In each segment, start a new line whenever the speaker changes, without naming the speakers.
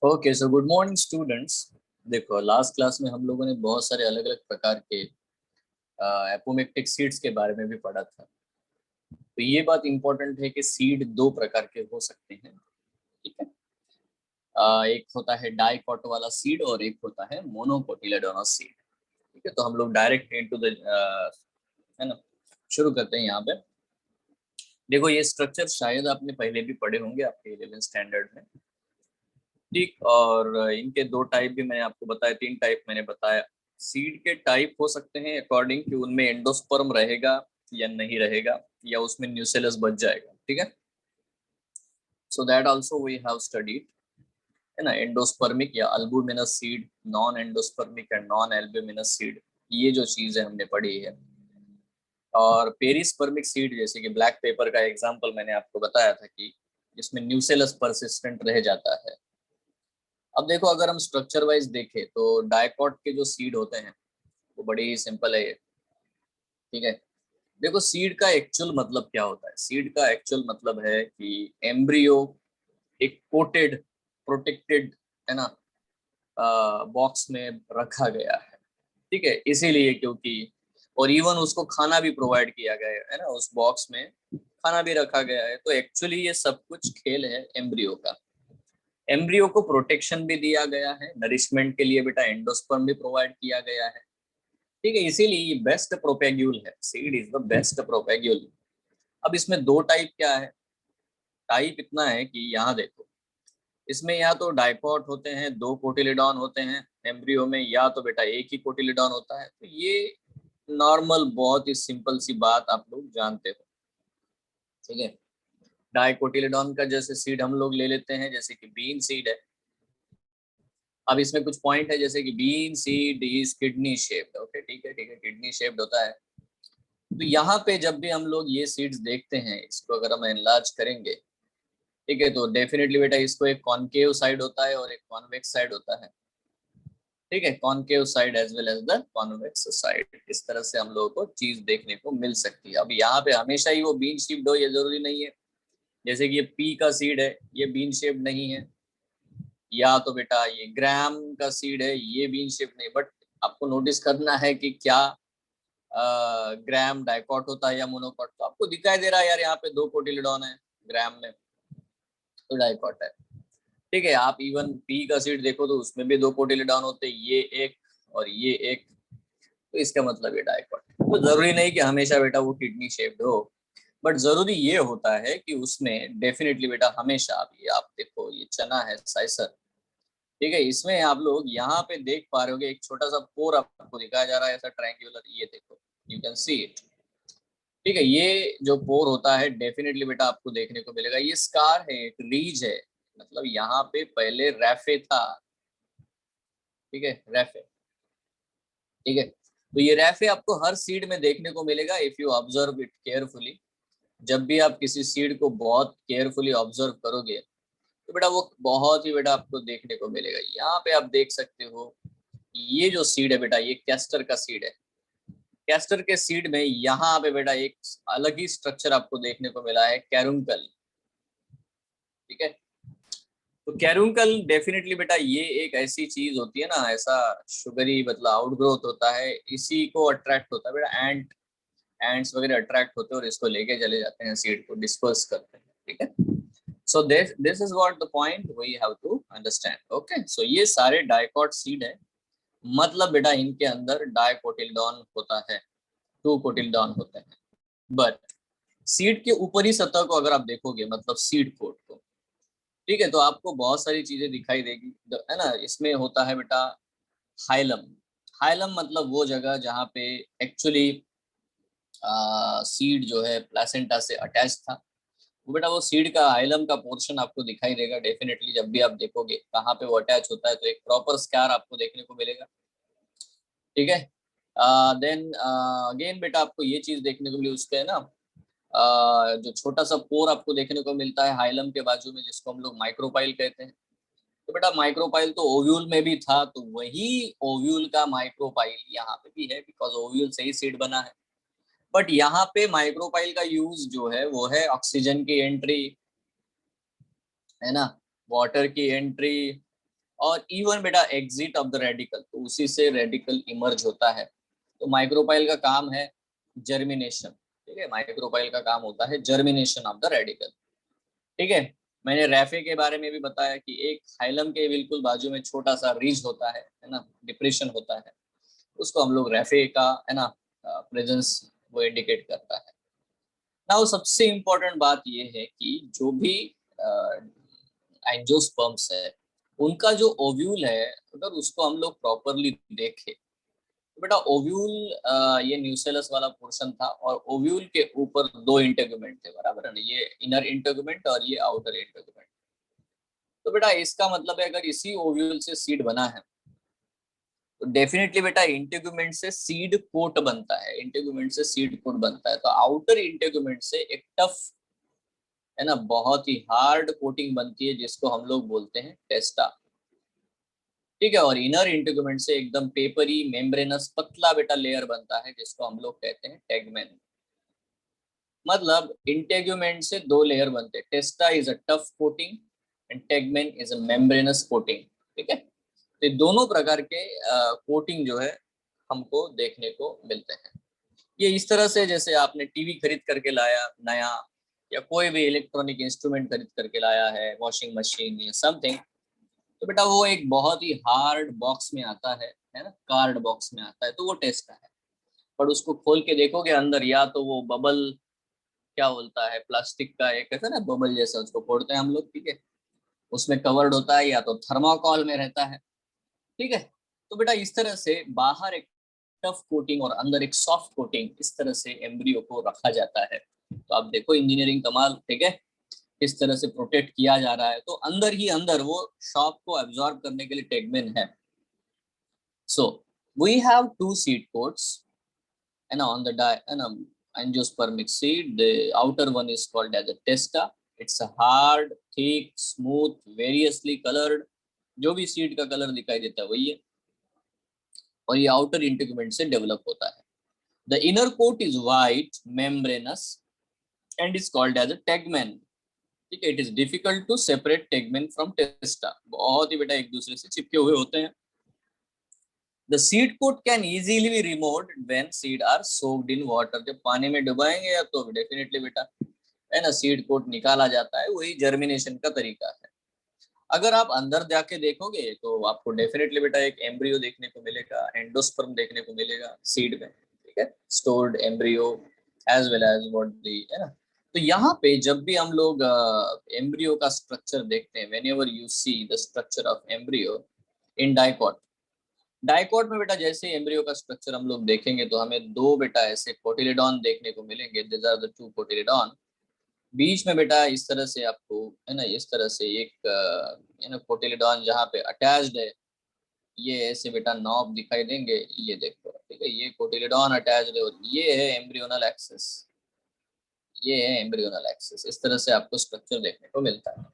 Okay, so good morning students. देखो, last class में हम लोगों ने बहुत सारे अलग अलग प्रकार के एपोमेक्टिक सीड्स के बारे में भी पढ़ा था। तो ये बात इंपॉर्टेंट है कि सीड दो प्रकार के हो सकते हैं। ठीक है। एक होता है डाइकोट वाला सीड और एक होता है मोनोकोटिलेडोनस सीड। ठीक है, तो हम लोग डायरेक्ट इनटू द है ना, शुरू करते हैं यहाँ पे। देखो, ये स्ट्रक्चर शायद आपने पहले भी पढ़े होंगे आपके 11th स्टैंडर्ड में। ठीक, और इनके दो टाइप भी मैंने आपको बताया, तीन टाइप मैंने बताया। सीड के टाइप हो सकते हैं अकॉर्डिंग कि उनमें एंडोस्पर्म रहेगा या नहीं रहेगा, या उसमें न्यूसेलस बच जाएगा। ठीक है, so that also we have studied, है ना। एंडोस्पर्मिक या albuminous seed, non endospermic and non albuminous seed, ये जो चीज है हमने पढ़ी है। और पेरिस्पर्मिक सीड, जैसे कि ब्लैक पेपर का एग्जांपल मैंने आपको बताया था कि इसमें न्यूसेलस परसिस्टेंट रह जाता है। अब देखो, अगर हम स्ट्रक्चर वाइज देखें तो डायकॉट के जो सीड होते हैं वो बड़ी ही सिंपल है ये। ठीक है, देखो सीड का एक्चुअल मतलब क्या होता है। सीड का एक्चुअल मतलब है कि एम्ब्रियो एक कोटेड, प्रोटेक्टेड, है ना, बॉक्स में रखा गया है। ठीक है, इसीलिए क्योंकि और इवन उसको खाना भी प्रोवाइड किया गया है ना, उस बॉक्स में खाना भी रखा गया है। तो एक्चुअली ये सब कुछ खेल है एम्ब्रियो का। एम्ब्रियो को प्रोटेक्शन भी दिया गया है, नरिशमेंट के लिए बेटा एंडोस्पर्म भी प्रोवाइड किया गया है। ठीक है, इसीलिए ये बेस्ट प्रोपेग्यूल है। Seed is the best propagule. अब इसमें दो टाइप क्या है। टाइप इतना है कि यहाँ देखो, इसमें या तो डाइकॉट होते हैं, दो कोटिलिडॉन होते हैं एम्ब्रियो में, या तो बेटा एक ही कोटिलिडॉन होता है। तो ये नॉर्मल, बहुत ही सिंपल सी बात आप लोग जानते हो। ठीक है, डाइकोटिलिडॉन का जैसे सीड हम लोग ले लेते हैं, जैसे कि बीन सीड है। अब इसमें कुछ पॉइंट है, जैसे कि bean seed is kidney shaped. Okay, ठीक है, ठीक है, किडनी शेप्ड होता है। तो यहाँ पे जब भी हम लोग ये सीड्स देखते हैं, इसको अगर हम एनलार्ज करेंगे, ठीक है, तो डेफिनेटली बेटा इसको एक कॉनकेव साइड होता है और एक कॉन्वेक्स साइड होता है। ठीक है, concave side as well as the convex side, इस तरह से हम लोगों को चीज देखने को मिल सकती है। अब यहाँ पे हमेशा ही वो बीन शेप्ड हो ये जरूरी नहीं है। जैसे कि ये पी का सीड है, ये बीन शेप्ड नहीं है। या तो बेटा ये ग्राम का सीड है, ये बीन शेप नहीं। बट आपको नोटिस करना है कि क्या ग्राम डाइकॉट होता है या मोनोकॉट। तो आपको दिखाई दे रहा है यार, यहाँ पे दो कोटिलिडॉन है ग्राम में, तो डाइकॉट है। ठीक है, आप इवन पी का सीड देखो तो उसमें भी दो कोटिलिडॉन होते हैं, ये एक और ये एक। तो इसका मतलब ये डाइकॉट है। तो जरूरी नहीं कि हमेशा बेटा वो किडनी शेप्ड हो, बट जरूरी ये होता है कि उसमें डेफिनेटली बेटा हमेशा, अभी आप देखो ये चना है साइसर। ठीक है, इसमें आप लोग यहाँ पे देख पा रहे होगे एक छोटा सा पोर आपको दिखाया जा रहा है, ऐसा ट्रायंगुलर, ये देखो, यू कैन सी इट। ठीक है, ये जो पोर होता है डेफिनेटली बेटा आपको देखने को मिलेगा। ये स्कार है, एक रीज है, मतलब यहाँ पे पहले रैफे था। ठीक है, रैफे। ठीक है, तो ये रैफे आपको हर सीड में देखने को मिलेगा if you observe it carefully. जब भी आप किसी सीड को बहुत केयरफुली ऑब्जर्व करोगे तो बेटा वो बहुत ही बेटा आपको देखने को मिलेगा। यहाँ पे आप देख सकते हो, ये जो सीड है बेटा, ये कैस्टर का सीड है। कैस्टर के सीड में यहाँ पे बेटा एक अलग ही स्ट्रक्चर आपको देखने को मिला है, कैरुंकल। ठीक है, तो कैरुंकल डेफिनेटली बेटा ये एक ऐसी चीज होती है ना, ऐसा शुगरी मतलब आउटग्रोथ होता है, इसी को अट्रैक्ट होता है बेटा। एंड्स वगैरह अट्रैक्ट होते हैं और इसको लेके चले जाते हैं, सीड को डिस्पर्स करते हैं। ठीक है, so this is what the point we have to understand. Okay, so ये सारे डाइकॉट सीड है, मतलब बेटा इनके अंदर डाइकोटिलडॉन होता है, टू कोटिलडॉन होते हैं। बट सीड के ऊपरी सतह को अगर आप देखोगे, मतलब सीड कोट को, ठीक है, तो आपको बहुत सारी चीजें दिखाई देगी, है ना। इसमें होता है बेटा हाइलम। हाइलम मतलब वो जगह जहाँ पे एक्चुअली सीड जो है प्लेसेंटा से अटैच था। वो बेटा वो सीड का हाइलम का पोर्शन आपको दिखाई देगा डेफिनेटली। जब भी आप देखोगे कहाँ पे वो अटैच होता है, तो एक प्रॉपर स्कार आपको देखने को मिलेगा। ठीक है, देन अगेन बेटा आपको ये चीज देखने को मिली, उसके है ना, जो छोटा सा पोर आपको देखने को मिलता है हाइलम के बाजू में, जिसको हम लोग माइक्रोपाइल कहते हैं। तो बेटा माइक्रोपाइल तो ओव्यूल में भी था, तो वही ओव्यूल का माइक्रोपाइल यहाँ पे भी है, बिकॉज ओव्यूल से ही सीड बना है। बट यहाँ पे माइक्रोपाइल का यूज जो है वो है ऑक्सीजन की एंट्री, है ना, वाटर की एंट्री, और इवन बेटा एग्जिट ऑफ द रेडिकल, तो उसी से रेडिकल इमर्ज होता है। तो माइक्रोपाइल का काम है जर्मिनेशन, ठीक है, माइक्रोपाइल का काम होता है जर्मिनेशन ऑफ द रेडिकल, ठीक है। मैंने रैफे के बारे में भी बताया कि एक हाइलम के बिल्कुल बाजू में छोटा सा रिज होता है ना, डिप्रेशन होता है, उसको हम लोग रैफे का है ना प्रेजेंस वो इंडिकेट करता है ना। सबसे इम्पोर्टेंट बात ये है कि जो भी एंजियोस्पर्म्स है उनका जो ओव्यूल है, अगर उसको हम लोग प्रॉपरली देखें तो बेटा ओव्यूल ये न्यूसेलस वाला पोर्शन था और ओव्यूल के ऊपर दो इंटेगुमेंट थे, बराबर है ना, ये इनर इंटेगुमेंट और ये आउटर इंटेगुमेंट। तो बेटा इसका मतलब है अगर इसी ओव्यूल से सीड बना है तो डेफिनेटली बेटा इंटेगुमेंट से सीड कोट बनता है, इंटेगुमेंट से सीड कोट बनता है। तो आउटर इंटेगुमेंट से एक टफ है ना, बहुत ही हार्ड कोटिंग बनती है जिसको हम लोग बोलते हैं टेस्टा, ठीक है। और इनर इंटेगुमेंट से एकदम पेपरी मेम्ब्रेनस पतला बेटा लेयर बनता है जिसको हम लोग कहते हैं टेगमेन। मतलब इंटेगुमेंट से दो लेयर बनते हैं, testa is a tough coating and tegmen is a membranous coating, ठीक है। तो दोनों प्रकार के कोटिंग जो है हमको देखने को मिलते हैं। ये इस तरह से जैसे आपने टीवी खरीद करके लाया नया, या कोई भी इलेक्ट्रॉनिक इंस्ट्रूमेंट खरीद करके लाया है, वॉशिंग मशीन या समथिंग, तो बेटा वो एक बहुत ही हार्ड बॉक्स में आता है ना, कार्ड बॉक्स में आता है, तो वो टेस्ट है। पर उसको खोल के देखोगे अंदर, या तो वो बबल क्या बोलता है, प्लास्टिक का एक ऐसा ना बबल जैसा उसको फोड़ते हैं हम लोग, ठीक है, उसमें कवर्ड होता है, या तो थर्माकोल में रहता है, ठीक है। तो बेटा इस तरह से बाहर एक टफ कोटिंग और अंदर एक सॉफ्ट कोटिंग, इस तरह से एम्ब्रियो को रखा जाता है। तो आप देखो इंजीनियरिंग कमाल, ठीक है, किस तरह से प्रोटेक्ट किया जा रहा है। तो अंदर ही अंदर वो शॉक को एब्जॉर्ब करने के लिए टेगमेन है। So we have two seed coats and on the and angiospermic seed, the outer one is called as a testa. It's a hard, thick, smooth, variously colored, जो भी सीड का colour दिखाई देता है वही है, और ये आउटर इंटेगुमेंट से डेवलप होता है। The inner coat is white membranous and is called as a tegmen, ठीक है। It is difficult to separate tegmen from testa, बहुत ही बेटा एक दूसरे से चिपके हुए होते हैं। The seed coat can easily be removed when seed are soaked in water. जब पानी में डुबाएंगे या तो डेफिनेटली बेटा है ना सीड कोट निकाला जाता है, वही जर्मिनेशन का तरीका है। अगर आप अंदर जाके देखोगे तो आपको डेफिनेटली बेटा एक एम्ब्रियो देखने को मिलेगा, एंडोस्पर्म देखने को मिलेगा सीड में, ठीक है, stored embryo as well as what the है ना। तो यहाँ पे जब भी हम लोग एम्ब्रियो का स्ट्रक्चर देखते हैं, whenever you see the structure of embryo in dicot, dicot में बेटा जैसे एम्ब्रियो का स्ट्रक्चर हम लोग देखेंगे तो हमें दो बेटा ऐसे कोटिलेडॉन देखने को मिलेंगे, दिस आर द टू कोटिलेडॉन। बीच में बेटा इस तरह से आपको है ना, इस तरह से एक है ना कोटिलेडॉन जहाँ पे अटैच्ड है, ये ऐसे बेटा नॉब दिखाई देंगे, ये देखो, ठीक है, ये कोटिलेडॉन अटैच्ड है और ये है एम्ब्रियोनल एक्सेस, ये है एम्ब्रियोनल एक्सेस। इस तरह से आपको स्ट्रक्चर देखने को मिलता है।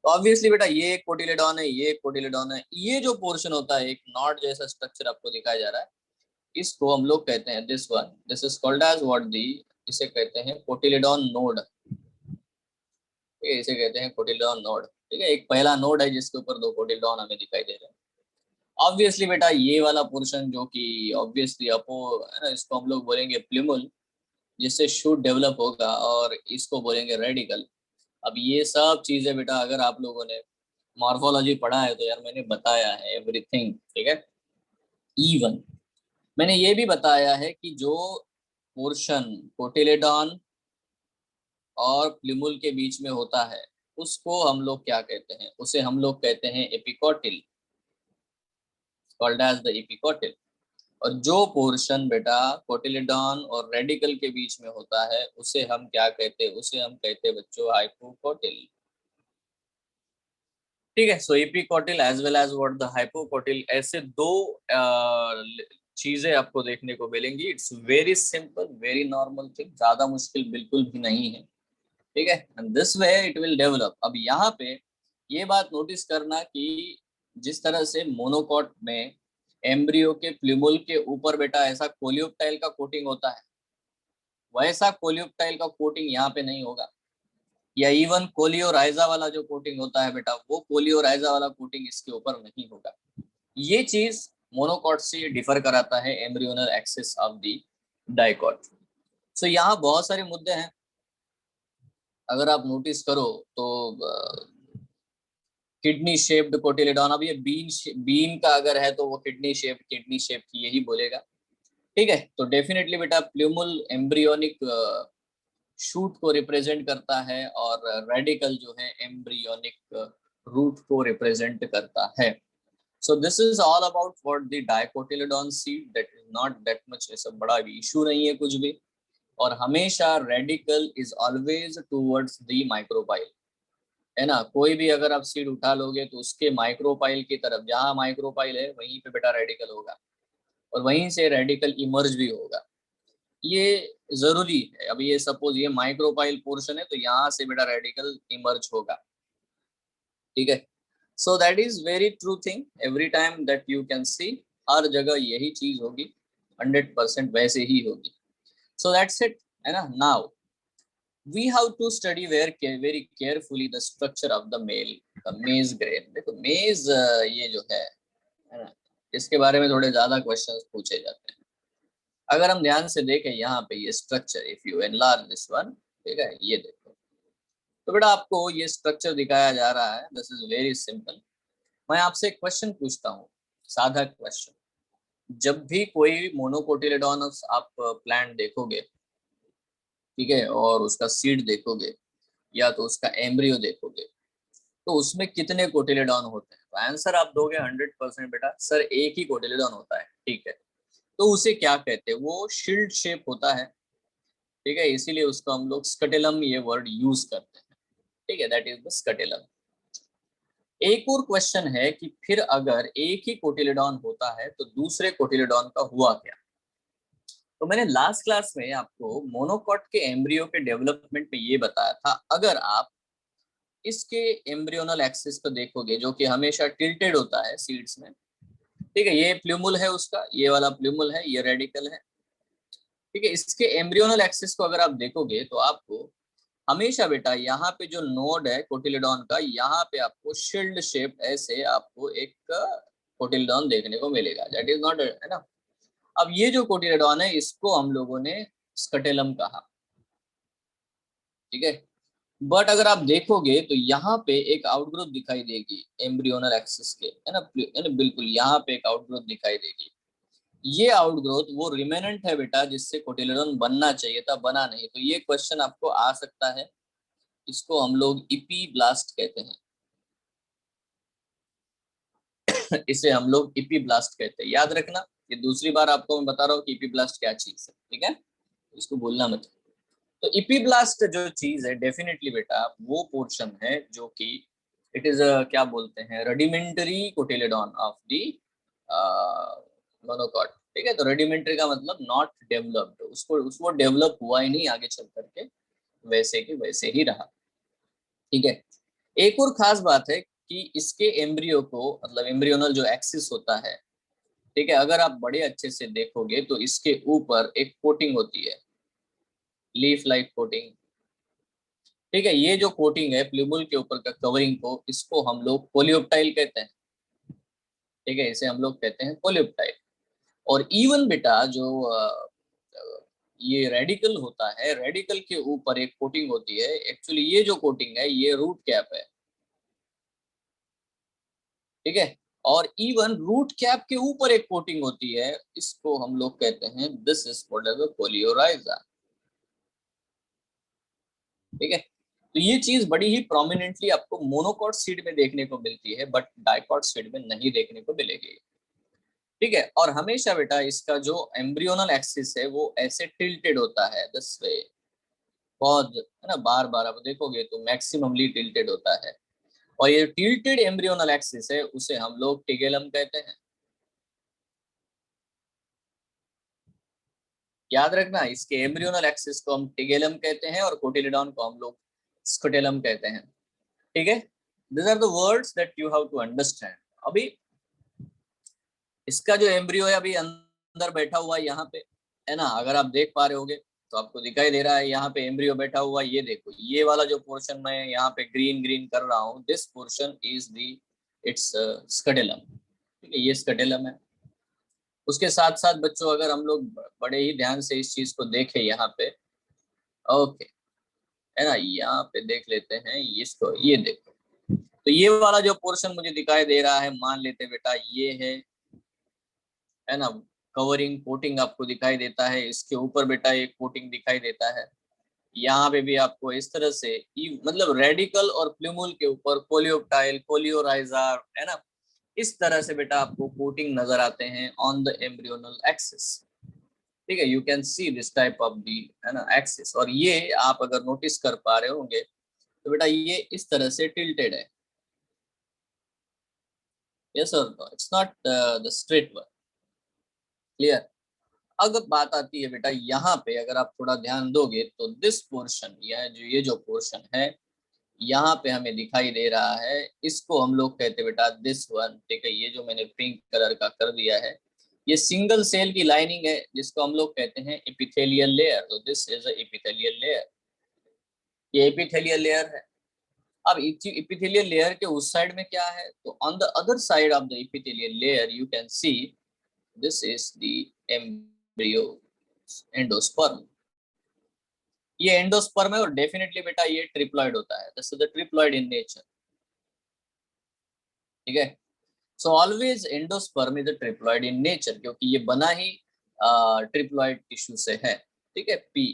तो ऑब्वियसली बेटा ये एक कोटिलेडॉन है, ये एक कोटिलेडॉन है, ये जो पोर्शन होता है एक नॉट जैसा स्ट्रक्चर आपको दिखाया जा रहा है, इसको हम लोग कहते हैं this one, this is called as what the, इसे कहते हैं कोटिलेडॉन नोड, ठीक है, इसे कहते हैं कोटिलेडॉन नोड, ठीक है। एक पहला नोड है जिसके ऊपर दो कोटिलेडॉन हमें दिखाई दे रहे हैं। ऑब्वियसली बेटा ये वाला पोर्शन जो कि ऑब्वियसली अपो है ना, इसको हम लोग बोलेंगे प्लूमुल, जिससे शूट डेवलप होगा, और इसको बोलेंगे रेडिकल। अब ये सब चीजें बेटा अगर आप लोगों ने मॉर्फोलॉजी पढ़ा है तो यार मैंने बताया है एवरीथिंग, ठीक है। इवन मैंने ये भी बताया है कि जो पोर्शन कोटिलेडॉन और प्लिमुल के बीच में होता है उसको हम लोग क्या कहते हैं, उसे हम लोग कहते हैं epicotyl, called as the epicotyl. और जो पोर्शन बेटा कोटिलेडॉन और रेडिकल के बीच में होता है उसे हम क्या कहते हैं, उसे हम कहते हैं बच्चों हाइपोकोटिल, ठीक है। So epicotyl as well as what the hypocotyl, ऐसे दो चीजें आपको देखने को मिलेंगी। It's very simple, very normal thing, ज्यादा मुश्किल बिल्कुल भी नहीं है, ठीक है। And this way it will develop. अब यहाँ पे ये बात नोटिस करना कि जिस तरह से मोनोकॉट में एम्ब्रियो के प्लूमुल के ऊपर बेटा ऐसा कोलियोप्टाइल का कोटिंग होता है, वैसा कोलियोप्टाइल का कोटिंग यहाँ पे नहीं होगा। या इवन कोलियोराइजा वाला जो कोटिंग होता है बेटा, वो कोलियोराइजा वाला कोटिंग इसके ऊपर नहीं होगा। ये चीज मोनोकॉट से डिफर कराता है embryonal axis of the dicot. So यहाँ बहुत सारे मुद्दे हैं, अगर आप नोटिस करो तो किडनी शेप्ड कोटिलेडॉन, अब ये बीन का अगर है तो वो किडनी शेप की यही बोलेगा, ठीक है। तो डेफिनेटली बेटा प्लूमल एम्ब्रियोनिक शूट को रिप्रेजेंट करता है, और रेडिकल जो है एम्ब्रियोनिक रूट को रिप्रेजेंट करता है। So this is all about what the dicotyledon seed, that is not that much, ऐसा बड़ा इशू नहीं है कुछ भी। और हमेशा radicle is always towards the micropyle, है ना। कोई भी अगर आप सीड उठा लोगे तो उसके माइक्रोपाइल की तरफ, जहां माइक्रोपाइल है वहीं पे बेटा रेडिकल होगा, और वहीं से रेडिकल इमर्ज भी होगा। ये जरूरी है। अब ये सपोज ये माइक्रोपाइल पोर्शन है तो यहाँ से बेटा रेडिकल इमर्ज होगा, ठीक है। So that is very true thing, every time that you can see, हर जगह यही चीज होगी, 100% वैसे ही होगी। सो दैट्स इट, है ना। Now we have to study very carefully the structure of the maize grain। देखो मेज ये जो है ना, इसके बारे में थोड़े ज्यादा क्वेश्चंस पूछे जाते हैं। अगर हम ध्यान से देखें यहाँ पे ये structure, if you enlarge this one, ठीक है, ये देखो तो बेटा आपको ये स्ट्रक्चर दिखाया जा रहा है। This is very simple. मैं आपसे एक क्वेश्चन पूछता हूँ, साधा क्वेश्चन। जब भी कोई मोनोकोटिलेडोनस आप प्लांट देखोगे, ठीक है, और उसका सीड देखोगे या तो उसका एम्ब्रियो देखोगे, तो उसमें कितने कोटिलेडॉन होते हैं? तो आंसर आप दोगे 100% बेटा सर एक ही कोटिलेडॉन होता है, ठीक है। तो उसे क्या कहते हैं? वो शील्ड शेप होता है, ठीक है, इसीलिए उसको हम लोग स्कटेलम ये वर्ड यूज करते हैं, ठीक है, दैट इज द स्कटेलम। एक और क्वेश्चन है कि फिर अगर एक ही कोटिलेडॉन होता है तो दूसरे कोटिलेडॉन का हुआ क्या? तो मैंने लास्ट क्लास में आपको मोनोकॉट के एम्ब्रियो के डेवलपमेंट में ये बताया था, अगर आप इसके एम्ब्रियोनल एक्सिस को देखोगे जो कि हमेशा टिल्टेड होता है सीड्स में, ठीक है, ये प्लूमुल है उसका, ये वाला प्लूमुल है, ये रेडिकल है, ठीक है। इसके एम्ब्रियोनल एक्सिस को अगर आप देखोगे तो आपको हमेशा बेटा यहाँ पे जो नोड है कोटिलेडॉन का, यहाँ पे आपको शील्ड शेप ऐसे आपको एक कोटिलेडॉन देखने को मिलेगा, दैट इज नॉट, है ना। अब ये जो कोटिलेडॉन है इसको हम लोगों ने स्कटेलम कहा, ठीक है। बट अगर आप देखोगे तो यहाँ पे एक आउटग्रोथ दिखाई देगी एम्ब्रियोनल एक्सिस के, है ना, बिल्कुल यहाँ पे एक आउटग्रोथ दिखाई देगी। ये आउटग्रोथ वो रिमेनेंट है बेटा जिससे कोटिलेडॉन बनना चाहिए था, बना नहीं। तो ये क्वेश्चन आपको आ सकता है, इसको हम लोग इपीब्लास्ट कहते हैं। इसे हम लोग इपीब्लास्ट कहते हैं, याद रखना। ये दूसरी बार आपको मैं बता रहा हूँ कि इपीब्लास्ट क्या चीज है, ठीक है, इसको भूलना मत। तो इपीब्लास्ट जो चीज है डेफिनेटली बेटा वो पोर्शन है जो कि इट इज क्या बोलते हैं, रेडिमेंटरी कोटिलेडॉन ऑफ द मोनोकॉट, ठीक है। तो रेडिमेंटरी का मतलब नॉट डेवलप्ड, उसको डेवलप हुआ ही नहीं आगे चल करके, वैसे के वैसे ही रहा, ठीक है। एक और खास बात है कि इसके एम्ब्रियो को, मतलब एम्ब्रियोनल जो एक्सिस होता है, ठीक है, अगर आप बड़े अच्छे से देखोगे तो इसके ऊपर एक कोटिंग होती है, लीफ लाइक कोटिंग, ठीक है। ये जो कोटिंग है प्लूमुल के ऊपर का कवरिंग को, इसको हम लोग पोलियोप्टाइल कहते हैं, ठीक है, इसे हम लोग कहते हैं पोलियोप्टाइल। और इवन बेटा जो ये रेडिकल होता है, रेडिकल के ऊपर एक कोटिंग होती है, एक्चुअली ये जो कोटिंग है ये रूट कैप है, ठीक है। और इवन रूट कैप के ऊपर एक कोटिंग होती है, इसको हम लोग कहते हैं, this is called as coleorhiza, ठीक है। तो ये चीज बड़ी ही प्रोमिनेंटली आपको मोनोकॉट सीड में देखने को मिलती है, बट डाइकॉट सीड में नहीं देखने को मिलेगी, ठीक है। और हमेशा बेटा इसका जो एम्ब्रियोनल एक्सिस है वो ऐसे टिल्टेड होता है दिस वे, बहुत, है ना, बार बार आप देखोगे तो मैक्सिममली टिल्टेड होता है। और ये टिल्टेड एम्ब्रियोनल एक्सिस है उसे हम लोग टिगेलम कहते हैं, याद रखना। इसके एम्ब्रियोनल एक्सिस को हम टिगेलम कहते हैं और कोटिलेडॉन को हम लोग स्कुटेलम कहते हैं, ठीक है। This are the words that you have to understand. अभी इसका जो एम्ब्रियो है अभी अंदर बैठा हुआ है यहाँ पे, है ना, अगर आप देख पा रहे होगे तो आपको दिखाई दे रहा है यहाँ पे एम्ब्रियो बैठा हुआ, ये देखो ये वाला जो पोर्शन मैं यहाँ पे ग्रीन ग्रीन कर रहा हूँ, this portion is the its scutellum. ठीक है, ये स्कटेलम है। उसके साथ साथ बच्चों अगर हम लोग बड़े ही ध्यान से इस चीज को देखें यहाँ पे, ओके है ना, यहाँ पे देख लेते हैं इसको, ये देखो तो ये वाला जो पोर्शन मुझे दिखाई दे रहा है, मान लेते बेटा ये है ना, कवरिंग कोटिंग आपको दिखाई देता है, इसके ऊपर बेटा एक कोटिंग दिखाई देता है, यहाँ पे भी आपको इस तरह से मतलब रेडिकल और प्लूमुल के ऊपर कोलियोप्टाइल कोलियोराइजार है ना, इस तरह से बेटा आपको कोटिंग नजर आते हैं ऑन द एम्ब्रियोनल एक्सिस। ठीक है, you can see this type of the है ना एक्सिस, और ये आप अगर नोटिस कर पा रहे होंगे तो बेटा ये इस तरह से टिल्टेड है, यस और no, it's not the straight one. Clear. अगर बात आती है बेटा यहाँ पे, अगर आप थोड़ा ध्यान दोगे तो दिस पोर्शन, ये जो पोर्शन है यहाँ पे हमें दिखाई दे रहा है, इसको हम लोग कहते हैं बेटा दिस वन। ठीक है, ये जो मैंने पिंक कलर का कर दिया है, ये सिंगल सेल की लाइनिंग है जिसको हम लोग कहते हैं एपिथेलियल लेयर। तो this is a epithelial layer, ये एपिथेलियल लेयर है। अब एपिथेलियल लेयर के उस साइड में क्या है, तो on the other side of the epithelial layer you can see this is the embryo endosperm. ये एंडोस्पर्म है और डेफिनेटली बेटा ये ट्रिप्लॉइड होता है, this is the triploid in nature. ठीक है, so always endosperm is a triploid in nature, क्योंकि ये बना ही ट्रिप्लॉइड टिश्यू से है। ठीक है, P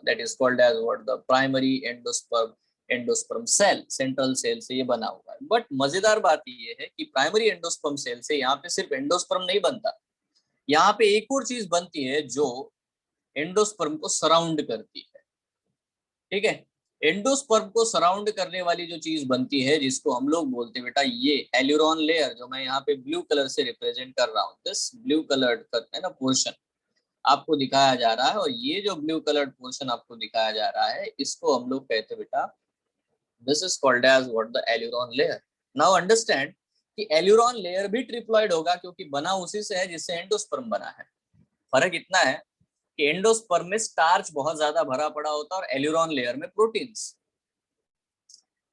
that is called as what the primary endosperm cell, central cell से ये बना हुआ है। बट मजेदार बात ये है कि प्राइमरी एंडोस्पर्म सेल से यहाँ पे सिर्फ एंडोस्पर्म नहीं बनता, यहाँ पे एक और चीज बनती है जो एंडोस्पर्म को सराउंड करती है। ठीक है, एंडोस्पर्म को सराउंड करने वाली जो चीज बनती है जिसको हम लोग बोलते हैं बेटा ये एल्यूरॉन लेयर, जो मैं यहाँ पे ब्लू कलर से रिप्रेजेंट कर रहा हूँ, दिस ब्लू कलर्ड है ना पोर्शन आपको दिखाया जा रहा है, और ये जो ब्लू कलर्ड पोर्शन आपको दिखाया जा रहा है इसको हम लोग कहते हैं बेटा this is called as what the aleurone layer. Now understand कि एल्यूरॉन लेयर भी ट्रिप्लॉइड होगा क्योंकि बना उसी से है जिससे एंडोस्पर्म बना है। फर्क इतना है कि एंडोस्पर्म में स्टार्च बहुत ज्यादा भरा पड़ा होता है और एल्यूरॉन लेयर में प्रोटीन्स।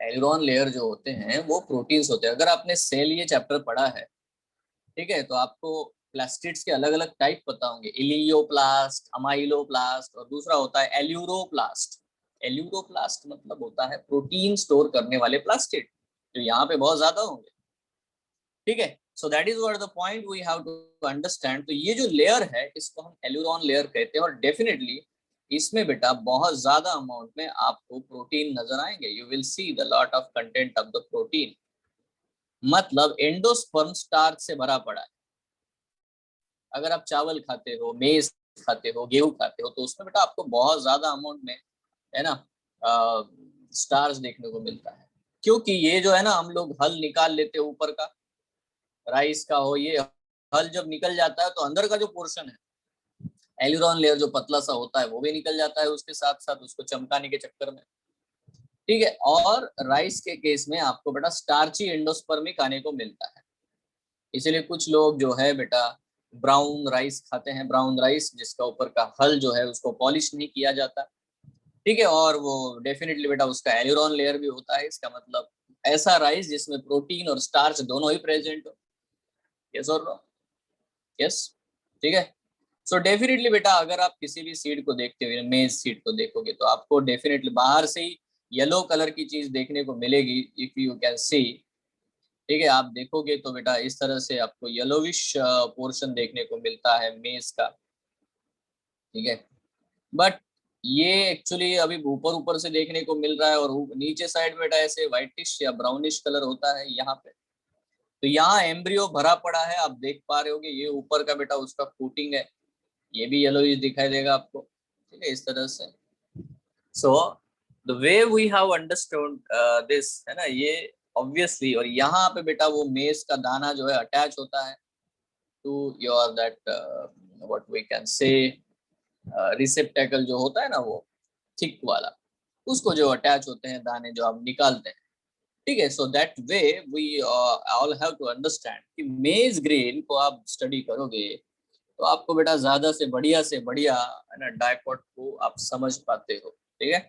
एल्यूरॉन लेयर जो होते हैं वो प्रोटीन्स होते हैं। अगर आपने सेल ये चैप्टर पढ़ा है, ठीक है, तो आपको प्लास्टिड्स के अलग अलग टाइप पता होंगे, इलियोप्लास्ट, अमाइलोप्लास्ट, और दूसरा होता है एल्यूरोप्लास्ट। एल्यूरोप्लास्ट मतलब होता है प्रोटीन स्टोर करने वाले प्लास्टिड, जो यहाँ पे बहुत ज्यादा होंगे। ठीक है, so that is what the point we have to understand. तो ये जो लेयर है इसको हम एल्यूरॉन लेयर कहते हैं, और डेफिनेटली इसमें बेटा बहुत ज्यादा अमाउंट में आपको प्रोटीन नजर आएंगे। You will see the lot of content of the protein, मतलब एंडोस्पर्म स्टार्च से भरा पड़ा है। अगर आप चावल खाते हो, मेज खाते हो, गेहूं खाते हो, तो उसमें बेटा आपको बहुत ज्यादा अमाउंट में है ना स्टार्च देखने को मिलता है, क्योंकि ये जो है ना हम लोग हल निकाल लेते हैं ऊपर का, राइस का हो, ये हल जब निकल जाता है तो अंदर का जो पोर्शन है एल्यूरॉन लेयर जो पतला सा होता है वो भी निकल जाता है उसके साथ साथ, उसको चमकाने के चक्कर में। ठीक है, और राइस के केस में आपको बेटा स्टार्ची एंडोस्पर्म खाने को मिलता है। इसीलिए कुछ लोग जो है बेटा ब्राउन राइस खाते हैं, ब्राउन राइस जिसका ऊपर का हल जो है उसको पॉलिश नहीं किया जाता। ठीक है, और वो डेफिनेटली बेटा उसका एल्यूरॉन लेयर भी होता है, इसका मतलब ऐसा राइस जिसमें प्रोटीन और स्टार्च दोनों ही प्रेजेंट हो। यस और नो? यस। ठीक है, सो डेफिनेटली बेटा अगर आप किसी भी सीड को देखते हुए, मेज सीड को देखोगे तो आपको डेफिनेटली बाहर से ही येलो कलर की चीज देखने को मिलेगी, इफ यू कैन सी। ठीक है, आप देखोगे तो बेटा इस तरह से आपको येलोविश पोर्शन देखने को मिलता है मेज का। ठीक है, बट ये एक्चुअली अभी ऊपर ऊपर से देखने को मिल रहा है, और नीचे साइड बेटा ऐसे व्हाइटिश या ब्राउनिश कलर होता है यहाँ पे। तो यहाँ एम्ब्रियो भरा पड़ा है, आप देख पा रहे होगे, ये ऊपर का बेटा उसका कोटिंग है, ये भी येलोइश दिखाई देगा आपको। ठीक है, इस तरह से। So the way we have understood this है ना, ये ऑब्वियसली, और यहाँ पे बेटा वो मेज का दाना जो है अटैच होता है to your that what we can say receptacle जो होता है ना वो थिक वाला, उसको जो अटैच होते हैं दाने जो आप निकालते हैं। ठीक है, so that way we all have to understand कि मेज ग्रेन को आप स्टडी करोगे तो आपको बेटा ज्यादा से बढ़िया है ना डाइपॉट को आप समझ पाते हो। ठीक है,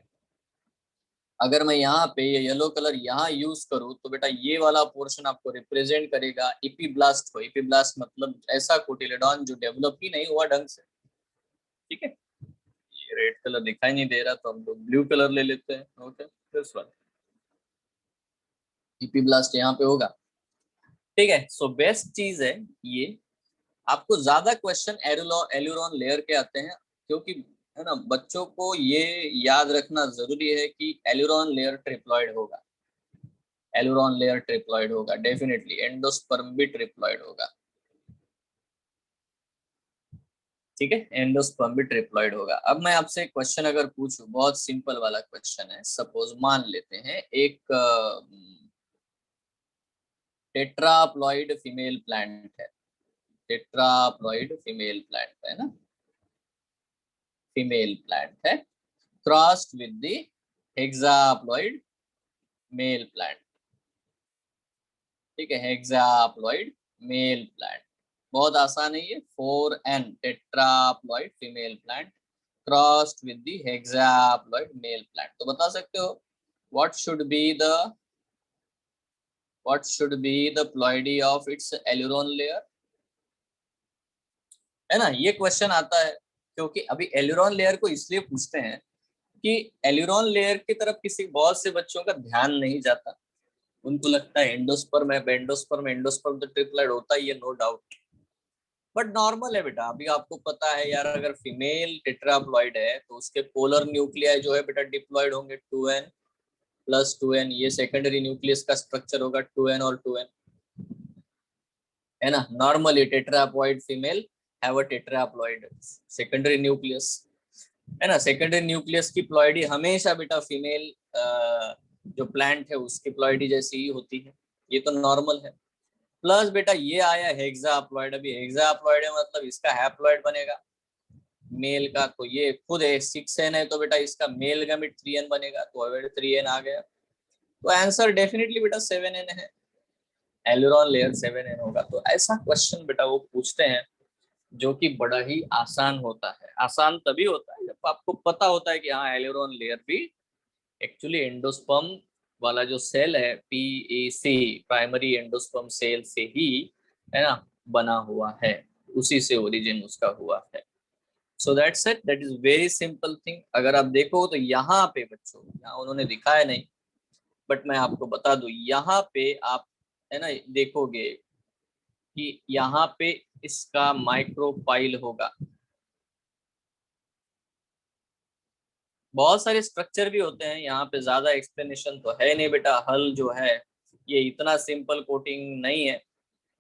अगर मैं यहाँ पे ये येलो कलर यहाँ यूज करूँ तो बेटा ये वाला पोर्शन आपको रिप्रेजेंट करेगा इपीब्लास्ट को। इपीब्लास्ट मतलब ऐसा कोटिलेडॉन जो डेवलप ही नहीं हुआ ढंग से। ठीक है, ये रेड कलर दिखाई नहीं दे रहा तो हम लोग ब्लू कलर ले लेते हैं। ओके, दिस वन इपीब्लास्ट यहाँ पे होगा। ठीक है, सो बेस्ट चीज है ये। आपको ज्यादा क्वेश्चन एल्यूरोन लेयर के आते हैं, क्योंकि है ना बच्चों को ये याद रखना जरूरी है कि एल्यूरोन लेयर ट्रिप्लॉइड होगा। एल्यूरोन लेयर ट्रिप्लॉइड होगा डेफिनेटली, एंडोस्पर्म भी ट्रिप्लॉइड होगा। ठीक है, एंडोस्पर्म भी ट्रिप्लॉइड होगा। अब मैं आपसे एक क्वेश्चन अगर पूछूं, बहुत सिंपल वाला क्वेश्चन है। सपोज मान लेते हैं एक टेट्राप्लॉइड फीमेल प्लांट है। टेट्राप्लॉइड फीमेल प्लांट है ना, फीमेल प्लांट है, crossed with the hexaploid male plant. ठीक है, हेक्साप्लॉइड मेल प्लांट, बहुत आसान है ये। 4n tetraploid female plant crossed with the hexaploid male plant. तो बता सकते हो what should be the ploidy of its aileron layer, है ना। ये क्वेश्चन आता है क्योंकि अभी एल्यूरोन लेयर को इसलिए पूछते हैं कि एल्यूरोन लेयर की तरफ किसी बहुत से बच्चों का ध्यान नहीं जाता। उनको लगता है एंडोस्पर्म है, एंडोस्पर्म एंडोस्पर्म तो ट्रिप्लॉइड होता ही है, नो डाउट, बट नॉर्मल है बेटा। अभी आपको पता है यार, अगर फीमेल टेट्राप्लॉइड है तो उसके पोलर न्यूक्लियाई जो है बेटा डिप्लॉइड होंगे, 2n प्लस 2n। ये सेकेंडरी न्यूक्लियस का स्ट्रक्चर होगा 2n और 2n, है ना। Normally tetraploid female have a tetraploid secondary nucleus, है ना। सेकेंडरी न्यूक्लियस की प्लॉइडी हमेशा बेटा फीमेल जो प्लांट है उसकी प्लॉइडी जैसी ही होती है, ये तो नॉर्मल है। प्लस बेटा ये आया हेक्साप्लॉइड। अभी हेक्साप्लॉइड है मतलब इसका हैप्लॉइड बनेगा मेल का, तो ये खुद है 6n है, तो बेटा इसका मेल गैमेट 3n बनेगा, तो 3n आ गया। तो आंसर डेफिनेटली बेटा 7n है, एल्यूरोन लेयर 7n होगा। तो ऐसा क्वेश्चन बेटा वो पूछते हैं जो कि बड़ा ही आसान होता है। आसान तभी होता है जब आपको पता होता है कि हाँ एल्यूरोन लेयर भी एक्चुअली एंडोस्पर्म वाला जो सेल है, पीईसी प्राइमरी एंडोस्पर्म सेल से ही, है ना, बना हुआ है, उसी से ओरिजिन उसका हुआ है। So that's it, that is very simple thing. अगर आप देखो तो यहाँ पे बच्चों, यहाँ उन्होंने दिखाया नहीं बट मैं आपको बता दूं, यहाँ पे आप है ना देखोगे कि यहाँ पे इसका माइक्रोपाइल होगा। बहुत सारे स्ट्रक्चर भी होते हैं यहाँ पे, ज्यादा एक्सप्लेनेशन तो है नहीं बेटा। हल जो है ये इतना सिंपल कोटिंग नहीं है।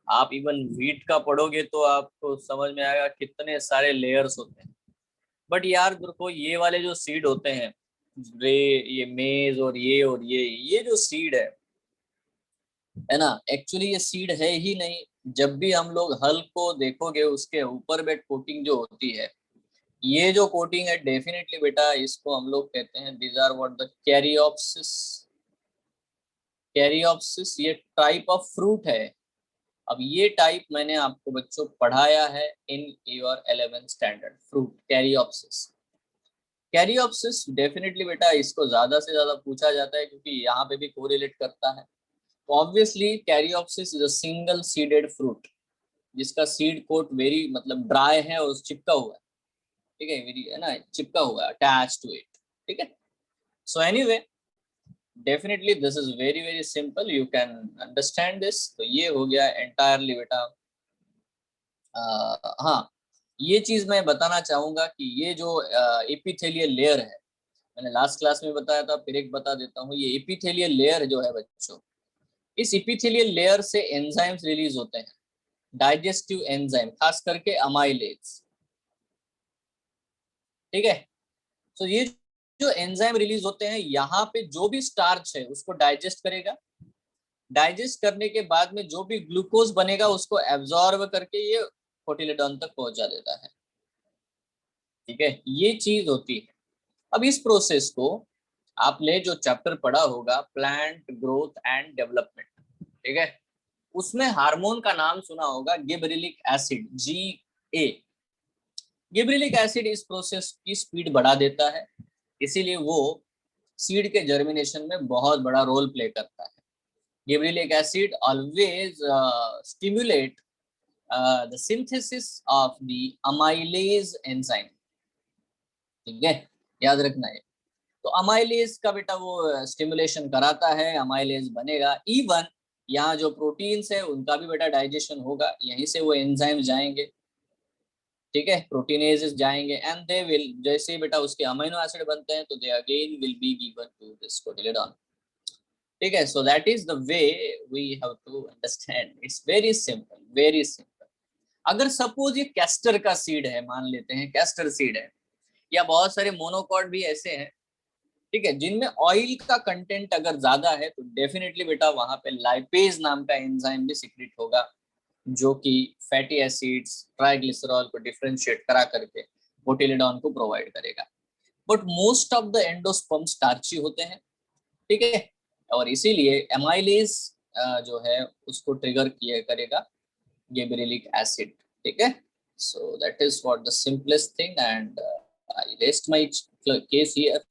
आप इवन वीट का पढ़ोगे तो आपको समझ में आएगा कितने सारे लेयर्स होते हैं। बट यार देखो ये वाले जो सीड होते हैं, रे ये मेज और ये जो सीड है ना, एक्चुअली ये सीड है ही नहीं। जब भी हम लोग हल को देखोगे उसके ऊपर बेट कोटिंग जो होती है, ये जो कोटिंग है डेफिनेटली बेटा इसको हम लोग कहते हैं, these are what the caryopsis. Caryopsis ये टाइप ऑफ फ्रूट है। अब ये टाइप मैंने आपको बच्चों पढ़ाया है in your 11th standard, fruit caryopsis. Caryopsis definitely बेटा इसको ज्यादा से ज्यादा पूछा जाता है क्योंकि यहाँ पे भी कोरिलेट करता है। Obviously caryopsis is a single seeded fruit जिसका सीड कोट वेरी मतलब ड्राई है और चिपका हुआ है। ठीक है, वेरी है ना, चिपका हुआ है, अटैच टू इट। ठीक है, so anyway definitely this is very very simple, you can understand this. तो ये हो गया एंटायरली बेटा। हाँ, ये चीज मैं बताना चाहूंगा कि ये जो एपिथेलियल लेयर है, मैंने लास्ट क्लास में बताया था, फिर एक बता देता हूँ। ये एपिथेलियल लेयर जो है बच्चों, इस एपिथेलियल लेयर से एंजाइम्स रिलीज होते हैं, डाइजेस्टिव एंजाइम, खास करके अमाइलेज। ठीक है, तो ये जो एंजाइम रिलीज होते हैं यहाँ पे जो भी स्टार्च है उसको डाइजेस्ट करेगा। डाइजेस्ट करने के बाद में जो भी ग्लूकोज बनेगा उसको एब्जॉर्ब करके ये कोटिलेडॉन तक पहुंचा देता है। ठीक है, ये चीज होती है। अब इस प्रोसेस को आपने जो चैप्टर पढ़ा होगा प्लांट ग्रोथ एंड डेवलपमेंट, ठीक है, उसमें हार्मोन का नाम सुना होगा गिबरेलिक एसिड, जी ए। गिबरेलिक एसिड इस प्रोसेस की स्पीड बढ़ा देता है, इसीलिए वो सीड के जर्मिनेशन में बहुत बड़ा रोल प्ले करता है। Gibberellic acid always stimulate the synthesis of the amylase enzyme. ठीक है, याद रखना है। तो अमाइलेज का बेटा वो स्टिमुलेशन कराता है, अमाइलेज बनेगा। इवन यहाँ जो प्रोटीन्स है उनका भी बेटा डाइजेशन होगा, यहीं से वो एंजाइम जाएंगे। ठीक है, प्रोटीनेजेस जाएंगे एंड दे विल, जैसे बेटा उसके अमीनो एसिड बनते हैं तो they again will be given to this cotyledon. ठीक है, so that is the way we have to understand, it's very simple, very simple. अगर सपोज ये कैस्टर का सीड है, मान लेते हैं कैस्टर सीड है, या बहुत सारे मोनोकॉट भी ऐसे हैं, ठीक है, जिनमें ऑयल का कंटेंट अगर ज्यादा है तो डेफिनेटली बेटा वहां पे लाइपेज नाम का एंजाइम भी सिक्रेट होगा, जो कि फैटी एसिड्स ट्राइग्लिसरॉल को डिफरेंशिएट करा करके कोटिलिडॉन को प्रोवाइड करेगा। But most of the endosperm starchy होते हैं। ठीक है, और इसीलिए एमाइलेज जो है उसको ट्रिगर किया करेगा गिबरेलिक एसिड। ठीक है, so that is what the simplest thing and I rest my case here.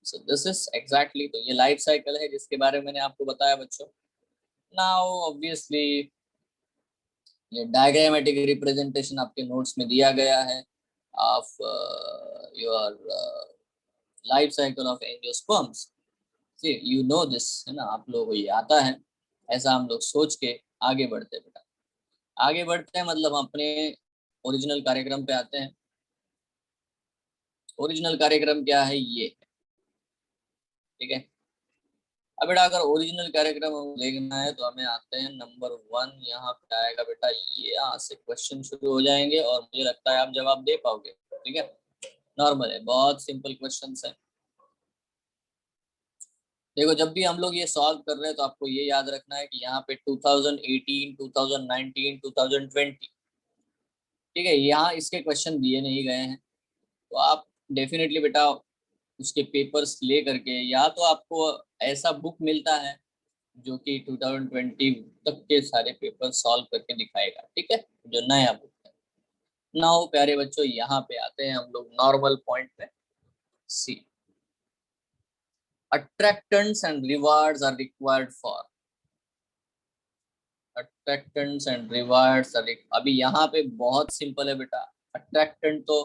So this is exactly, तो ये लाइफ साइकिल है जिसके बारे में मैंने आपको बताया बच्चों। नाउ ऑब्वियसली ये डायग्रामेटिक रिप्रेजेंटेशन आपके नोट्स में दिया गया है of your life cycle of angiosperms. See you know this, है ना, आप लोगों को ये आता है। ऐसा हम लोग सोच के आगे बढ़ते हैं बेटा। आगे बढ़ते हैं मतलब अपने ओरिजिनल कार्यक्रम पे आते हैं। ओरिजिनल कार्यक्रम क्या है ये, ठीक है। अब बेटा अगर ओरिजिनल कार्यक्रम देखना है तो हमें आते हैं नंबर 1, यहाँ पे आएगा बेटा ये, यहाँ से क्वेश्चन शुरू हो जाएंगे और मुझे लगता है आप जवाब दे पाओगे। ठीक है, नॉर्मल है, बहुत सिंपल क्वेश्चन है। देखो जब भी हम लोग ये सॉल्व कर रहे हैं तो आपको ये याद रखना है कि यहाँ पे 2018, 2019, 2020, ठीक है, यहाँ इसके क्वेश्चन दिए नहीं गए हैं। तो आप डेफिनेटली बेटा उसके पेपर्स ले करके, या तो आपको ऐसा बुक मिलता है जो कि 2020 तक के सारे पेपर सॉल्व करके दिखाएगा। ठीक है, जो नया बुक है। नाउ प्यारे बच्चों यहाँ पे आते हैं हम लोग नॉर्मल पॉइंट पे। See attractants and rewards are required for, attractants and rewards are, अभी यहाँ पे बहुत सिंपल है बेटा। अट्रैक्टेंट तो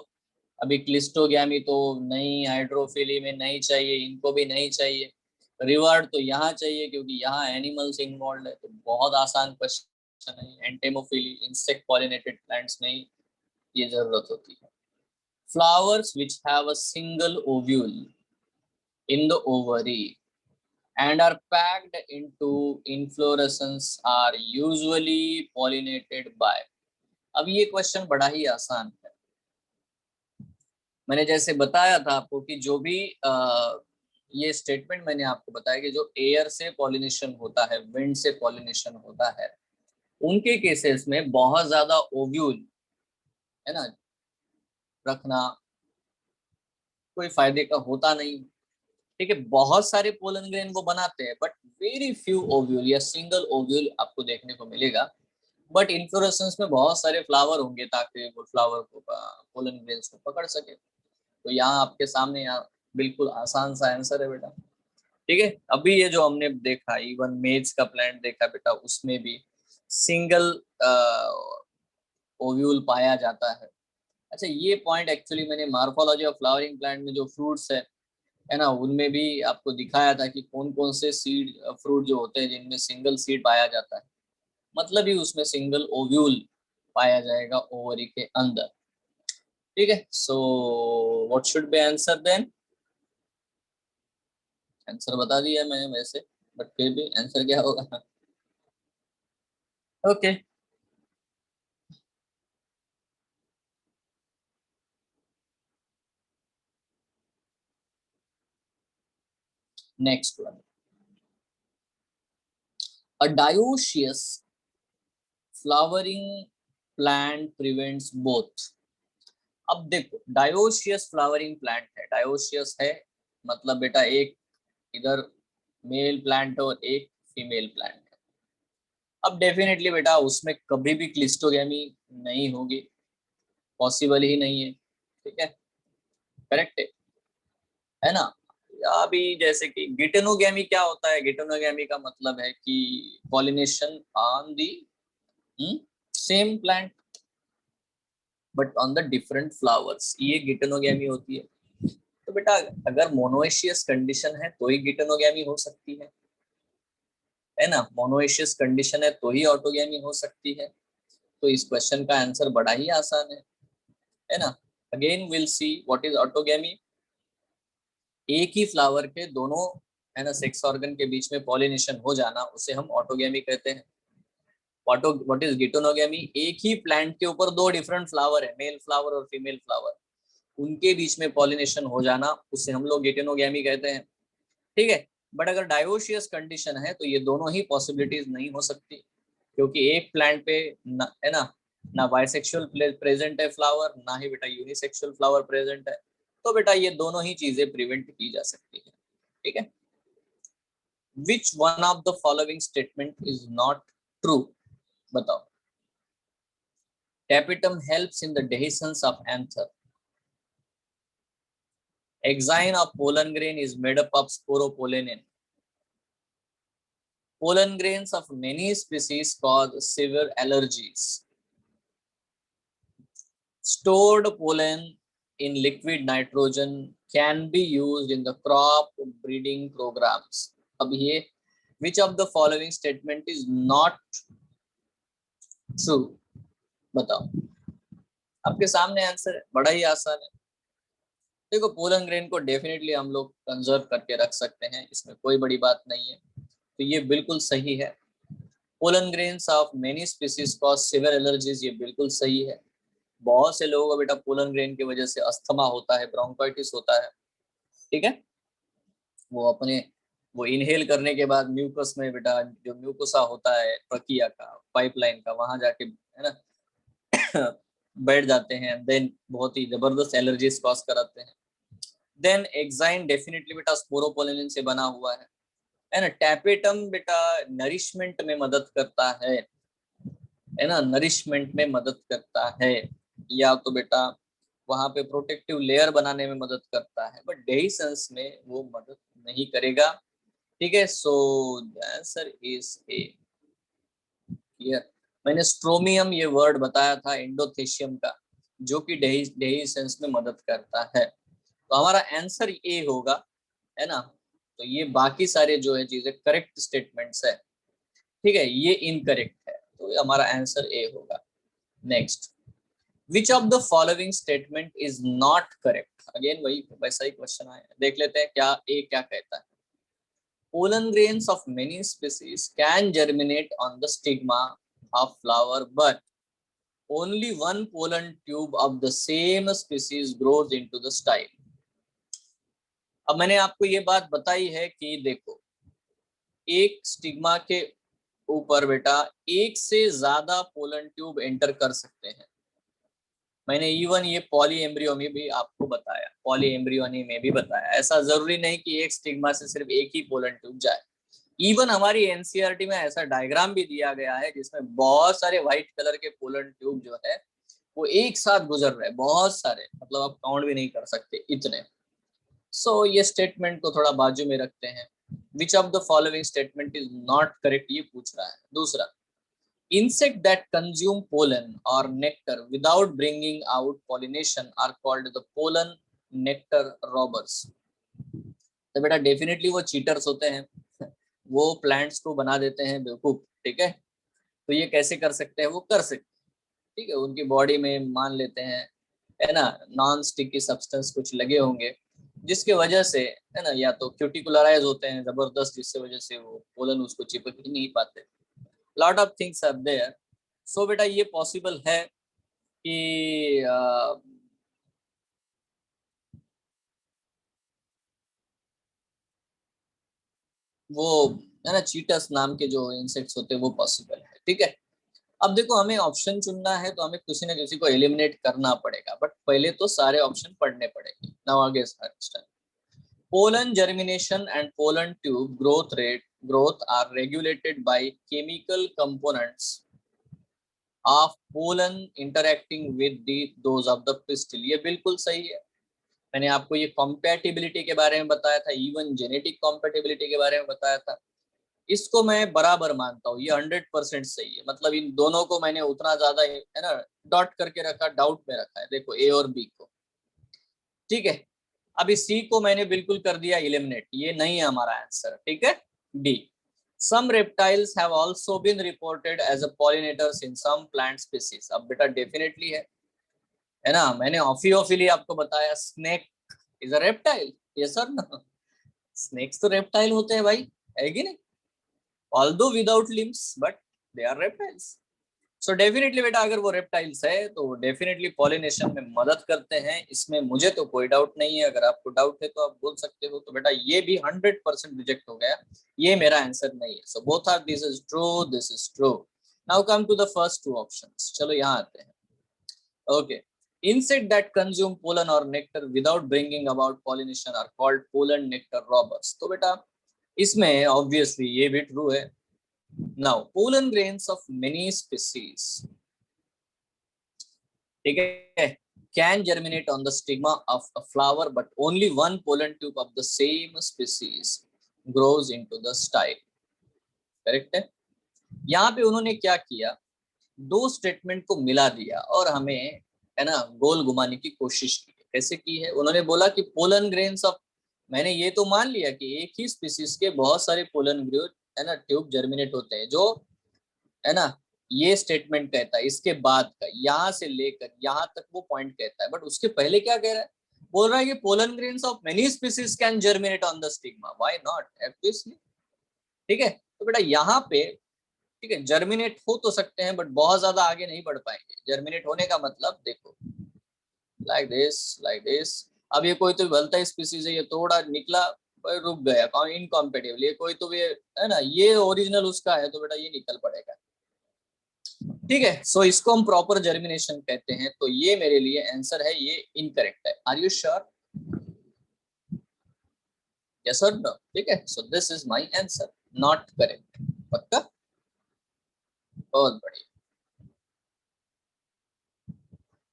अभी क्लिस्टोगैमी तो नहीं, हाइड्रोफिली में नहीं चाहिए, इनको भी नहीं चाहिए। रिवार्ड तो यहाँ चाहिए क्योंकि यहाँ एनिमल्स इन्वॉल्व है, तो बहुत आसान क्वेश्चन है। एंटेमोफिली इंसेक्ट पॉलिनेटेड प्लांट्स में ही ये जरूरत होती है। Flowers which have a single ovule in the ovary and are packed into inflorescence are usually pollinated by। अब ये क्वेश्चन बड़ा ही आसान है। मैंने जैसे बताया था आपको कि जो भी ये स्टेटमेंट मैंने आपको बताया कि जो एयर से पॉलिनेशन होता है, विंड से पॉलिनेशन होता है, उनके केसेस में बहुत ज्यादा ओव्यूल, है ना, रखना कोई फायदे का होता नहीं। ठीक है, बहुत सारे पोलन ग्रेन वो बनाते हैं बट वेरी फ्यू ओव्यूल या सिंगल ओव्यूल आपको देखने को मिलेगा। बट इन्फ्लोरेसेंस में बहुत सारे फ्लावर होंगे ताकि वो फ्लावर को पोलन ग्रेन्स को पकड़ सके। तो यहाँ आपके सामने यहाँ बिल्कुल आसान सा आंसर है बेटा। ठीक है, अभी ये जो हमने देखा, इवन मेज का प्लांट देखा बेटा, उसमें भी सिंगल ओव्यूल पाया जाता है। अच्छा, ये पॉइंट एक्चुअली मैंने मार्फोलॉजी ऑफ फ्लावरिंग प्लांट में जो फ्रूट्स है ना, उनमें भी आपको दिखाया था कि कौन कौन से सीड फ्रूट जो होते हैं जिनमें सिंगल सीड पाया जाता है, मतलब ही उसमें सिंगल ओव्यूल पाया जाएगा ओवरी के अंदर। ठीक है, so what should be answer then? Answer बता दिया मैंने वैसे, बट फिर भी आंसर क्या होगा? Okay, next one, a dioecious flowering plant prevents both. अब देखो डायोशियस फ्लावरिंग प्लांट है, डायोशियस है मतलब बेटा एक इधर मेल प्लांट और एक फीमेल प्लांट है। अब डेफिनेटली बेटा उसमें कभी भी क्लिस्टोगेमी नहीं होगी, पॉसिबल ही नहीं है। ठीक है, करेक्ट है ना। अभी जैसे कि गिटेनोगैमी क्या होता है, गिटेनोगैमी का मतलब है कि pollination on the same plant but on the different flowers, ये गिटेनोगैमी होती है। तो बेटा अगर मोनोएशियस कंडीशन है तो ही गिटेनोगैमी हो सकती है ना, मोनोएशियस कंडीशन है तो ही ऑटोगैमी हो सकती है। तो इस क्वेश्चन का आंसर बड़ा ही आसान है ना। Again will see what is autogamy. एक ही फ्लावर के दोनों है ना सेक्स ऑर्गन के बीच में पॉलिनेशन हो जाना, उसे हम ऑटोगैमी कहते हैं। व्हाट इज गिटेनोगैमी, एक ही प्लांट के ऊपर दो डिफरेंट फ्लावर है, मेल फ्लावर और फीमेल फ्लावर, उनके बीच में पॉलिनेशन हो जाना, उसे हम लोग गिटेनोगैमी कहते हैं। ठीक है, बट अगर डायोशियस कंडीशन है तो ये दोनों ही पॉसिबिलिटीज नहीं हो सकती, क्योंकि एक प्लांट पे है ना बाइसेक्सुअल प्रेजेंट है फ्लावर, ना ही बेटा यूनिसेक्सुअल फ्लावर प्रेजेंट है। तो बेटा ये दोनों ही चीजें प्रिवेंट की जा सकती है। ठीक है, विच one of the following statement is not true, बताओ। Tapetum helps in the dehiscence of anther. Exine of pollen grain is made up of sporopollenin. Pollen grains of many species cause severe allergies. Stored pollen in liquid nitrogen can be used in the crop breeding programs. अब ये which of the following statement is not true, बताओ। आपके सामने answer है, बड़ा ही आसान है। देखो पोलन ग्रेन को डेफिनेटली हम लोग कंजर्व करके रख सकते हैं, इसमें कोई बड़ी बात नहीं है, तो ये बिल्कुल सही है। Pollen grains of many species cause severe allergies, ये बिल्कुल सही है। बहुत से लोगों को बेटा पोलन ग्रेन की वजह से अस्थमा होता है, ब्रोंकाइटिस होता है। ठीक है, वो इनहेल करने के बाद म्यूकस में बेटा जो म्यूकोसा होता है ट्रकिया का, पाइपलाइन का, वहां जाके है ना बैठ जाते हैं, देन बहुत ही जबरदस्त एलर्जीज कॉज कराते हैं। देन एक्साइन डेफिनेटली बेटा स्पोरोपोलिन से बना हुआ है ना। टैपेटम बेटा नरिशमेंट में मदद करता है ना, नरिशमेंट में मदद करता है, या तो बेटा वहां पे प्रोटेक्टिव लेयर बनाने में मदद करता है, बट डेहिसेंस में वो मदद नहीं करेगा। ठीक है, सो the answer is A. Clear, मैंने स्ट्रोमियम ये वर्ड बताया था एंडोथेशियम का, जो कि डेहिसेंस में मदद करता है, तो हमारा आंसर ए होगा, है ना। तो ये बाकी सारे जो है चीजें करेक्ट स्टेटमेंट्स है, ठीक है, ये इनकरेक्ट है, तो हमारा आंसर ए होगा। Next, which of the following statement is not correct, again वही वैसा ही क्वेश्चन आया, देख लेते हैं क्या ए क्या कहता है। Pollen grains of many species can germinate on the stigma of flower, but only one pollen tube of the same species grows into the style. अब मैंने आपको ये बात बताई है कि देखो एक स्टिग्मा के ऊपर बेटा एक से ज्यादा पोलन ट्यूब एंटर कर सकते हैं। मैंने इवन ये पॉली एम्ब्रियो में भी आपको बताया, पॉली एम्ब्रियोनी में भी बताया, ऐसा जरूरी नहीं कि एक स्टिग्मा से सिर्फ एक ही पोलन ट्यूब जाए। इवन हमारी एनसीईआरटी में ऐसा डायग्राम भी दिया गया है जिसमें बहुत सारे व्हाइट कलर के पोलन ट्यूब जो है वो एक साथ गुजर रहे हैं, बहुत सारे, मतलब आप काउंट भी नहीं कर सकते इतने। सो ये स्टेटमेंट को थोड़ा बाजू में रखते हैं। विच of the following statement is not correct, ये पूछ रहा है। दूसरा, insect that consume pollen or nectar without bringing out pollination are called the pollen nectar robbers। तो बेटा डेफिनेटली वो चीटर्स होते हैं, वो प्लांट्स को बना देते हैं बेवकूफ। ठीक है, तो ये कैसे कर सकते हैं, वो कर सकते हैं। ठीक है, उनकी बॉडी में मान लेते हैं है ना नॉन स्टिकी सब्सटेंस कुछ लगे होंगे, जिसके वजह से है ना या तो क्यूटिकुलराइज होते हैं जबरदस्त, जिससे वजह से वो पोलन उसको चिपक ही नहीं पाते। Lot of things are there. So बेटा ये पॉसिबल है कि वो है ना चीटस नाम के जो इंसेक्ट्स होते हैं वो पॉसिबल है। ठीक है, अब देखो हमें ऑप्शन चुनना है तो हमें किसी ना किसी को एलिमिनेट करना पड़ेगा, बट पहले तो सारे ऑप्शन पढ़ने पड़ेंगे। नाउ आगे start. Pollen germination and pollen tube growth are regulated by chemical components of pollen interacting with the dose of the pistil. ये बिल्कुल सही है। मैंने आपको ये कॉम्पैटिबिलिटी के बारे में बताया था, इवन जेनेटिक कॉम्पैटिबिलिटी के बारे में बताया था। इसको मैं बराबर मानता हूँ, ये 100% सही है। मतलब इन दोनों को मैंने उतना ज्यादा है ना डॉट करके रखा, डाउट में रखा है। देखो ए और बी को, ठीक है। अभी सी को मैंने बिल्कुल कर दिया इलिमिनेट, ये नहीं है हमारा आंसर, ठीक है। D, some reptiles have also been reported as a pollinators in some plant species। अब बेटा डेफिनेटली है ना, मैंने ऑफियोफिली आपको बताया, snake is a reptile, yes और नो। स्नेक्स तो रेप्टाइल होते हैं भाई, है कि नहीं, although without limbs but they are reptiles. So definitely बेटा अगर वो रेप्टाइल्स है तो डेफिनेटली पॉलिनेशन में मदद करते हैं, इसमें मुझे तो कोई डाउट नहीं है। अगर आपको डाउट है तो आप बोल सकते हो। तो बेटा ये भी 100% रिजेक्ट हो गया, ये मेरा आंसर नहीं है। So both are, this is true, this is true. Now come to the first two options. चलो यहाँ आते हैं। Okay, insect that consume pollen or nectar without bringing about pollination are called pollen nectar robbers। तो बेटा इसमें obviously ये भी true है। Now pollen grains of many species, ठीक है, can germinate on the stigma of a flower but only one pollen tube of the same species grows into the style। Correct है। यहाँ पे उन्होंने क्या किया, दो स्टेटमेंट को मिला दिया और हमें है ना गोल घुमाने की कोशिश की। कैसे की है, उन्होंने बोला कि पोलन ग्रेन्स ऑफ, मैंने ये तो मान लिया कि एक ही स्पीसीज के बहुत सारे पोलन ग्रेन है ना ट्यूब जर्मिनेट होते हैं, जो है ना ये स्टेटमेंट कहता है। इसके बाद का यहाँ से लेकर यहाँ तक वो पॉइंट कहता है, बट उसके पहले क्या कह रहा है, बोल रहा है कि pollen grains of many species can germinate on the stigma, why not, obviously, ठीक है। तो बेटा यहाँ पे ठीक है जर्मिनेट हो तो सकते हैं बट बहुत ज्यादा आगे नहीं बढ़ पाएंगे। जर्मिनेट होने का मतलब देखो लाइक दिस, लाइक दिस। अब ये कोई तो भलता स्पीसीज है, ये थोड़ा निकला रुक गया, इनकॉम्पेटिबल। ये कोई तो ये है ना ये ओरिजिनल उसका है, तो बेटा ये निकल पड़ेगा, ठीक है। सो इसको हम प्रॉपर जर्मिनेशन कहते हैं। तो ये मेरे लिए आंसर है, ये इनकरेक्ट है। आर यू श्योर, यस और नो, ठीक है। So this is my answer, not correct, पक्का, बहुत बढ़िया।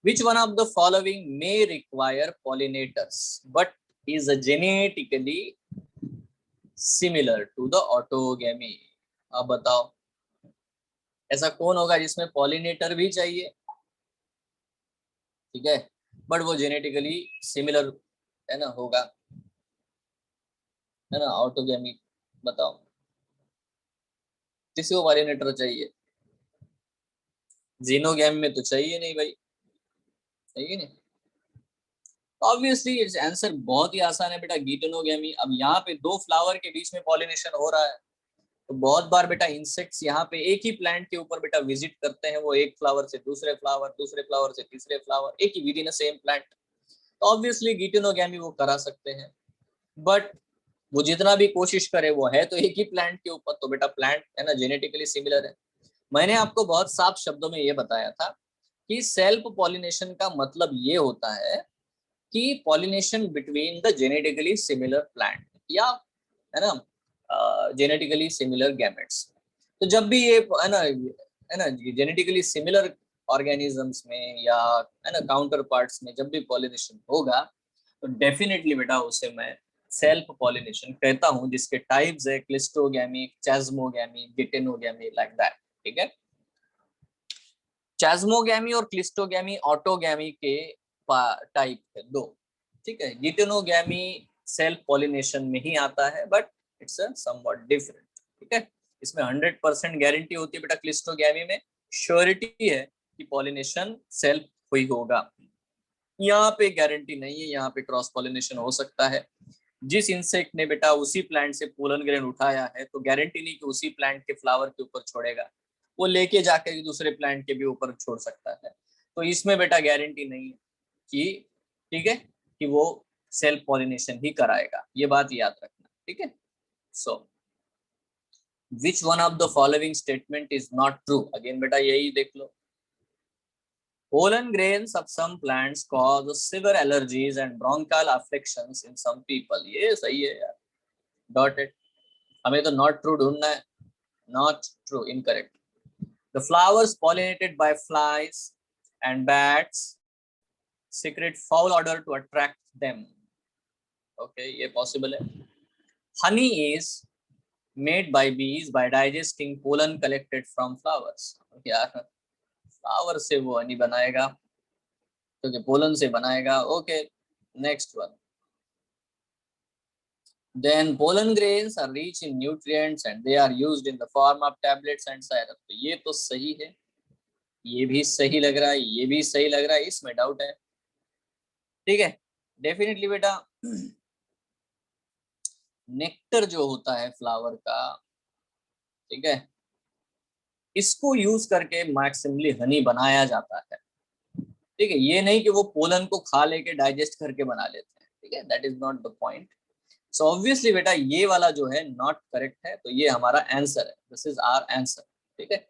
Which one of the following may require pollinators but is genetically similar to the autogamy? अब बताओ ऐसा कौन होगा जिसमें पॉलिनेटर भी चाहिए, ठीक है, बट वो जेनेटिकली सिमिलर है ना होगा, है ना ऑटोगेमी। बताओ किसी को पॉलिनेटर चाहिए, जीनोगैमी में तो चाहिए नहीं भाई, चाहिए नहीं। ऑब्वियसली आंसर बहुत ही आसान है बेटा, गीटोनोगेमी। अब यहाँ पे दो फ्लावर के बीच में पॉलिनेशन हो रहा है, तो बहुत बार बेटा इंसेक्ट्स यहाँ पे एक ही प्लांट के ऊपर बेटा विजिट करते हैं। वो एक फ्लावर से दूसरे फ्लावर, दूसरे फ्लावर से तीसरे फ्लावर, एक ही विद इन सेम प्लांट। तो ऑब्वियसली गिटिनोगैमी वो करा सकते हैं, बट वो जितना भी कोशिश करे वो है तो एक ही प्लांट के ऊपर, तो बेटा प्लांट है ना जेनेटिकली सिमिलर है। मैंने आपको बहुत साफ शब्दों में ये बताया था कि सेल्फ पॉलिनेशन का मतलब ये होता है कि pollination between the genetically similar plant या है ना जेनेटिकली सिमिलर गैमेट्स। तो जब भी ये है ना जेनेटिकली सिमिलर ऑर्गेनिजम्स में या है ना काउंटर पार्ट्स में जब भी पॉलिनेशन होगा तो डेफिनेटली बेटा उसे मैं सेल्फ पॉलिनेशन कहता हूं, जिसके टाइप्स है क्लिस्टोगैमी, चैज्मोगैमी, गिटेनोगैमी, लाइक दैट, ठीक है। चैज्मोगैमी और क्लिस्टोगैमी ऑटोगैमी के टाइप है दो, ठीक है। गिटेनोगैमी सेल्फ पॉलिनेशन में ही आता है बट इट्स समवॉट डिफरेंट, ठीक है। इसमें 100% गारंटी होती है बेटा, क्लिस्टोगैमी में श्योरिटी है कि पॉलिनेशन सेल्फ हुई होगा। यहाँ पे गारंटी नहीं है, यहाँ पे क्रॉस पॉलिनेशन हो सकता है। जिस इंसेक्ट ने बेटा उसी प्लांट से पोलन ग्रेन उठाया है तो गारंटी नहीं कि उसी प्लांट के फ्लावर के ऊपर छोड़ेगा, वो लेके जाकर दूसरे प्लांट के भी ऊपर छोड़ सकता है। तो इसमें बेटा गारंटी नहीं है कि ठीक है कि वो सेल्फ पॉलिनेशन ही कराएगा, ये बात याद रखना, ठीक है। So which one of the following statement is not true, again बेटा यही देख लो। Pollen grains of some plants cause severe allergies and bronchial afflictions in some people। ये सही है यार, डॉट इट। हमें तो नॉट ट्रू ढूंढना है, not true, incorrect. The flowers pollinated by flies and bats secrete foul odor to attract them. Okay, ये possible है. Honey is made by bees by digesting pollen collected from flowers. यार flower से वो हनी बनाएगा क्योंकि pollen से बनाएगा. Okay, next one. Then pollen grains are rich in nutrients and they are used in the form of tablets and syrup. तो ये तो सही है, ये भी सही लग रहा है, ये भी सही लग रहा है, इसमें डाउट है. ठीक है, डेफिनेटली बेटा नेक्टर जो होता है फ्लावर का, ठीक है, इसको यूज करके मैक्सिमली हनी बनाया जाता है. ठीक है, ये नहीं कि वो पोलन को खा लेके डाइजेस्ट करके बना लेते हैं. ठीक है, that is not the point. So obviously बेटा ये वाला जो है नॉट करेक्ट है, तो ये हमारा आंसर है. This is our answer. ठीक है,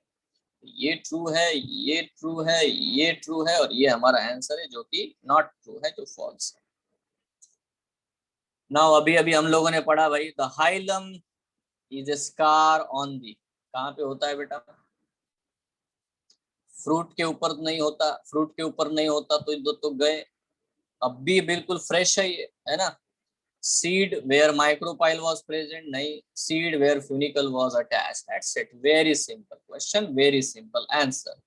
ये ट्रू है, ये ट्रू है, ये ट्रू है, और ये हमारा आंसर है जो कि नॉट ट्रू है, जो फॉल्स है. नाउ अभी अभी हम लोगों ने पढ़ा भाई, the hilum is a scar on the. कहाँ पे होता है बेटा? फ्रूट के ऊपर नहीं होता. फ्रूट के ऊपर नहीं होता तो गए. अब भी बिल्कुल फ्रेश है ये, है ना. Seed where micropyle was present, नहीं. Seed where funicle was attached. That's it. Very simple question, very simple answer.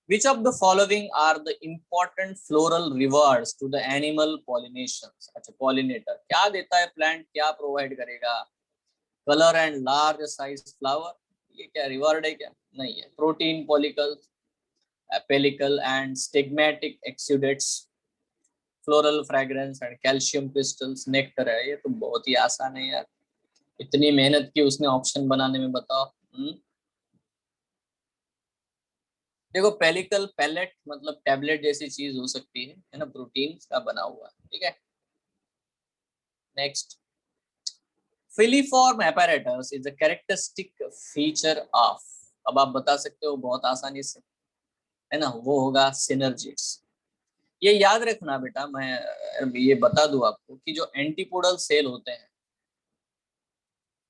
Which of the following are the important floral rewards to the animal pollinations? अच्छा, pollinator क्या देता है plant, क्या provide करेगा? Colour and large size flower. ये क्या reward है क्या? नहीं है. Protein pollicles, pellicle and stigmatic exudates, floral fragrance and calcium crystals, nectar है. ये तो बहुत ही आसान है यार, इतनी मेहनत की उसने ऑप्शन बनाने में, बताओ. देखो, पेलिकल पैलेट मतलब टैबलेट जैसी चीज हो सकती है ना, प्रोटीन का बना हुआ. ठीक है, next. Filiform apparatus is a characteristic feature of. अब आप बता सकते हो बहुत आसानी से, है ना, वो होगा सिनर्जिड्स. ये याद रखना बेटा, मैं ये बता दूं आपको कि जो एंटीपोडल सेल होते हैं,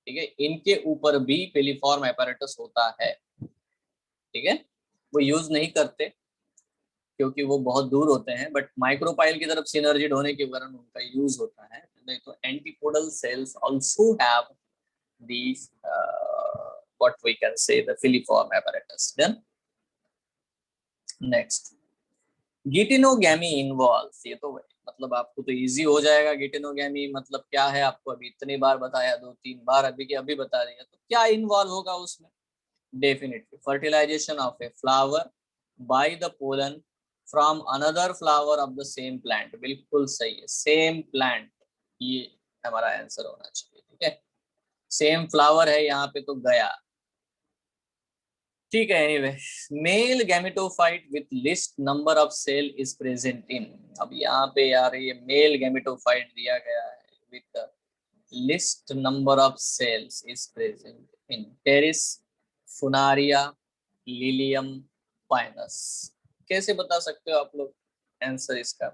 ठीक है, इनके ऊपर भी फिलीफॉर्म apparatus होता है. ठीक है, वो यूज नहीं करते क्योंकि वो बहुत दूर होते हैं, बट माइक्रोपाइल की तरफ सिनर्जिड होने के कारण उनका यूज होता है. तो antipodal cells also have these what we can say the filiform apparatus. Then next, geitonogamy involves. ये तो मतलब आपको तो इजी हो जाएगा. गिटिनोगैमी मतलब क्या है, आपको अभी इतनी बार बताया, 2-3 बार अभी के अभी बता दिया. तो क्या इन्वॉल्व होगा उसमें? Definitely fertilization of a flower by the pollen from another flower of the same plant. बिल्कुल सही है, सेम प्लांट, ये हमारा आंसर होना चाहिए. ठीक है, सेम फ्लावर है यहाँ पे तो गया. ठीक है, anyway, male gametophyte with list number of cell is present in. अब यहाँ पे यार ये मेल गैमेटोफाइट दिया गया है with list number of cells is present in Pteris, Funaria, Lilium, Pinus. कैसे बता सकते हो आप लोग आंसर इसका?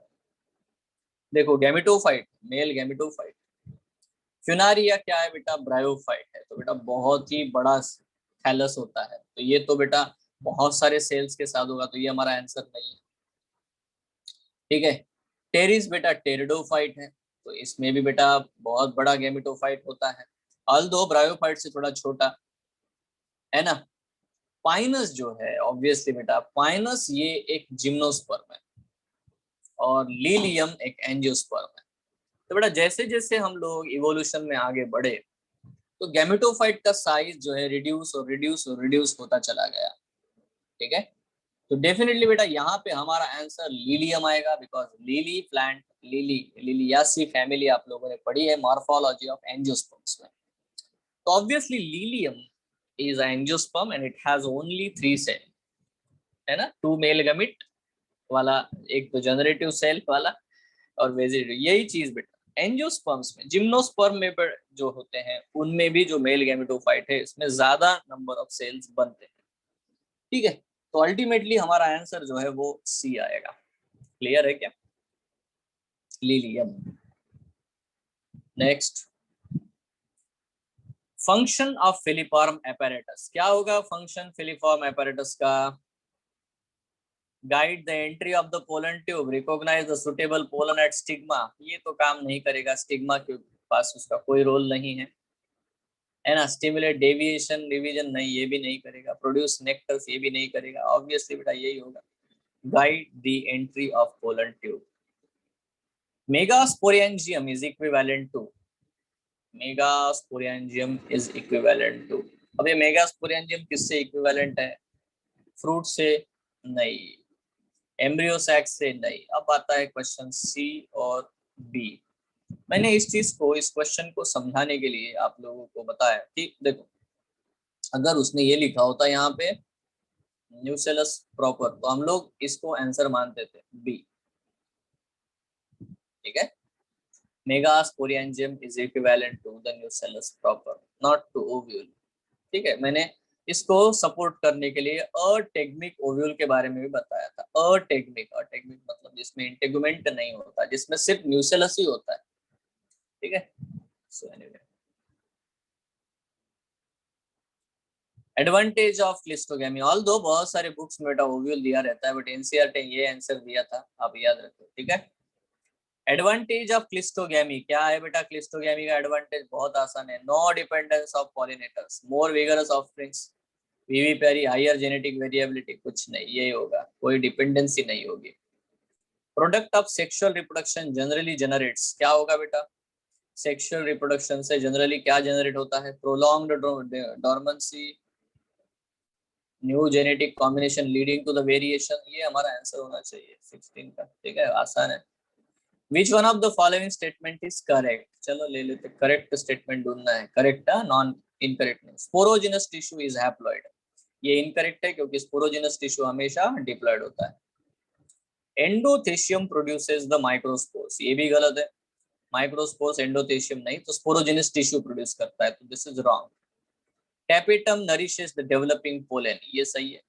देखो, गैमेटोफाइट, मेल गैमेटोफाइट. फ्यूनारिया क्या है बेटा? ब्रायोफाइट है. तो बेटा बहुत ही बड़ा थैलस होता है, तो ये तो बेटा बहुत सारे सेल्स के साथ होगा, तो ये हमारा आंसर नहीं है. ठीक है, टेरिस बेटा टेरिडोफाइट है, तो इसमें भी बेटा बहुत बड़ा गैमेटोफाइट होता है, ऑल्दो ब्रायोफाइट से थोड़ा छोटा, है ना. पाइनस जो है, ऑब्वियसली बेटा पाइनस ये एक जिम्नोस्पर्म है और लीलियम एक एंजियोस्पर्म है. तो बेटा जैसे जैसे हम लोग इवोल्यूशन में आगे बढ़े, तो गैमेटोफाइट का साइज जो है रिड्यूस और रिड्यूस और रिड्यूस होता चला गया. ठीक है, तो डेफिनेटली बेटा यहाँ पे हमारा आंसर लीलियम आएगा, because lily plant, Liliaceae family आप लोगों ने पढ़ी है मॉर्फोलॉजी ऑफ एंजियोस्पर्म्स में. तो obviously lilium is an angiosperm and it has only 3 cell, है ना. 2 मेल गैमेट वाला, एक तो जनरेटिव सेल वाला और वेजिटेटिव. यही चीज बेटा एंजियोस्पर्म्स में, जिम्नोस्पर्म में जो होते हैं उनमें भी जो मेल गैमेटोफाइट है इसमें ज्यादा नंबर ऑफ सेल्स बनते हैं. ठीक है, तो अल्टीमेटली हमारा आंसर जो है वो सी आएगा. क्लियर है क्या? Lilium. Next, function of filiform apparatus, क्या होगा फंक्शन फिलीफॉर्म एपैरेटस का? Guide the entry of the pollen tube, recognize the suitable pollen at stigma, ये तो काम नहीं करेगा, स्टिग्मा के पास उसका कोई रोल नहीं है ना। स्टिमुलेट डेविएशन डिवीजन, नहीं ये भी नहीं करेगा। प्रोड्यूस नेक्टर्स, ये भी नहीं करेगा। ऑब्वियसली बेटा यही होगा, guide the entry of pollen tube. Megasporangium is equivalent to, megasporangium is equivalent to, अब ये मेगास्पोरेंजियम किससे इक्विवेलेंट है? फ्रूट से नहीं, एम्ब्रियो सैक से नहीं। अब आता है क्वेश्चन सी और बी। मैंने इस चीज को, इस क्वेश्चन को समझाने के लिए आप लोगों को बताया कि देखो, अगर उसने ये लिखा होता यहाँ पे न्यूसेलस प्रॉपर, तो हम लोग इसको आंसर मानते थे बी, ठीक है। Megasporangium is equivalent to the nucellus proper, not to ovule, ठीक है। मैंने इसको सपोर्ट करने के लिए अटेग्मिक ओव्यूल के बारे में भी बताया था। अटेग्मिक, अटेग्मिक मतलब जिसमें इंटेगुमेंट नहीं होता, जिसमें सिर्फ न्यूसेलस ही होता है, ठीक है। So anyway, advantage of cleistogamy, although बहुत सारे बुक्स में बेटा ओव्यूल दिया रहता है, बट एनसीईआरटी ने ये आंसर दिया था, आप याद रखो, ठीक है। एडवांटेज ऑफ क्लिस्टोगैमी क्या है बेटा? क्लिस्टोगैमी का एडवांटेज बहुत आसान है, no dependence of pollinators, more vigorous offsprings, vivipary, higher genetic variability, कुछ नहीं, ये होगा, कोई डिपेंडेंसी नहीं होगी। Product of sexual reproduction generally generates, क्या होगा बेटा? सेक्सुअल रिप्रोडक्शन से जनरली क्या जनरेट होता है? Prolonged dormancy, new genetic combination leading to the variation, ये हमारा आंसर होना चाहिए 16 का, ठीक है, आसान है। Which one of the following statement is correct? चलो ले लेते, करेक्ट स्टेटमेंट ढूंढना है, करेक्ट है, नॉन इनकरेक्ट नहीं। स्पोरोजिनस टिश्यू इज हैप्लॉइड, ये इनकरेक्ट है क्योंकि स्पोरोजिनस टिश्यू हमेशा डिप्लॉइड होता है। एंडोथेशियम प्रोड्यूसेस द माइक्रोस्पोर्स, ये भी गलत है, माइक्रोस्पोर्स एंडोथेशियम नहीं, तो स्पोरोजिनस टिश्यू प्रोड्यूस करता है, तो this is wrong. Tapetum nourishes the developing pollen, ये सही है।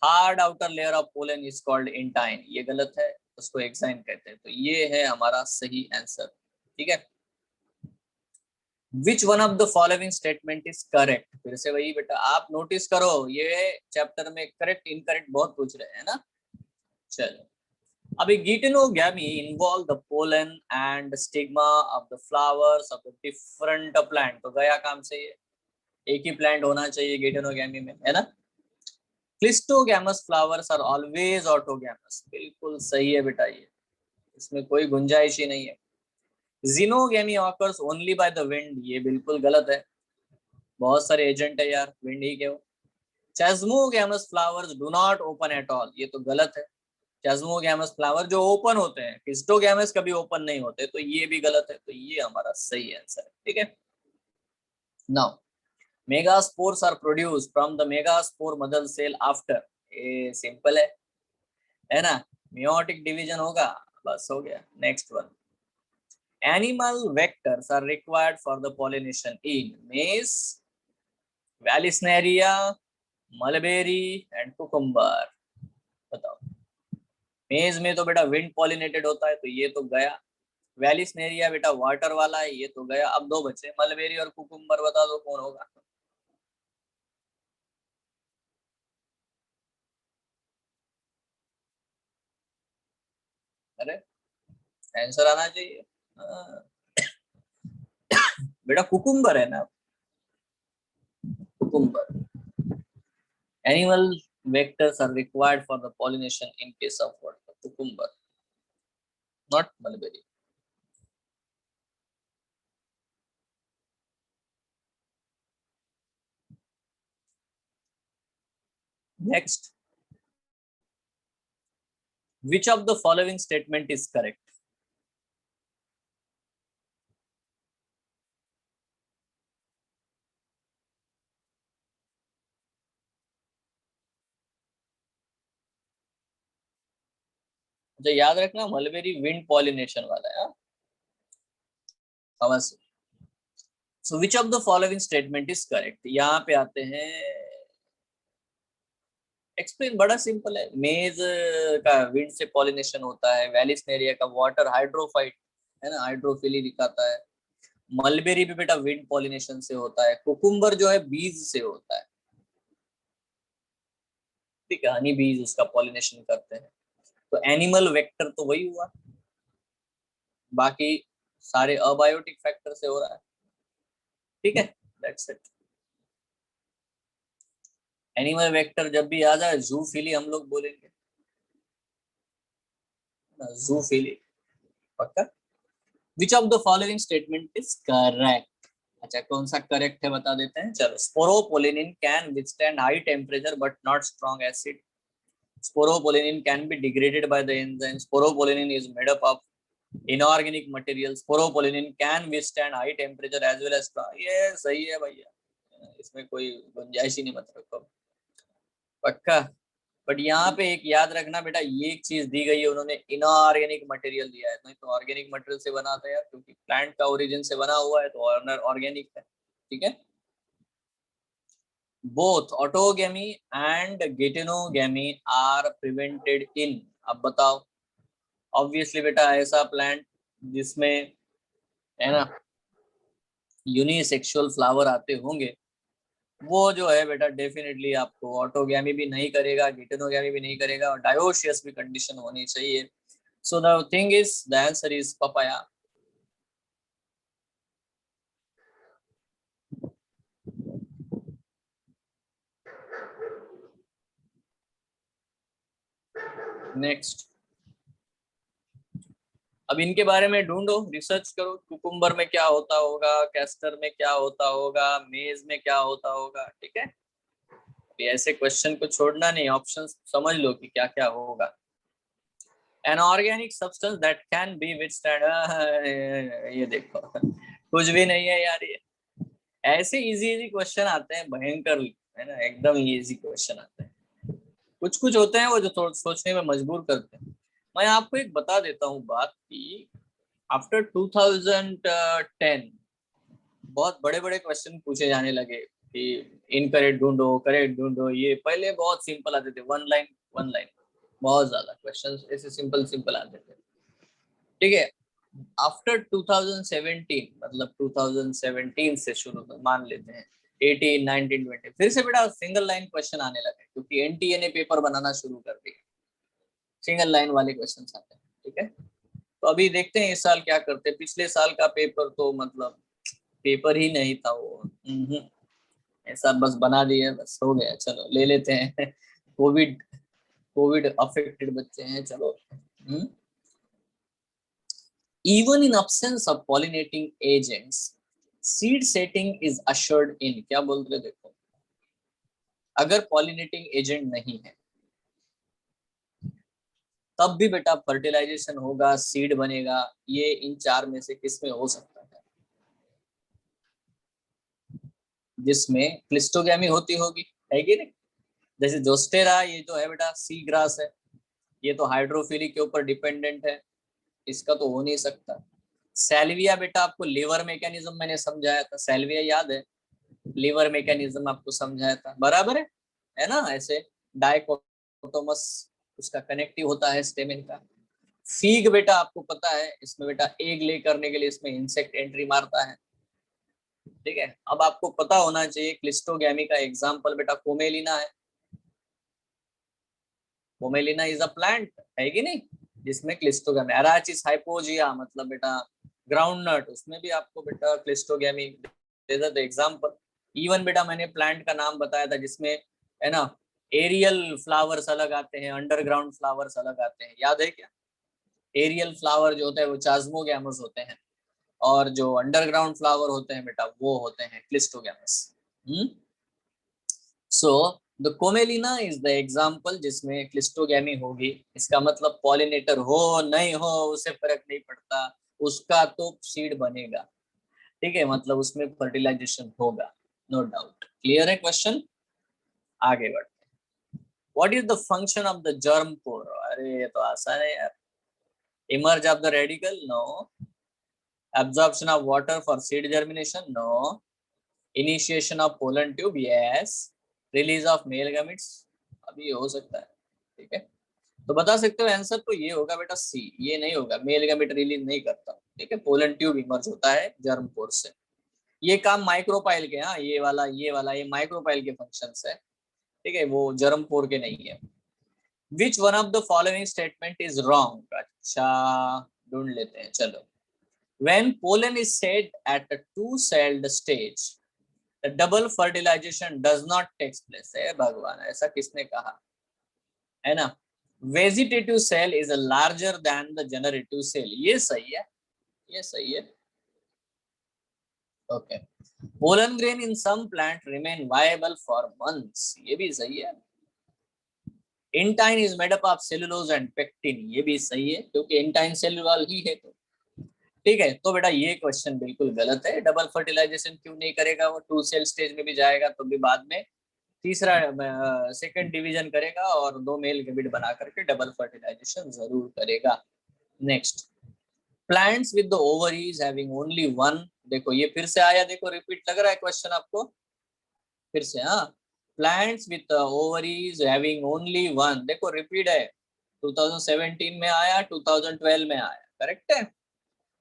Hard outer layer of pollen is called intine, ये गलत है, उसको एक्साइन कहते हैं, तो ये है हमारा सही आंसर, ठीक है। विच one of the following statement is correct, फिर से वही बेटा, आप नोटिस करो, ये चैप्टर में करेक्ट इनकरेक्ट बहुत पूछ रहे हैं ना। चलो, अभी geitonogamy involve the pollen and stigma of the flowers of the different plant, तो गया काम से ये, एक ही प्लांट होना चाहिए गिटेनोगैमी में, है ना। क्लिस्टोगैमस फ्लावर्स आर ऑलवेज ऑटोगैमस, बिल्कुल सही है बेटा, ये इसमें कोई गुंजाइश ही नहीं है। Geitonogamy occurs only by the wind, ये बिल्कुल गलत है, बहुत सारे एजेंट है यार, विंड ही क्यों। Chasmogamous flowers do not open at all, ये तो गलत है, चेस्मोगैमस फ्लावर जो ओपन होते हैं, क्लिस्टोगैमस कभी ओपन नहीं होते, तो ये भी गलत है, तो ये हमारा सही आंसर है, ठीक है। Now megaspores are produced from the megaspore mother cell after, ये सिंपल है ना, मियोटिक डिवीजन होगा, बस हो गया। Next one, animal vectors are required for the pollination in maize, Vallisneria, mulberry and cucumber, बताओ। मेज में तो बेटा विंड पॉलिनेटेड होता है, तो ये तो गया। वैलिसनेरिया बेटा वाटर वाला है, ये तो गया। अब दो बचे, मलबेरी और कुकुम्बर, बता दो कौन होगा। अरे आंसर आना चाहिए, बेटा कुकुम्बर है ना, cucumber. Animal vectors are required for the pollination in case of what? Cucumber, not mulberry. Next, which of the following statement is correct? तो याद रखना, मलबेरी विंड पॉलिनेशन वाला है, हाँ। So which of the following statement is correct, यहाँ पे आते हैं। एक्सप्लेन बड़ा सिंपल है, मेज का विंड से पॉलिनेशन होता है, वैलिसनेरिया का वाटर हाइड्रोफाइट है ना, हाइड्रोफिली दिखाता है, मलबेरी भी बेटा विंड पॉलिनेशन से होता है, कुकुम्बर जो है बीज से होता है, ठीक है, हनी बीज उसका पॉलिनेशन करते हैं। तो एनिमल वेक्टर तो वही हुआ, बाकी सारे अबायोटिक फैक्टर से हो रहा है, ठीक है, दैट्स इट। एनिमल वेक्टर जब भी आ जाए जूफिली हम लोग बोलेंगे, जूफिली, पक्का। विच of the following statement is correct? अच्छा कौन सा करेक्ट है बता देते हैं, चलो। Sporopollenin can withstand high temperature but not strong acid. Sporopollenin can be degraded by the enzyme. Sporopollenin is made up of inorganic materials. Sporopollenin can withstand high temperature as well as ये सही है भैया, इसमें कोई गुंजाइश ही नहीं मत रखो, पक्का। बट यहाँ पे एक याद रखना बेटा, ये एक चीज दी गई है, उन्होंने इनऑर्गेनिक मटेरियल दिया है, नहीं तो ऑर्गेनिक मटेरियल से बना था यार, क्योंकि प्लांट का ओरिजिन से बना हुआ है तो ऑर्गेनिक है, ठीक है। Both autogamy and geitonogamy are prevented in, अब बताओ। ऑब्वियसली बेटा ऐसा प्लांट जिसमें, है ना, यूनिसेक्सुअल फ्लावर आते होंगे, वो जो है बेटा डेफिनेटली आपको ऑटोगैमी भी नहीं करेगा, गिटेनोगैमी भी नहीं करेगा, और डायोशियस भी कंडीशन होनी चाहिए। So the thing is the answer is papaya. Next, अब इनके बारे में ढूंढो, रिसर्च करो, कुकुम्बर में क्या होता होगा, कैस्टर में क्या होता होगा, मेज में क्या होता होगा, ठीक है। ऐसे क्वेश्चन को छोड़ना नहीं, ऑप्शन समझ लो कि क्या क्या होगा। An organic substance that can be withstand, ये देखो कुछ भी नहीं है यार, ये ऐसे इजी इजी क्वेश्चन आते हैं भयंकर, है ना, एकदम इजी क्वेश्चन आते हैं। कुछ कुछ होते हैं वो जो थोड़ा सोचने में मजबूर करते हैं। मैं आपको एक बता देता हूँ बात की, आफ्टर 2010 बहुत बड़े बड़े क्वेश्चन पूछे जाने लगे कि इनकरेक्ट ढूंढो, करेक्ट ढूंढो। ये पहले बहुत सिंपल आते थे, वन लाइन, बहुत ज्यादा क्वेश्चन ऐसे सिंपल सिंपल आते थे, ठीक है। आफ्टर 2017, मतलब 2017 से शुरू मान लेते हैं, 18, 19, 20 फिर से बेटा सिंगल लाइन क्वेश्चन आने लगे, क्योंकि एनटीए ने पेपर बनाना शुरू कर दिया, सिंगल लाइन वाले क्वेश्चन आते हैं, ठीक है। तो अभी देखते हैं इस साल क्या करते हैं। पिछले साल का पेपर तो मतलब पेपर ही नहीं था वो, ऐसा बस बना दिया, बस हो गया, चलो ले लेते हैं। कोविड कोविड अफेक्टेड बच्चे हैं, चलो। Even in absence of pollinating agents, seed setting is assured in, क्या बोल रहे देखो, अगर पॉलिनेटिंग एजेंट नहीं है तब भी बेटा फर्टिलाइजेशन होगा, सीड बनेगा, ये इन चार में से किस में हो सकता है? जिसमें क्लिस्टोगैमी होती होगी, है कि नहीं। जैसे जोस्टेरा, ये जो है बेटा सी ग्रास है, ये तो हाइड्रोफिली के ऊपर डिपेंडेंट है, इसका तो हो नहीं सकता। सैल्विया बेटा आपको लीवर मैकेनिज्म मैंने समझाया था, सैल्विया याद है, लीवर मैकेनिज्म आपको समझाया था, बराबर है ना। ऐसे डाइकोटोमस उसका कनेक्टिव होता है स्टेमिन का। फीग बेटा आपको पता है, इसमें बेटा एग ले करने के लिए इसमें इंसेक्ट एंट्री मारता है, ठीक है। अब आपको पता होना चाहिए क्लिस्टोगैमी का एग्जांपल बेटा कोमेलिना है। कोमेलिना इज अ प्लांट, है कि नहीं, जिसमें क्लिस्टोगैमी, अराचिस हाइपोजिया मतलब बेटा ग्राउंड नट, उसमें भी आपको बेटा क्लिस्टोगैमी एग्जाम्पल। इवन बेटा मैंने प्लांट का नाम बताया था जिसमें, है ना, एरियल फ्लावर्स अलग आते हैं, अंडरग्राउंड फ्लावर्स अलग आते हैं, याद है क्या। एरियल फ्लावर जो होते हैं वो चास्मोगैमस होते हैं, और जो अंडरग्राउंड फ्लावर होते हैं बेटा वो होते हैं cleistogamous. So the Commelina is the example जिसमें क्लिस्टोगैमी होगी। इसका मतलब पॉलिनेटर हो नहीं हो उससे फर्क नहीं पड़ता, उसका तो सीड बनेगा, ठीक है, मतलब उसमें फर्टिलाइजेशन होगा, नो डाउट। क्लियर है क्वेश्चन, आगे बढ़ते हैं। What is the function of the germ pore? अरे ये तो आसान है यार। Emerge of the radicle, no. Absorption of water for seed germination, no. Initiation of pollen tube, yes. Release of male gametes, अभी हो सकता है, ठीक है। तो बता सकते हो आंसर तो ये होगा बेटा सी, ये नहीं होगा, मेल गैमेट रिलीज नहीं करता, ठीक है, पोलन ट्यूब इमर्ज होता है जर्म पोर से। ये काम माइक्रोपाइल के, हाँ ये माइक्रोपाइल के फंक्शंस है, ठीक है, वो जर्म पोर के नहीं है। विच one of the following statement is wrong? अच्छा ढूंढ लेते हैं, चलो। When pollen is set at a two-celled stage, the double fertilization does not take place. है भगवान, ऐसा किसने कहा? है ना? Vegetative cell is larger than the generative cell. ये सही है, ये सही है. Okay. Pollen grain in some plant remain viable for months. ये भी सही है. Intine is made up of cellulose and pectin. ये भी सही है, क्योंकि intine cellulose ही है तो. ठीक है, तो बेटा ये क्वेश्चन बिल्कुल गलत है। डबल फर्टिलाइजेशन क्यों नहीं करेगा? वो टू सेल स्टेज में भी जाएगा तो भी बाद में तीसरा सेकंड डिवीजन करेगा और दो मेल गैमेट बना करके डबल फर्टिलाइजेशन जरूर करेगा। Next, plants with the ovaries having only one. देखो ये फिर से आया, देखो रिपीट लग रहा है क्वेश्चन आपको फिर से। हाँ, plants with ovaries having only one, देखो रिपीट है, 2017 में आया, 2012 में आया, करेक्ट है।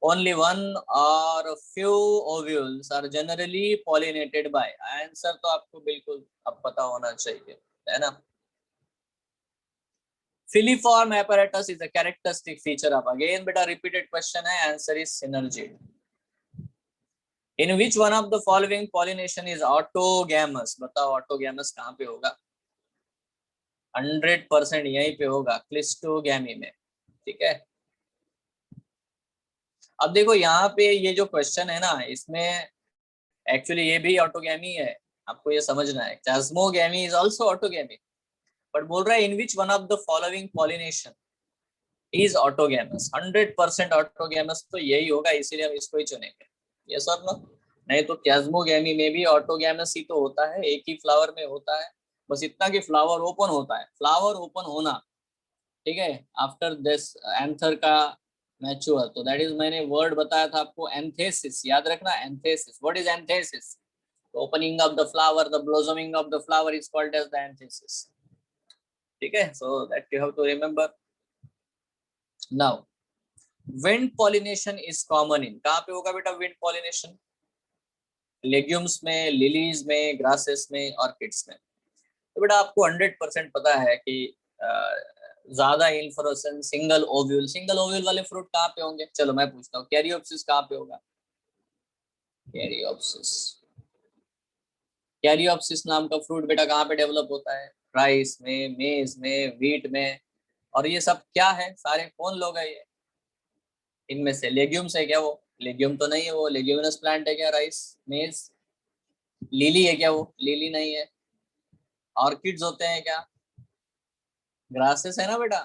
Only one or few ovules are generally pollinated by। Answer तो आपको बिल्कुल अब पता होना चाहिए, है ना। Filiform apparatus is a characteristic feature of, again बेटा repeated question है, answer is synergid। In which one of the following pollination is autogamous? बताओ autogamous कहाँ पे होगा? 100% यहीं पे होगा, क्लिस्टोगैमी में, ठीक है। अब देखो यहाँ पे ये जो क्वेश्चन है ना, इसमें एक्चुअली ये भी ऑटोगैमी है, आपको ये समझना है। Plasmogamy is also autogamy, but बोल रहा है in which one of the following pollination is autogamous. 100% autogamous तो यही होगा, इसीलिए हम इसको ही चुनेंगे। यस और नो? नहीं तो प्लाज्मोगैमी में भी ऑटोगैमस ही तो होता है, एक ही फ्लावर में होता है, बस इतना कि फ्लावर ओपन होता है। फ्लावर ओपन होना, ठीक है, आफ्टर दिस एंथर का मैच्योर, तो दैट इज, मैंने वर्ड बताया था आपको, एंथेसिस, याद रखना anthesis. What is anthesis? Opening of the flower, the blossoming of the flower is called as the anthesis, ठीक है। So that you have to remember. Now wind pollination is common in, कहाँ पे होगा बेटा wind pollination? Legumes में, lilies में, grasses में, orchids में। तो बेटा आपको 100% पता है कि ज्यादा इन्फ्लोरेसेंस सिंगल ओव्यूल वाले फ्रूट कहाँ पे होंगे? चलो मैं पूछता हूँ, कैरियोप्सिस कहाँ पे होगा? कैरियोप्सिस नाम का फ्रूट बेटा कहाँ पे डेवलप होता है? राइस में, मेज में, व्हीट में। और ये सब क्या है? सारे कौन लोग है ये? इनमें से लेग्यूम्स है क्या? वो लेग्यूम तो नहीं है, वो लेग्यूमिनस प्लांट है क्या? राइस, मेज। लिली है क्या? वो लिली नहीं है। ऑर्किड्स होते हैं क्या? ग्रासेस है ना बेटा,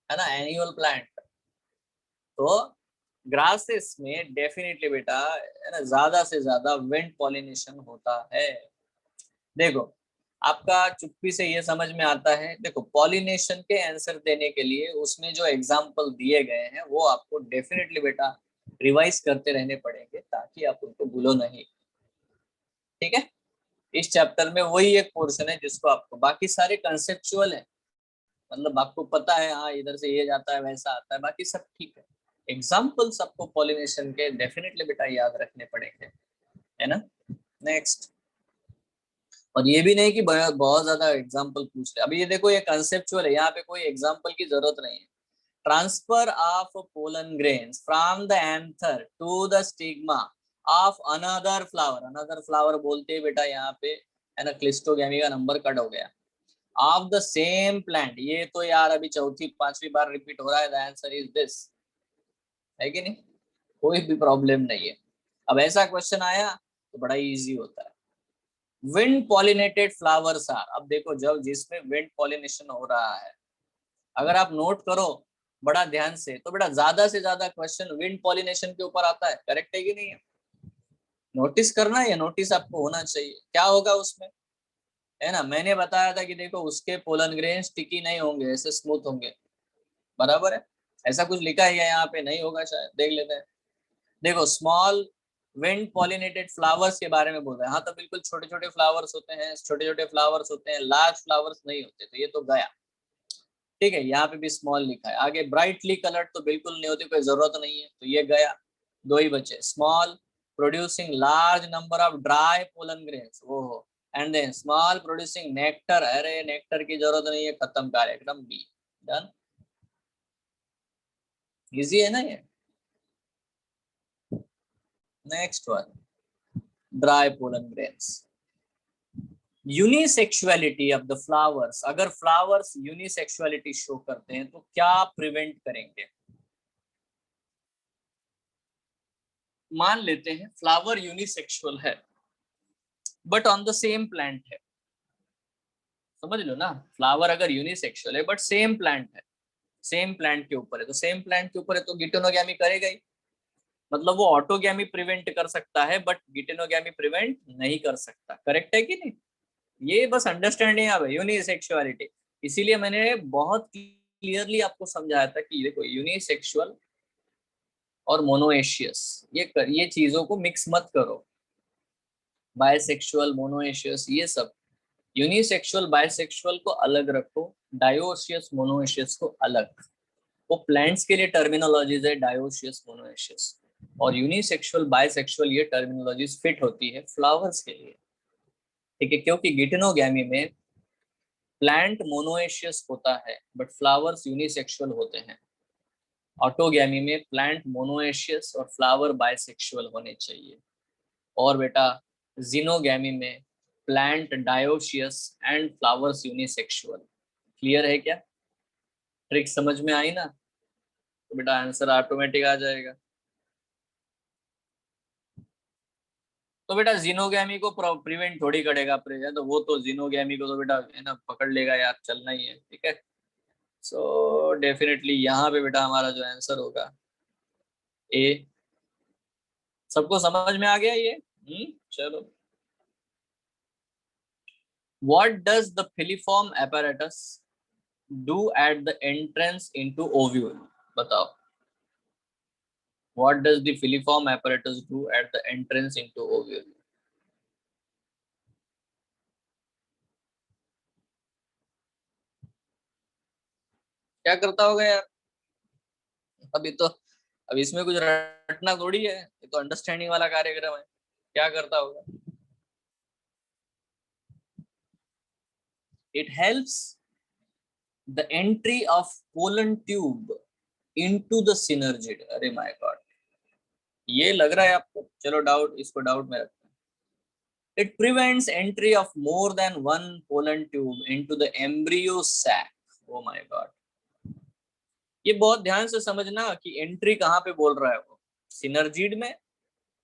है ना, एनुअल प्लांट। तो ग्रासेस में डेफिनेटली बेटा, है ना, ज्यादा से ज्यादा विंड पॉलिनेशन होता है। देखो आपका चुप्पी से ये समझ में आता है, देखो पॉलिनेशन के आंसर देने के लिए उसमें जो एग्जाम्पल दिए गए हैं वो आपको डेफिनेटली बेटा रिवाइज करते रहने पड़ेंगे, ताकि आप उनको भूलो नहीं, ठीक है। इस चैप्टर में वही एक पोर्शन है जिसको आपको, बाकी सारे कंसेप्चुअल है, मतलब आपको पता है हाँ इधर से ये जाता है वैसा आता है, बाकी सब ठीक है। एग्जाम्पल्स आपको पॉलिनेशन के डेफिनेटली बेटा याद रखने पड़ेंगे, है ना। नेक्स्ट, और ये भी नहीं कि बहुत ज्यादा एग्जाम्पल पूछ रहे। अभी ये देखो ये कंसेप्चुअल है, यहाँ पे कोई एग्जाम्पल की जरूरत नहीं है। Transfer of pollen grains from the anther to the stigma of another flower. Another flower बोलते हैं बेटा यहाँ पे, है ना, क्लिस्टोगैमी का नंबर कट हो गया। ऑफ द सेम प्लांट, ये तो यार अभी चौथी पांचवी बार रिपीट हो रहा है। द आंसर इज दिस, है कि नहीं? कोई भी प्रॉब्लम नहीं है। अब ऐसा क्वेश्चन आया तो बड़ा इजी होता है। विंड पॉलिनेटेड फ्लावर्स आर, अब देखो जब जिसमें विंड पॉलिनेशन हो रहा है, अगर आप नोट करो बड़ा ध्यान से, तो बेटा ज्यादा से ज्यादा क्वेश्चन विंड पॉलिनेशन के ऊपर आता है, करेक्ट है कि नहीं है? नोटिस करना, ये नोटिस आपको होना चाहिए। क्या होगा उसमें, है ना, मैंने बताया था कि देखो उसके पोलन ग्रेन स्टिकी नहीं होंगे, ऐसे स्मूथ होंगे, बराबर है। ऐसा कुछ लिखा है यहाँ पे, नहीं होगा शायद, देख लेते हैं। देखो स्मॉल विंड पॉलिनेटेड फ्लावर्स के बारे में बोल रहे हैं, हाँ तो बिल्कुल छोटे छोटे फ्लावर्स होते हैं, छोटे छोटे फ्लावर्स होते हैं, लार्ज फ्लावर्स नहीं होते, तो ये तो गया। ठीक है, यहाँ पे भी स्मॉल लिखा है। आगे ब्राइटली कलर्ड तो बिल्कुल नहीं होती, कोई जरूरत नहीं है, तो ये गया, दो ही बचे। Small producing large number of dry pollen grains, वो हो। And then small producing nectar, अरे नेक्टर की जरूरत नहीं है, खत्म कार्यक्रम, बी डन। इजी है ना ये। Next one, dry pollen grains. Unisexuality of the flowers, अगर फ्लावर्स यूनिसेक्सुअलिटी शो करते हैं तो क्या प्रिवेंट करेंगे? मान लेते हैं फ्लावर यूनिसेक्सुअल है but on the same plant है, समझ लो ना, फ्लावर अगर यूनिसेक्सुअल है बट सेम प्लांट है, सेम प्लांट के ऊपर है, तो सेम प्लांट के ऊपर है तो गिटेनोगैमी करेगा ही। मतलब वो ऑटोगैमी प्रिवेंट कर सकता है बट गिटेनोगैमी प्रिवेंट नहीं कर सकता, करेक्ट है कि नहीं? ये बस अंडरस्टैंडिंग है यूनिसेक्सुअलिटी। इसीलिए मैंने बहुत क्लियरली आपको समझाया था कि देखो यूनिसेक्सुअल और मोनोएशियस, ये चीजों को मिक्स मत करो। बायसेक्सुअल, मोनोएशियस, ये सब। यूनिसेक्सुअल बायसेक्सुअल को अलग रखो, डायोशियस मोनोएशियस को अलग। वो प्लांट्स के लिए टर्मिनोलॉजीज है, डायोशियस मोनोएशियस। और यूनिसेक्सुअल बायसेक्सुअल ये टर्मिनोलॉजीज फिट होती है फ्लावर्स के लिए, ठीक है, क्योंकि गिटेनोगैमी में प्लांट मोनोएशियस होता है बट फ्लावर्स यूनिसेक्सुअल होते हैं। ऑटोगैमी में प्लांट मोनोएशियस और फ्लावर बायसेक्सुअल होने चाहिए। और बेटा जिनोगैमी में plant dioecious and flowers unisexual. Clear है क्या? ट्रिक समझ में आई ना? तो बेटा आंसर ऑटोमेटिक आ जाएगा। तो बेटा जिनोगैमी को प्रिवेंट थोड़ी करेगा तो वो तो जिनोगैमी को तो बेटा है ना पकड़ लेगा यार, चलना ही है, ठीक है। सो डेफिनेटली यहाँ पे बेटा हमारा जो आंसर होगा ए। सबको समझ में आ गया ये? चलो। What does the filiform apparatus do at the entrance into ovule? बताओ। What does the filiform apparatus do at the entrance into ovule? क्या करता होगा यार? अभी तो, अब इसमें कुछ रटना थोड़ी है, ये तो अंडरस्टैंडिंग वाला कार्यक्रम है। क्या करता होगा? It helps the entry of pollen tube into the synergid. अरे माय गॉड, ये लग रहा है आपको? चलो डाउट, इसको डाउट में रखते हैं। It prevents entry of more than one pollen tube into the embryo sac. Oh my God. ये बहुत ध्यान से समझना कि एंट्री कहाँ पे बोल रहा है वो, सिनर्जीड में,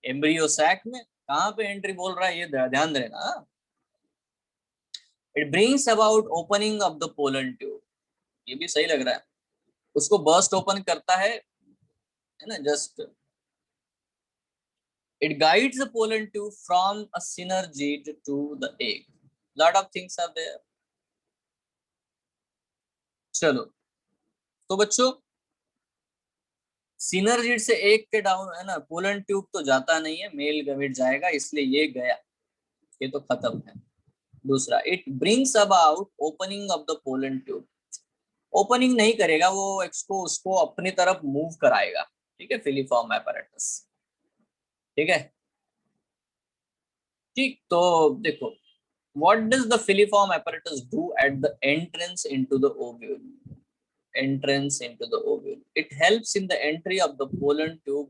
एम्ब्रियो सैक में, कहाँ पे एंट्री बोल रहा है ये ध्यान देना। It brings about opening of the pollen tube, ये भी सही लग रहा है, उसको बर्स्ट ओपन करता है ना, just it guides the pollen tube from a synergid to the egg. Lot of things are there. चलो, तो बच्चों सिनर्जिड से एक के डाउन है ना, पोलन ट्यूब तो जाता नहीं है, मेल गमेट जाएगा, इसलिए ये गया, ये तो खत्म है। दूसरा, it brings about opening of the pollen tube, opening नहीं करेगा वो, इसको उसको अपनी तरफ मूव कराएगा, ठीक है, फिलीफॉर्म एपैरेटस, ठीक है। ठीक, तो देखो, what does the filiform apparatus do at the entrance into the ovule? Entrance into the ovule. It helps in the entry of the pollen tube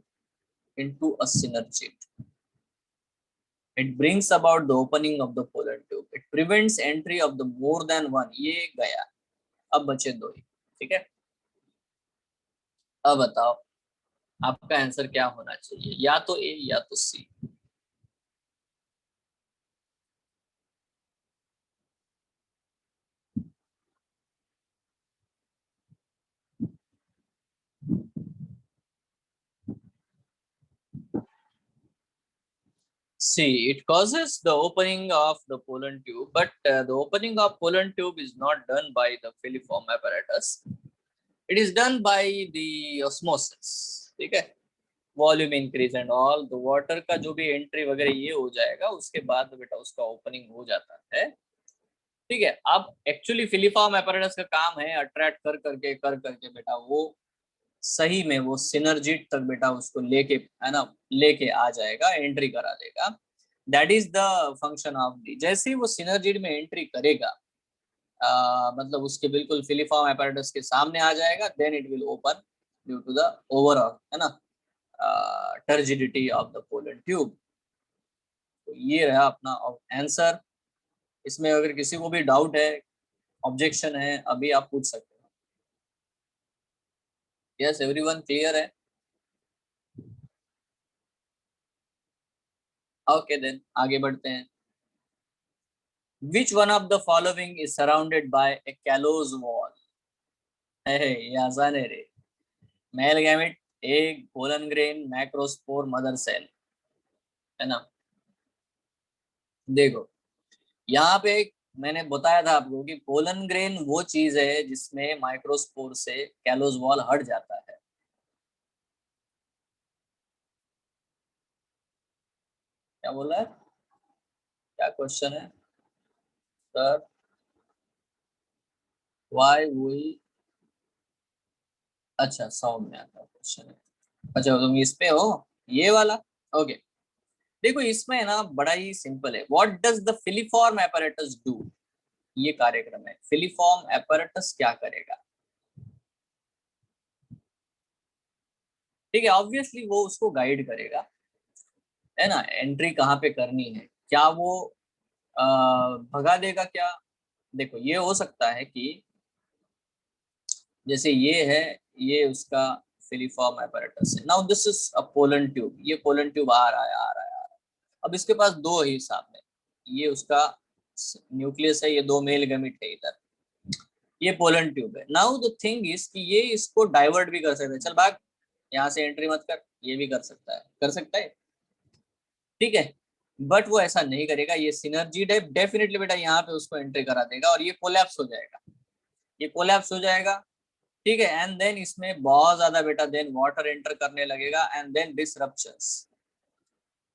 into a synergid. It brings about the opening of the pollen tube. It prevents entry of the more than one. ये गया, अब बचे दो ही, ठीक है। अब बताओ आपका आंसर क्या होना चाहिए, या तो ए या तो सी। See, it causes the opening of the pollen tube, but the opening of pollen tube is not done by the filiform apparatus. It is done by the osmosis, ठीक है। वॉल्यूम इंक्रीज एंड ऑल, तो water का जो भी entry वगैरह ये हो जाएगा, उसके बाद बेटा उसका ओपनिंग हो जाता है। ठीक है, अब एक्चुअली फिलीफॉर्म एपरेटस का काम है अट्रैक्ट कर करके बेटा वो सही में वो सिनर्जिट तक बेटा उसको लेके, है ना, लेके आ जाएगा, एंट्री करा देगा। That is the function of D. जैसे ही वो सिनर्जिट में एंट्री करेगा, मतलब उसके बिल्कुल फिलीफॉर्म एपरेटस के सामने आ जाएगा, then it will open due to the overall, है ना, turgidity of the pollen tube. तो ये रहा अपना आंसर। इसमें अगर किसी को भी डाउट है, ऑब्जेक्शन है, अभी आप पूछ सकते हो। यस, एवरीवन क्लियर है? ओके देन आगे बढ़ते हैं। Which one of the following is surrounded by a callous wall? है ये आसान है रे। Male gamete, egg, pollen grain, macrospore, mother cell, है ना। देखो यहाँ पे मैंने बताया था आपको कि पोलन ग्रेन वो चीज है जिसमें माइक्रोस्पोर से कैलोस वॉल हट जाता है। क्या बोला है? क्या क्वेश्चन है सर? वाई वही? अच्छा, साउंड में आता क्वेश्चन है। अच्छा तुम इस पे हो, ये वाला। ओके, देखो इसमें ना बड़ा ही सिंपल है। What does the filiform apparatus do? ये कार्यक्रम है, फिलीफॉर्म एपरेटस क्या करेगा? ठीक है, ऑब्वियसली वो उसको गाइड करेगा, है ना, एंट्री कहाँ पे करनी है। क्या वो भगा देगा क्या? देखो ये हो सकता है कि जैसे ये है, ये उसका फिलीफॉर्म एपरेटस है। Now this is a pollen tube, ये पोलन ट्यूब आ रहा है आ रहा है आ रहा है। अब इसके पास दो है सामने, ये उसका न्यूक्लियस है, ये दो मेल गैमेट है इधर, ये पोलन ट्यूब है। नाउ द थिंग इज कि ये इसको डाइवर्ट भी कर सकता है, चल भाग यहाँ से, एंट्री मत कर, ये भी कर सकता है, कर सकता है, ठीक है। बट वो ऐसा नहीं करेगा, ये सिनर्जी डेफिनेटली बेटा यहाँ पे उसको एंट्री करा देगा और ये कोलैप्स हो जाएगा, ये कोलैप्स हो जाएगा। ठीक है, एंड देन इसमें बहुत ज्यादा बेटा देन वाटर एंटर करने लगेगा एंड देन डिसरप्शंस।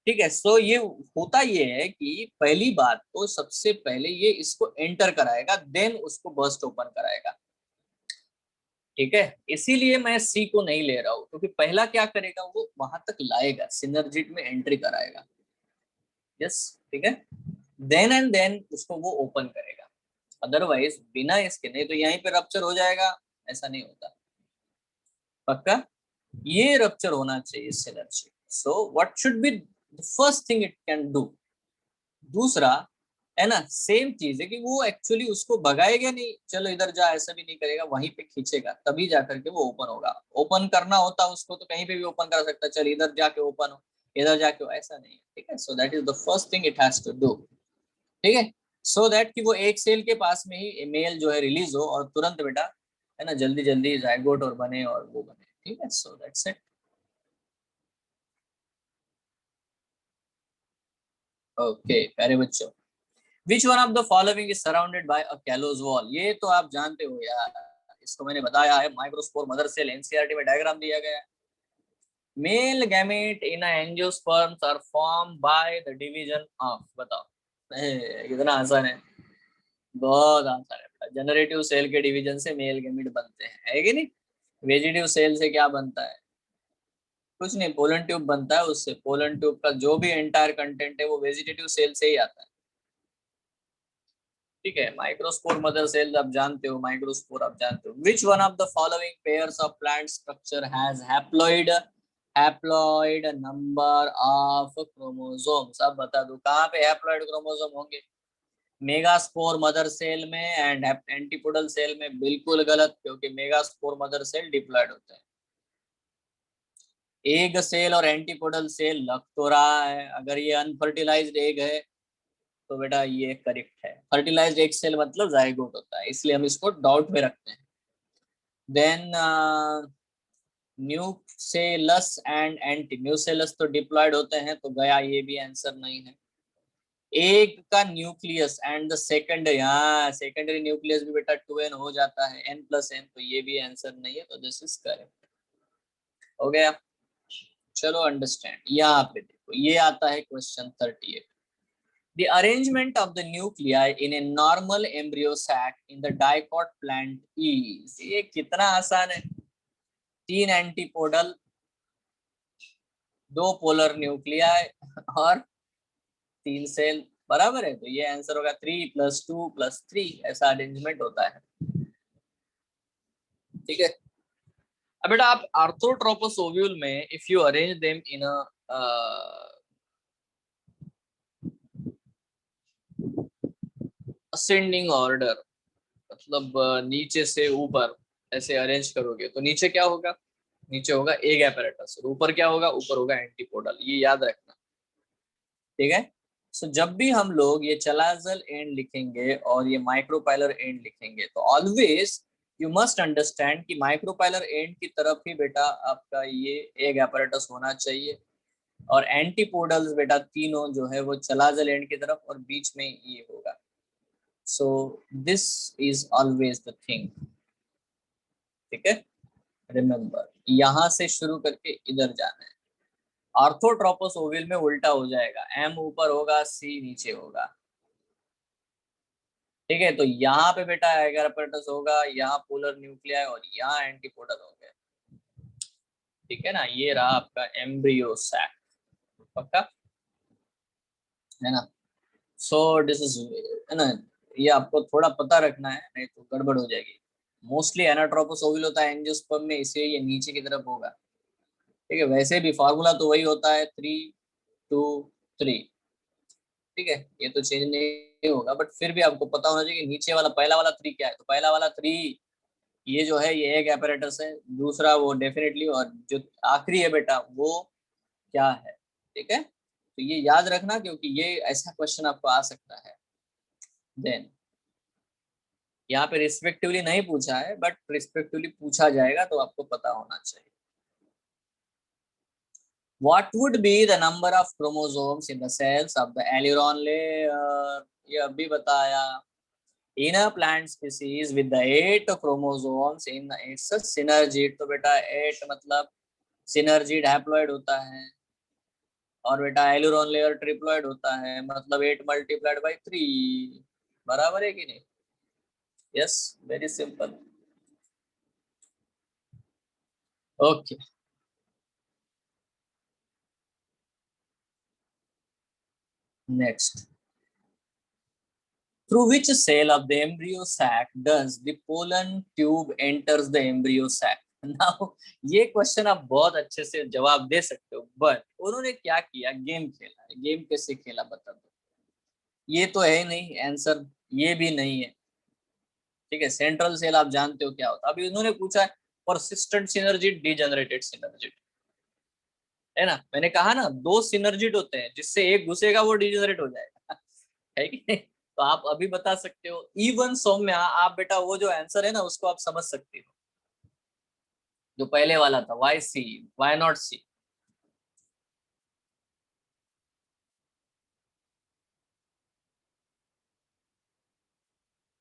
ठीक है, सो ये होता ये है कि पहली बात तो सबसे पहले ये इसको एंटर कराएगा, देन उसको बर्स्ट ओपन कराएगा। ठीक है, इसीलिए मैं सी को नहीं ले रहा हूं, क्योंकि पहला क्या करेगा, वो वहां तक लाएगा, सिनर्जिट में एंट्री कराएगा। यस, ठीक है, देन एंड देन उसको वो ओपन करेगा। अदरवाइज बिना इसके नहीं तो यहीं पे रप्चर हो जाएगा, ऐसा नहीं होता। पक्का? ये रप्चर होना चाहिए synergy. So what should be the first thing it can do? दूसरा, है ना, सेम चीज है कि वो एक्चुअली उसको भगाएगा नहीं, चलो इधर जा, ऐसा भी नहीं करेगा, वहीं पे खींचेगा, तभी जाकर के वो ओपन होगा। ओपन करना होता उसको तो कहीं पे भी ओपन कर सकता है, चल इधर जाके ओपन हो, इधर जाके हो, ऐसा नहीं है। ठीक है, so that is the first thing it has to do. ठीक है, सो दैट कि वो एक सेल के पास में ही मेल जो है रिलीज हो और तुरंत बेटा, है ना, जल्दी जल्दी जाइगोट और बने और वो बने। ठीक है, सो दैट्स इट। ओके प्यारे बच्चों, विच one of the following is surrounded by a callus wall? ये तो आप जानते हो यार, इसको मैंने बताया है, माइक्रोस्पोर, मदर सेल, एनसीईआरटी में डायग्राम दिया गया है। Male gamete in angiosperms are form by the division of, बताओ। कितना आसान है, बहुत आसान है। जनरेटिव सेल के डिवीजन से मेल गैमेट बनते हैं, है कि नहीं? वेजिटेटिव सेल से क्या बनता है? कुछ नहीं, पोलन ट्यूब बनता है उससे। पोलन ट्यूब का जो भी एंटायर कंटेंट है वो वेजिटेटिव सेल से ही आता है। ठीक है, माइक्रोस्पोर, मदर सेल आप जानते हो, माइक्रोस्पोर आप जानते हो। विच one of the following pairs of plant structure has haploid number of chromosomes? अब बता दो कहाँ पे हैप्लॉइड क्रोमोसोम होंगे? मेगास्पोर मदर सेल में एंड एंटीपोडल सेल में? बिल्कुल गलत, क्योंकि मेगास्पोर मदर सेल डिप्लॉइड होते हैं। एग सेल और एंटीपोडल सेल लग तो रहा है, अगर ये अनफर्टिलाइज्ड एग है तो बेटा ये करेक्ट है। फर्टिलाइज्ड एग सेल मतलब जाइगोट होता है, इसलिए हम इसको डाउट में रखते हैं। Then nucellus and anti nucellus तो डिप्लॉयड होते हैं, तो गया, ये भी आंसर नहीं है। एक का न्यूक्लियस एंड द सेकंड, यहाँ सेकेंडरी न्यूक्लियस भी बेटा 2n हो जाता है, n+n, तो ये भी आंसर नहीं है, तो दिस इज करेक्ट। हो गया, चलो अंडरस्टैंड। यहाँ पे देखो, ये आता है question 38। The arrangement of the nuclei in a normal embryo sac in the dicot plant is, ये कितना आसान है, 3 एंटीपोडल, 2 पोलर न्यूक्लियाई और 3 सेल, बराबर है। तो ये आंसर होगा 3+2+3, ऐसा अरेंजमेंट होता है। ठीक है। अब बेटा आप आर्थोट्रोपस ओव्यूल में if you arrange them in ascending order, मतलब नीचे से ऊपर ऐसे अरेंज करोगे तो नीचे क्या होगा, नीचे होगा एग apparatus, और ऊपर क्या होगा, ऊपर होगा एंटीपोडल, ये याद रखना। ठीक है। सो जब भी हम लोग ये चलाजल एंड लिखेंगे और ये माइक्रोपाइलर एंड लिखेंगे तो ऑलवेज यू मस्ट अंडरस्टैंड कि माइक्रोपाइलर एंड की तरफ ही बेटा आपका ये एग apparatus होना चाहिए, और एंटीपोडल्स बेटा तीनों जो है वो चलाजल एंड की तरफ, और बीच में ये होगा। सो this is always the thing. ठीक है, रिमेम्बर यहां से शुरू करके इधर जाना है। आर्थोट्रोपस ओविल में उल्टा हो जाएगा, एम ऊपर होगा, सी नीचे होगा। ठीक है, तो यहाँ पे बेटा एग apparatus होगा, यहाँ पोलर न्यूक्लियाई और यहाँ एंटीपोडल हो गए। ठीक है ना, ये रहा आपका एम्ब्रियो सैक, पक्का है ना। सो दिस इज, है ना, ये आपको थोड़ा पता रखना है, नहीं तो गड़बड़ हो जाएगी। मोस्टली एनाट्रोपस ओविल होता है एंजियोस्पर्म में, इसलिए ये नीचे की तरफ होगा। ठीक है, वैसे भी फार्मूला तो वही होता है 3, 2, 3। ठीक है, ये तो चेंज नहीं होगा, बट फिर भी आपको पता होना चाहिए कि नीचे वाला पहला वाला 3 क्या है। तो पहला वाला 3 ये जो है ये एक apparatus है, दूसरा वो डेफिनेटली, और जो आखिरी है बेटा वो क्या है। ठीक है, तो ये याद रखना, क्योंकि ये ऐसा क्वेश्चन आपको आ सकता है। देन यहाँ पे रिस्पेक्टिवली नहीं पूछा है, बट रिस्पेक्टिवली पूछा जाएगा, तो आपको पता होना चाहिए। What would be the number of chromosomes in the cells of the aileron layer? ये अभी बताया। In a plant species with the 8 chromosomes in its synergid, तो बेटा 8 मतलब synergid haploid होता है, और बेटा aileron layer triploid होता है, मतलब 8 multiplied by 3, बराबर है कि नहीं? Yes, very simple. Okay. Next. Through which cell of the embryo sac does the pollen tube enters the embryo sac? Now, ये क्वेश्चन आप बहुत अच्छे से जवाब दे सकते हो, बट उन्होंने क्या किया, गेम खेला है। गेम कैसे खेला बता दो। ये तो है नहीं आंसर, ये भी नहीं है। ठीक है, सेंट्रल सेल आप जानते हो क्या होता है। अभी उन्होंने पूछा है परसिस्टेंट सिनर्जिड, डीजेनरेटेड सिनर्जिड, है ना। मैंने कहा ना 2 सिनर्जिड होते हैं, जिससे एक घुसेगा वो डीजेनरेट हो जाएगा है कि नहीं। तो आप अभी बता सकते हो। इवन सौम्या आप बेटा वो जो आंसर है ना उसको आप समझ सकते हो, जो पहले वाला था, why C, why not C.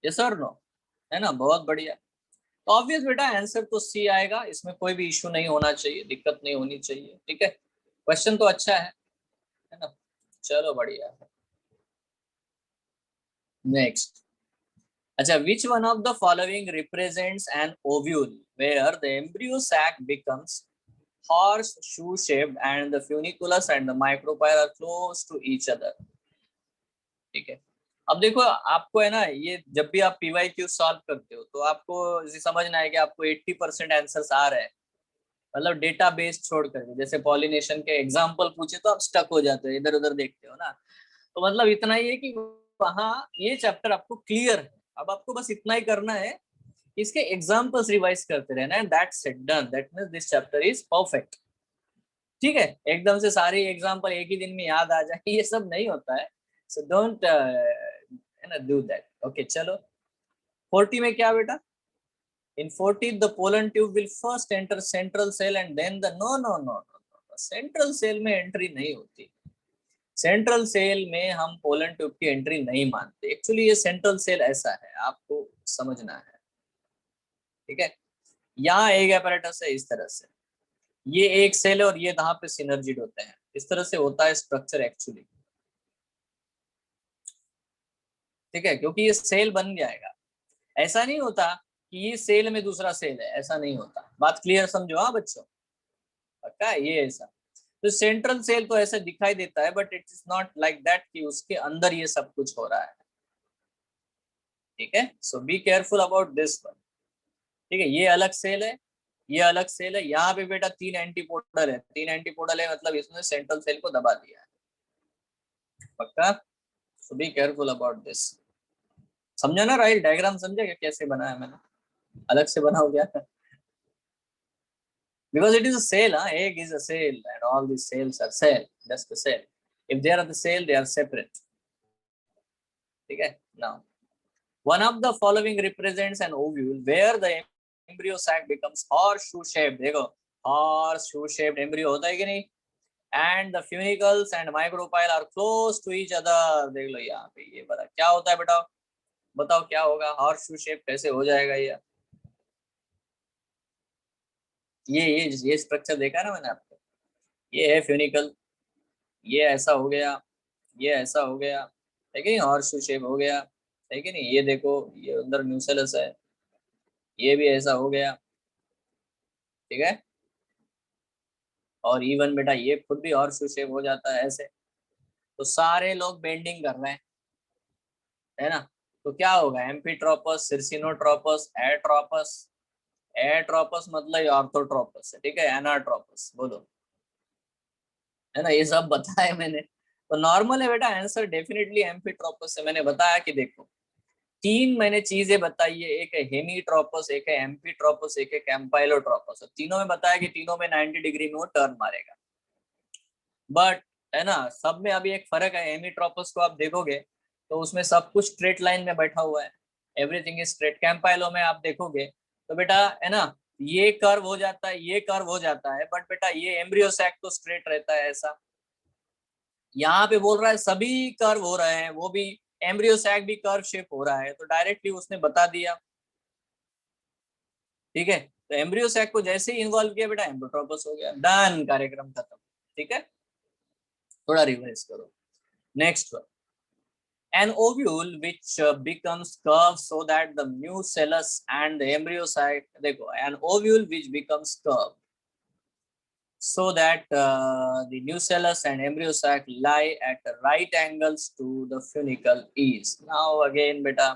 Yes और नो, है ना, बहुत बढ़िया। तो ऑब्वियस बेटा आंसर तो सी आएगा, इसमें कोई भी इशू नहीं होना चाहिए, दिक्कत नहीं होनी चाहिए। ठीक है, क्वेश्चन तो अच्छा है ना। चलो बढ़िया है। नेक्स्ट, अच्छा, which one of the following represents an ovule where the embryo sac becomes horseshoe shaped and the funiculus and the micropyle are close to each other? ठीक है, अब देखो आपको है ना, ये जब भी आप PYQ सॉल्व करते हो तो आपको ये समझना है कि आपको 80% आंसर्स आ रहे हैं, मतलब डेटा बेस छोड़ करके। जैसे पॉलिनेशन के एग्जाम्पल पूछे तो आप स्टक हो जाते हो, इधर उधर देखते हो ना। तो मतलब इतना ही है कि वहाँ ये चैप्टर आपको क्लियर है। अब आपको बस इतना ही करना है, इसके एग्जाम्पल्स रिवाइज करते रहना है। That's it, done, that means this chapter is perfect. ठीक है, एकदम से सारे एग्जाम्पल एक ही दिन में याद आ जाए ये सब नहीं होता है। So don't do that. Okay चलो, 40 में क्या बेटा, in 40 the pollen tube will first enter central cell and then the, no, central cell में एंट्री नहीं होती। सेंट्रल सेल में हम पोलन ट्यूब की एंट्री नहीं मानते। एक्चुअली ये सेंट्रल सेल ऐसा है, आपको समझना है। ठीक है, यहाँ एक apparatus है इस तरह से, ये एक सेल है और ये यहाँ पे सिनर्जिड होते हैं, इस तरह से होता है स्ट्रक्चर एक्चुअली। ठीक है, क्योंकि ये सेल बन जाएगा। ऐसा नहीं होता कि ये सेल में दूसरा सेल है, ऐसा नहीं होता। बात क्लियर समझो हाँ बच्चों, पक्का है ये ऐसा। तो सेंट्रल सेल तो ऐसे दिखाई देता है, but it is not like that कि उसके अंदर ये सब कुछ हो रहा है। ठीक है, so be careful about this one. ठीक है, ये अलग सेल है, ये अलग सेल है। यहाँ पे बेटा 3 एंटीपोडल है, 3 एंटीपोडल है, मतलब इसने सेंट्रल सेल को दबा दिया है। पक्का, सो बी केयरफुल अबाउट दिस। समझा ना राइट? डायग्राम समझा क्या कैसे बनाया मैंने? अलग से बनाओ क्या? Because it is a cell, huh? Egg is a cell, and all these cells are cell. That's the cell. If they are the cell, they are separate. ठीक है? Now, one of the following represents an ovule where the embryo sac becomes horseshoe shaped. देखो, horseshoe shaped embryo होता है कि नहीं? And the funicles and micropyle are close to each other. देख लो यहाँ पे, ये बता क्या होता है बेटा? बताओ क्या होगा? horseshoe shape कैसे हो जाएगा ये? ये स्ट्रक्चर देखा ना मैंने आपको? ये है फ्यूनिकल, ये ऐसा हो गया, ये ऐसा हो गया, है कि नहीं? हॉर्स शेप हो गया, है कि नहीं? ये देखो, ये अंदर न्यूसेलस है, ये भी ऐसा हो गया। ठीक है, और इवन बेटा ये खुद भी हॉर्स शेप हो जाता है ऐसे। तो सारे लोग बेंडिंग कर रहे हैं, है ना? तो क्या होगा? एम्फीट्रोपस, सिरसिनोट्रोपस, एट्रोपस। एट्रोपस मतलब ऑर्थोट्रोपस है, ठीक है? एनाट्रोपस बोलो, है ना? ये सब बताया मैंने। तो नॉर्मल है बेटा आंसर, डेफिनेटली एम्फीट्रोपस से। मैंने बताया कि देखो, तीन मैंने चीजें बताई है, एक है हेमीट्रोपस, एक है एम्फीट्रोपस, एक है कैम्पाइलोट्रोपस। तीनों में बताया कि तीनों में 90 डिग्री में वो टर्न मारेगा। बट है ना, सब में अभी एक फर्क है। हेमीट्रोपस को आप देखोगे तो उसमें सब कुछ स्ट्रेट लाइन में बैठा हुआ है, एवरीथिंग इज स्ट्रेट। कैम्पाइलो में आप देखोगे तो बेटा, है ना, ये कर्व हो जाता है, ये कर्व हो जाता है, बट बेटा ये एम्ब्रियो सैक तो स्ट्रेट रहता है ऐसा। यहाँ पे बोल रहा है सभी कर्व हो रहे हैं, वो भी एम्ब्रियो सैक भी कर्व शेप हो रहा है, तो डायरेक्टली उसने बता दिया। ठीक है, तो एम्ब्रियो सैक को जैसे ही इन्वॉल्व किया बेटा, एम्ब्रोट्रोपस हो गया, डन, कार्यक्रम खत्म। ठीक है, थोड़ा रिवाइज करो। Next one, an ovule which becomes curved so that the nucellus and the embryo sac, देखो, an ovule which becomes curved so that the nucellus and embryo sac lie at right angles to the funicle is। now again बेटा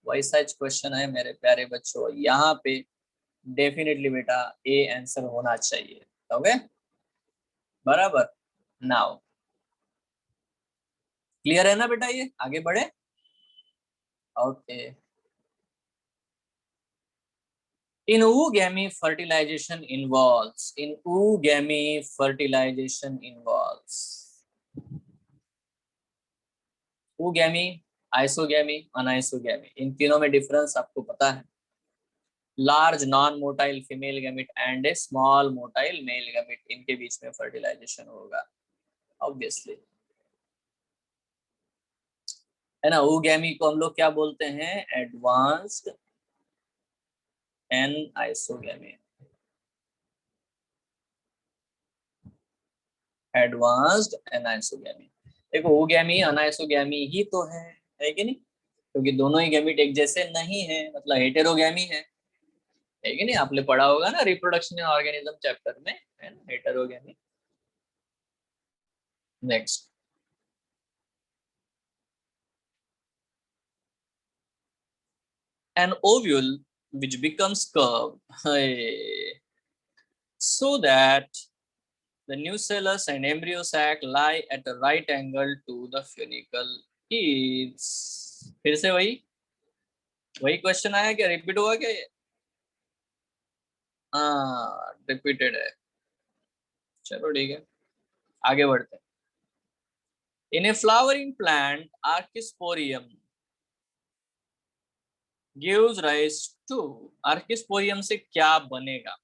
वैसा ही question है मेरे प्यारे बच्चों, यहाँ पे definitely बेटा ए आंसर होना चाहिए। ओके, बराबर। नाउ क्लियर है ना बेटा? ये आगे बढ़े। Okay, in oogamy fertilization involves oogamy, isogamy, anisogamy. इन तीनों में डिफरेंस आपको पता है। Large non motile female gamete and a small motile male gamete, इनके बीच में फर्टिलाइजेशन होगा ऑब्वियसली, है ना? ओगैमी को हम लोग क्या बोलते हैं? Advanced anisogamy. Advanced anisogamy. देखो, ओगैमी अनाइसोगैमी ही तो है कि नहीं? क्योंकि दोनों ही गैमिट एक जैसे नहीं है, मतलब हेटेरोगैमी है कि नहीं? आपने पढ़ा होगा ना रिप्रोडक्शन इन ऑर्गेनिज्म चैप्टर में, है ना, हेटेरोगैमी। Next, an ovule which becomes curved so that the nucellus and embryo sac lie at a right angle to the funicle is। फिर से वही वही क्वेश्चन आया क्या? रिपीट हुआ क्या ये? हाँ, रिपीटेड है। चलो ठीक है, आगे बढ़ते हैं। In a flowering plant archesporium gives rise to. Archesporium से क्या बनेगा?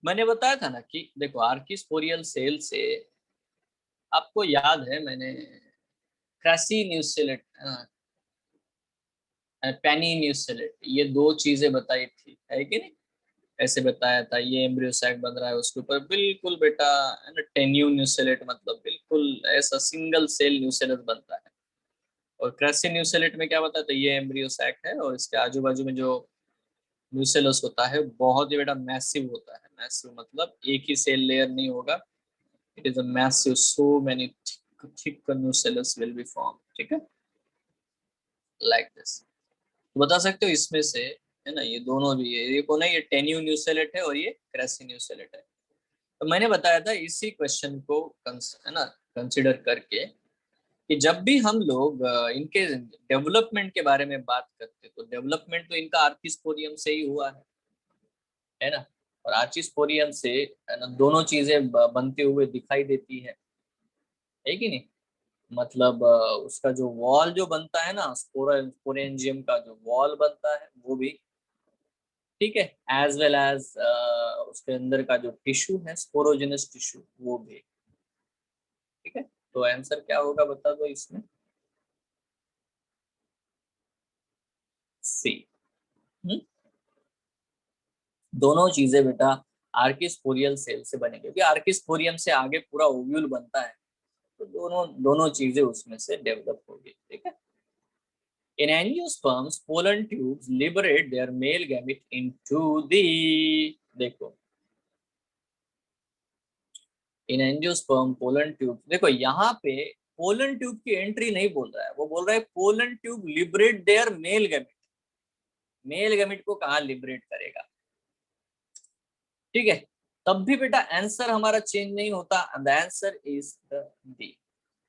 मैंने बताया था ना कि देखो, आर्किस्पोरियल सेल से आपको याद है, मैंने क्रैसी न्यूसेलेट, पेनी न्यूसेलेट, ये दो चीजें बताई थी, है कि नहीं? ऐसे बताया था ये एम्ब्रियो सैक बन रहा है उसके ऊपर, बिल्कुल बेटा है ना, टेन्यू न्यूसेलेट मतलब बिल्कुल ऐसा सिंगल सेल न्यूसेलस बनता है। और क्रैसी न्यूसेलेट में क्या बताया था, ये एम्ब्रियो सैक है और इसके आजू बाजू में जो न्यूसेलस होता है बहुत ही बेटा मैसिव होता है। मैसिव मतलब एक ही सेल लेयर नहीं होगा, it is a massive, so many thick nucellus will be form, ठीक है, लाइक दिस। बता सकते हो इसमें से, है ना, ये दोनों भी है, ये कौन है, ये टेन्यू न्यूसेलेट है और ये क्रेसी न्यूसेलेट है। तो मैंने बताया था इसी क्वेश्चन को है ना कंसिडर करके कि जब भी हम लोग इनके डेवलपमेंट के बारे में बात करते तो डेवलपमेंट तो इनका आर्किस्पोरियम से ही हुआ है ना। और आर्चिस्पोरियम से है ना दोनों चीजें बनते हुए दिखाई देती है कि नहीं। मतलब उसका जो वॉल जो बनता है ना, स्पोरेंजियम का जो वॉल बनता है वो भी, ठीक है, एज वेल एज उसके अंदर का जो टिश्यू है स्पोरोजेनस टिश्यू वो भी, ठीक है। तो आंसर क्या होगा बता दो इसमें, सी। दोनों चीजें बेटा आर्किस्पोरियल सेल से बनेंगे, क्योंकि आर्किस्पोरियम से आगे पूरा ओव्यूल बनता है, तो दोनों दोनों चीजें उसमें से डेवलप होगी, ठीक है। In angiosperms, pollen tubes liberate their male gamete into the, देखो, इन एंजियोस्पर्म पोलन ट्यूब, देखो यहाँ पे पोलन ट्यूब की एंट्री नहीं बोल रहा है, वो बोल रहा है pollen tube liberate there male gamete. Male gamete को कहाँ लिबरेट करेगा, ठीक है। तब भी बेटा आंसर हमारा चेंज नहीं होता, the answer is the D,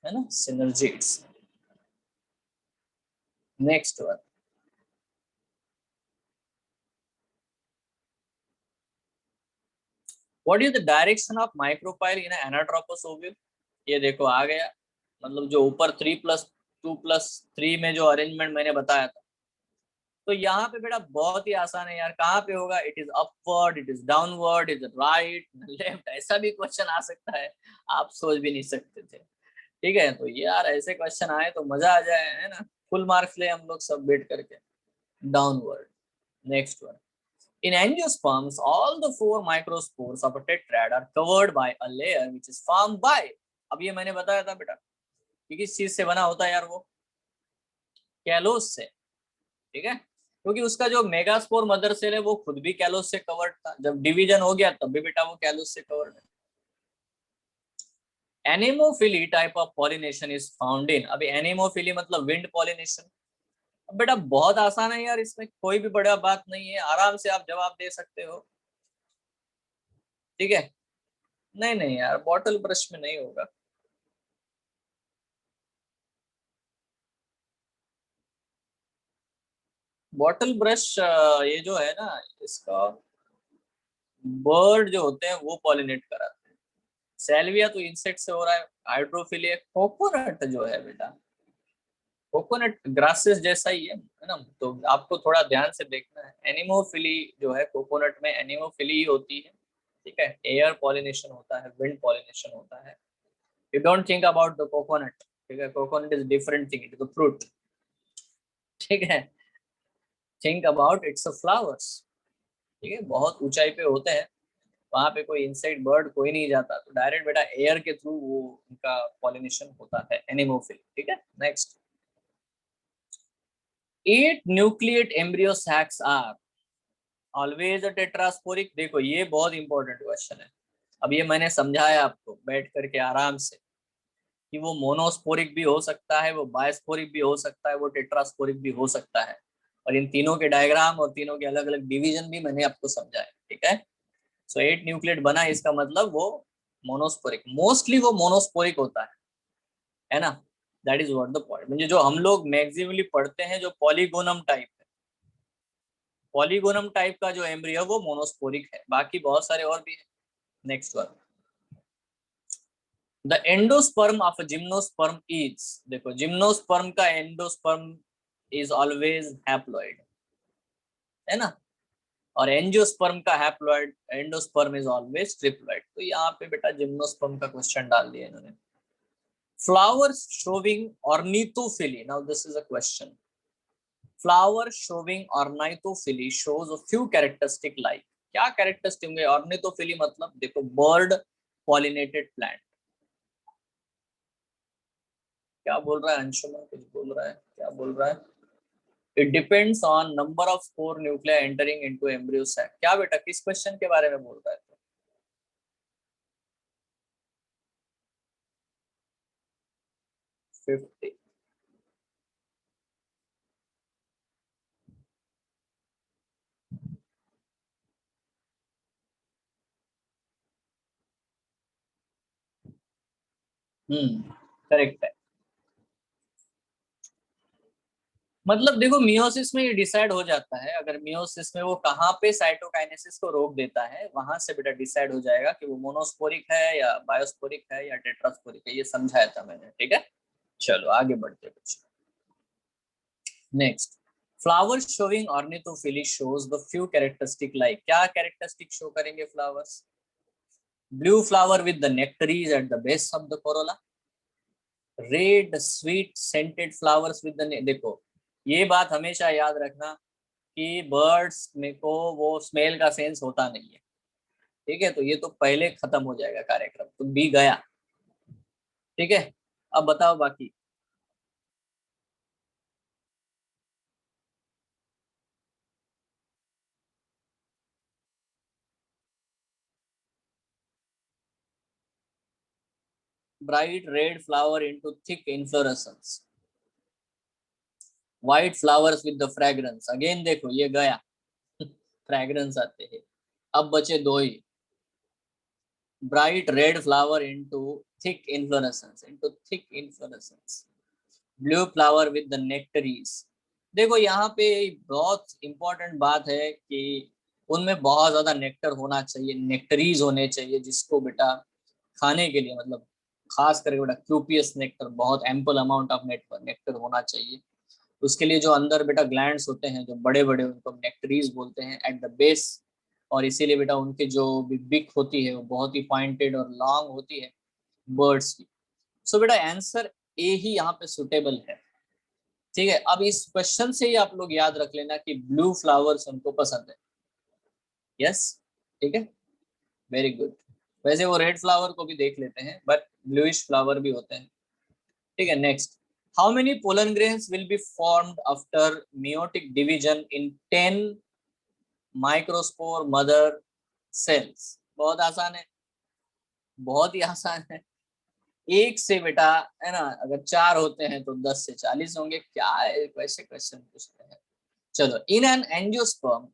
है ना, synergids. Next one, what is the direction of micropyle in anatropous ovule. ये देखो आ गया, मतलब जो ऊपर 3+2+3 में जो अरेंजमेंट मैंने बताया था, तो यहाँ पे बेटा बहुत ही आसान है यार, कहाँ पे होगा, it is upward, it is downward, is right left, ऐसा भी क्वेश्चन आ सकता है, आप सोच भी नहीं सकते थे, ठीक है। तो यार ऐसे क्वेश्चन आए तो मजा आ जाए, है ना, फुल मार्क्स ले हम लोग सब बैठ करके। Downward, next one, in angiosperms all the four microspores of a tetrad are covered by a layer which is formed by, अब ये मैंने बताया था बेटा कि किस चीज से बना होता है यार, वो कैलोस से, ठीक है, क्योंकि उसका जो मेगास्पोर मदर सेल है वो खुद भी कैलोस से कवर्ड था, जब डिवीजन हो गया तब भी बेटा वो कैलोस से कवर्ड है। Anemophily type of pollination is found in, अभी एनेमोफिली मतलब विंड पॉलिनेशन। अब बेटा बहुत आसान है यार, इसमें कोई भी बड़ा बात नहीं है, आराम से आप जवाब दे सकते हो, ठीक है। नहीं नहीं यार, बॉटल ब्रश में नहीं होगा। बॉटल ब्रश ये जो है ना, इसका बर्ड जो होते हैं वो पॉलिनेट कराते हैं, सैल्विया तो इंसेक्ट से हो रहा है, हाइड्रोफिलिया कोकोनट जो है बेटा, कोकोनट ग्रासेस जैसा ही है ना, तो आपको थोड़ा ध्यान से देखना है। एनिमोफिली जो है कोकोनट में एनिमोफिली ही होती है, ठीक है, एयर पॉलिनेशन होता है, विंड पॉलिनेशन होता है। You don't think about the coconut, ठीक है, coconut is different thing, it is a fruit, ठीक है। Think about it's a flowers, ठीक है, बहुत ऊंचाई पे होते हैं, वहां पे कोई इंसेक्ट बर्ड कोई नहीं जाता, तो डायरेक्ट बेटा एयर के थ्रू वो उनका पॉलिनेशन होता है, एनिमोफिल, ठीक है। Next, 8 nucleate embryo sacs are always a tetrasporic, देखो ये बहुत इंपॉर्टेंट क्वेश्चन है। अब ये मैंने समझाया आपको बैठ करके आराम से कि वो मोनोस्पोरिक भी हो सकता है, वो बायस्पोरिक भी हो सकता है, वो टेट्रास्पोरिक भी हो सकता है, और इन तीनों के डायग्राम और तीनों के अलग अलग डिवीजन भी मैंने आपको समझाया, ठीक है। सो 8 न्यूक्लिएट बना, इसका मतलब वो मोनोस्पोरिक, मोस्टली वो मोनोस्पोरिक होता है ना, that is what the point. म्हणजे जो हम लोग मैक्सिमली पढ़ते हैं जो पॉलीगोनम टाइप है, पॉलीगोनम टाइप का जो एम्ब्रियो वो मोनोस्पोरिक है, बाकी बहुत सारे और भी है। Next one, the endosperm of a gymnosperm is, देखो जिम्नोस्पर्म का एंडोस्पर्म इज ऑलवेज हैप्लॉइड, है ना, और एंजियोस्पर्म का haploid, endosperm is always triploid, तो यहाँ पे बेटा जिम्नोस्पर्म का क्वेश्चन डाल दिया इन्होंने। Flowers showing ornithophily, now this is a question, flower showing ornithophily shows a few characteristic like, क्या कैरेक्टरिस्टिक होंगे? ऑर्निथोफिली मतलब देखो बर्ड पॉलिनेटेड प्लांट। क्या बोल रहा है अंशुमन? कुछ बोल रहा है, क्या बोल रहा है? It depends on number of spore nuclei entering into embryo sac. क्या बेटा, किस क्वेश्चन के बारे में बोल रहा है? 50। करेक्ट है। मतलब देखो मियोसिस में ये डिसाइड हो जाता है, अगर मियोसिस में वो कहाँ पे साइटोकाइनेसिस को रोक देता है, वहां से बेटा डिसाइड हो जाएगा कि वो मोनोस्पोरिक है या बायोस्पोरिक है या टेट्रास्पोरिक है। ये समझाया था मैंने, ठीक है। चलो आगे बढ़ते कुछ। Next, flower showing ornithophily shows the few characteristic like. क्या कैरेक्टरिस्टिक शो करेंगे flowers? Blue flower with the nectaries at the base of the corolla, red sweet scented flowers with the, देखो ये बात हमेशा याद रखना कि बर्ड्स में को वो स्मेल का सेंस होता नहीं है, ठीक है। तो ये तो पहले खत्म हो जाएगा कार्यक्रम, तो बी गया, ठीक है। अब बताओ बाकी। Bright red flower into thick inflorescence, white flowers with the fragrance, again देखो ये गया फ्रेग्रेंस आते हैं। अब बचे दो ही, bright red flower into thick inflorescence, blue flower with the nectaries. देखो यहाँ पे बहुत इंपॉर्टेंट बात है कि उनमें बहुत ज्यादा नेक्टर होना चाहिए, नेक्टरीज होने चाहिए, जिसको बेटा खाने के लिए मतलब खास करके बेटा क्यूपियस नेक्टर, बहुत एम्पल अमाउंट ऑफ नेक्टर होना चाहिए। उसके लिए जो अंदर बेटा ग्लैंड्स होते हैं जो बड़े बड़े, उनको नेक्टरीज बोलते हैं एट द बेस। और इसीलिए बेटा उनके जो बिक होती है वो बहुत ही पॉइंटेड और लॉन्ग होती है बर्ड्स की। सो बेटा आंसर ए ही यहाँ पे सुटेबल है, ठीक है। अब इस क्वेश्चन से ही आप लोग याद रख लेना कि ब्लू फ्लावर्स उनको पसंद है। यस, ठीक है, वेरी गुड। वैसे वो रेड फ्लावर को भी देख लेते हैं, बट ब्लूइश फ्लावर भी होते हैं, ठीक है। Next, how many pollen grains will be formed after meiotic division in 10 microspore mother sales? बहुत आसान है, बहुत ही आसान है। एक से बेटा, है ना, अगर चार होते हैं तो 10 से 40 होंगे। क्या है, वैसे क्वेश्चन पूछते हैं। चलो, in an angiosperm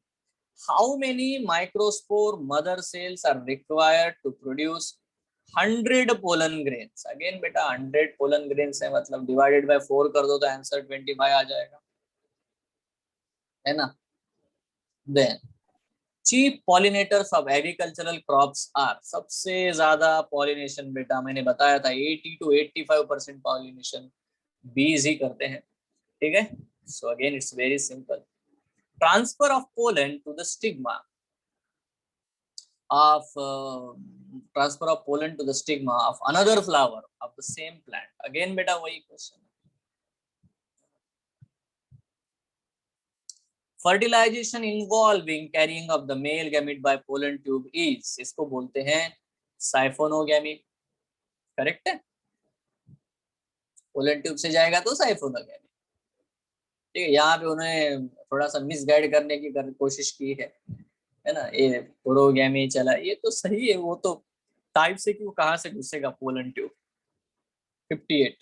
how many microspore mother cells are required to produce 100 pollen grains? Again बेटा 100 पोलन ग्रेन्स है, मतलब डिवाइडेड बाय 4 कर दो तो आंसर 25 आ जाएगा, है ना। Then chief pollinators of agricultural crops are, सबसे ज्यादा पॉलिनेशन बेटा मैंने बताया था 80 to 85% पॉलिनेशन बीज ही करते हैं, ठीक है। So again it's very simple, transfer of pollen to the stigma of transfer of pollen to the stigma of another flower of the same plant. Again बेटा वही question, fertilization involving carrying of the male gamete by pollen tube is, इसको बोलते हैं साइफोनोगैमी, correct है। Pollen tube से जाएगा तो साइफोनोगैमी, ठीक है। यहाँ पे उन्होंने थोड़ा सा मिसगाइड करने की कोशिश की है ना, ये प्रोगैमी चला, ये तो सही है, वो तो टाइप से कि वो कहाँ से घुसेगा pollen tube. 58,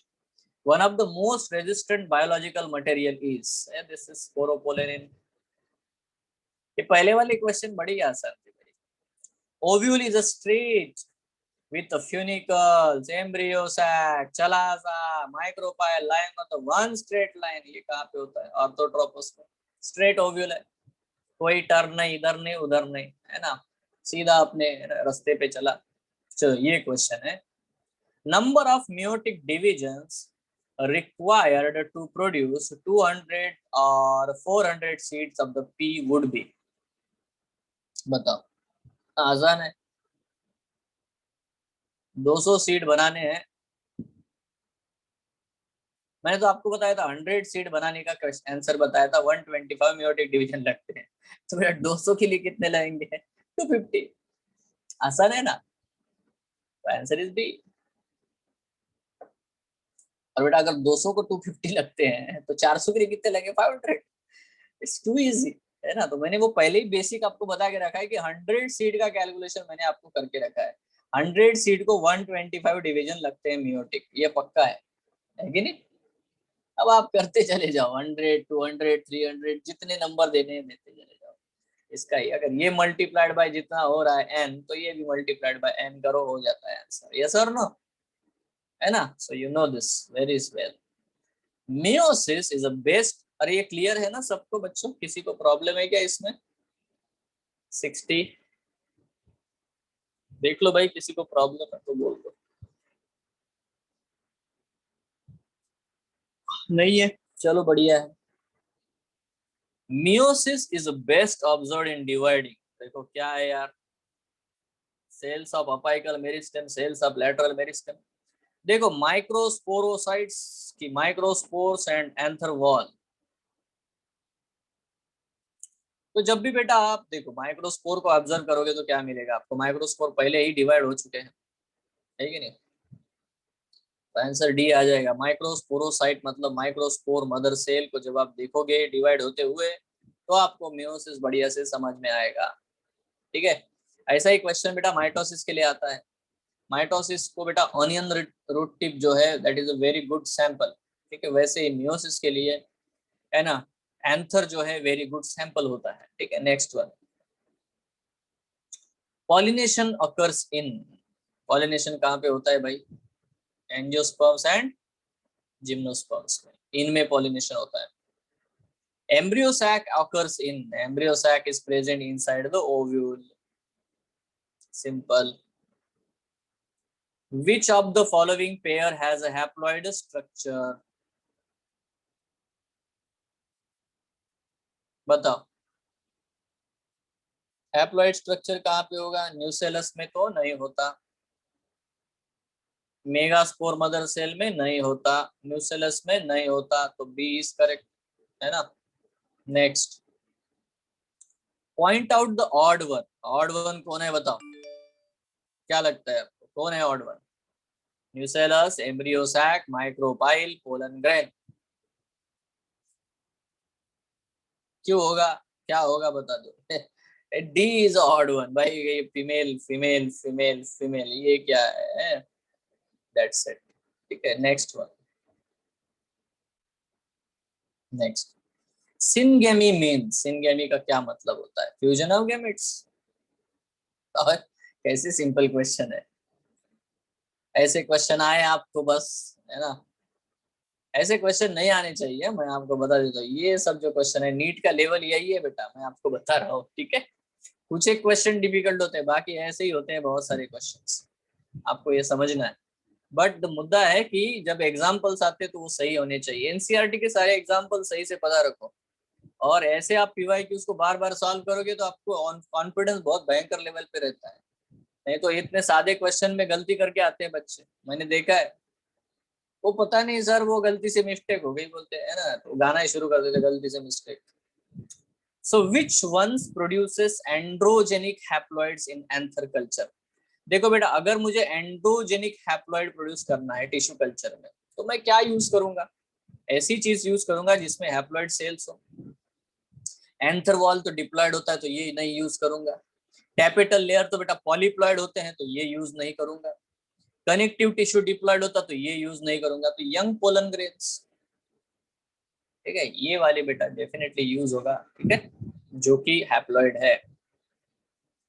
one of the most resistant biological material is, this is sporopollenin। ये पहले वाले क्वेश्चन बड़ी आसान थी भाई। Ovule is a straight with the funicles, embryo sac, chalaza, micropyle lying on the one straight line। ये कहाँ पे होता है? ऑर्थोट्रोपस में स्ट्रेट ओव्यूल है, कोई टर्न नहीं, इधर नहीं उधर नहीं, है ना, सीधा अपने रास्ते पे चला। चलो ये क्वेश्चन है, number of meiotic divisions required to produce 200 or 400 seeds of the pea would be। बताओ, आसान है, 200 सीड बनाने हैं। मैंने तो आपको बताया था 100 सीड बनाने का आंसर बताया था, 125 मेयोटिक डिवीजन लगते हैं, तो मेरा 200 के लिए कितने लगेंगे? 250, आसान है ना, तो आंसर इज बी। और बेटा अगर 200 को 250 लगते हैं तो 400 के लिए कितने लगे, 500। इट्स टू इजी, है ना। तो मैंने वो पहले ही बेसिक आपको बता के रखा है कि 100 सीट का कैलकुलेशन मैंने आपको करके रखा है। 100 सीट को 125 डिवीजन लगते हैं मियोटिक, ये पक्का है कि नहीं। अब आप करते चले जाओ, 100, 200, 300, जितने नंबर देने हैं देते चले जाओ। इसका ही अगर ये मल्टीप्लाइड बाय जितना हो रहा है n, तो ये भी मल्टीप्लाइड बाय n करो, हो जाता है आंसर। यस और नो, है ना। So you know this very well. Meiosis is a best. अरे ये क्लियर है ना सबको बच्चों, किसी को प्रॉब्लम है क्या इसमें? 60, देख लो भाई, किसी को प्रॉब्लम है तो बोल दो। नहीं है, चलो बढ़िया है। Meiosis is best observed in dividing. देखो क्या है यार, cells of apical meristem, cells of lateral meristem. देखो माइक्रोस्पोरोसाइट्स की माइक्रोस्पोर्स एंड एंथर वॉल। तो जब भी बेटा आप देखो माइक्रोस्पोर को ऑब्जर्व करोगे तो क्या मिलेगा आपको, माइक्रोस्पोर पहले ही डिवाइड हो चुके हैं, है कि नहीं। तो आंसर डी आ जाएगा। माइक्रोस्पोरोसाइट मतलब माइक्रोस्पोर मदर सेल को जब आप देखोगे डिवाइड होते हुए तो आपको मियोसिस बढ़िया से समझ में आएगा। ठीक है। ऐसा ही क्वेश्चन बेटा माइटोसिस के लिए आता है। माइटोसिस को बेटा ऑनियन रूट टिप जो है that is a very good sample. ठीक है, वैसे ही मियोसिस के लिए, है ना, एंथर जो है वेरी गुड सैंपल होता है। ठीक है, next one. Pollination occurs in. Pollination कहाँ पे होता है भाई? एंजियोस्पर्म्स एंड जिम्नोस्पर्म्स में, इनमें पॉलिनेशन होता है। embryo sac occurs in, embryo sac is present inside the ovule. Simple. Which of the following pair has a haploid structure? बताओ, हैप्लॉइड स्ट्रक्चर कहाँ पे होगा? न्यूसेलस में तो नहीं होता, मेगास्पोर मदर सेल में नहीं होता, न्यूसेलस में नहीं होता, तो बी इज करेक्ट, है ना। Next, point out the odd one. Odd one कौन है बताओ, क्या लगता है आपको कौन है odd one? Nucellus, embryo sac, micropyle, pollen grain. क्यों होगा, क्या होगा बता दो। डी इज ऑड वन भाई, ये फीमेल फीमेल फीमेल फीमेल, ये क्या है? That's it. ठीक है, next one. Next, syngamy mean, syngamy का क्या मतलब होता है? Fusion of gametes. और कैसे सिंपल क्वेश्चन है, ऐसे क्वेश्चन आए आपको बस, है ना। ऐसे क्वेश्चन नहीं आने चाहिए, मैं आपको बता देता हूँ। ये सब जो क्वेश्चन है नीट का लेवल यही है बेटा, मैं आपको बता रहा हूँ। ठीक है, कुछ एक क्वेश्चन डिफिकल्ट होते हैं, बाकी ऐसे ही होते हैं बहुत सारे क्वेश्चंस, आपको ये समझना है। बट द मुद्दा है कि जब एग्जाम्पल्स आते हैं तो वो सही होने चाहिए। एनसीईआरटी के सारे एग्जाम्पल सही से पता रखो, और ऐसे आप पीवाईक्यूज को बार बार सॉल्व करोगे तो आपको कॉन्फिडेंस बहुत भयंकर लेवल पे रहता है। नहीं तो इतने सादे क्वेश्चन में गलती करके आते हैं बच्चे, मैंने देखा है। वो पता नहीं सर, वो गलती से मिस्टेक हो गई बोलते हैं ना, तो गाना ही शुरू कर देते गलती से mistake. So which ones produces androgenic haploids in anther culture? देखो बेटा, अगर मुझे एंड्रोजेनिक हैप्लॉइड प्रोड्यूस करना है टिश्यू कल्चर में, तो मैं क्या यूज करूंगा? ऐसी चीज यूज करूंगा जिसमें हैप्लॉइड सेल्स हो। एंथर वॉल तो डिप्लॉयड होता है तो ये नहीं यूज करूंगा। कैपिटल लेयर तो बेटा पॉलीप्लॉयड होते हैं तो ये यूज नहीं करूंगा। कनेक्टिव टिश्यू डिप्लॉयड होता तो ये यूज नहीं करूंगा। तो यंग पोलन ग्रेन्स, ठीक है, ये वाले बेटा डेफिनेटली यूज होगा। ठीक है, जो कि हैप्लॉइड है।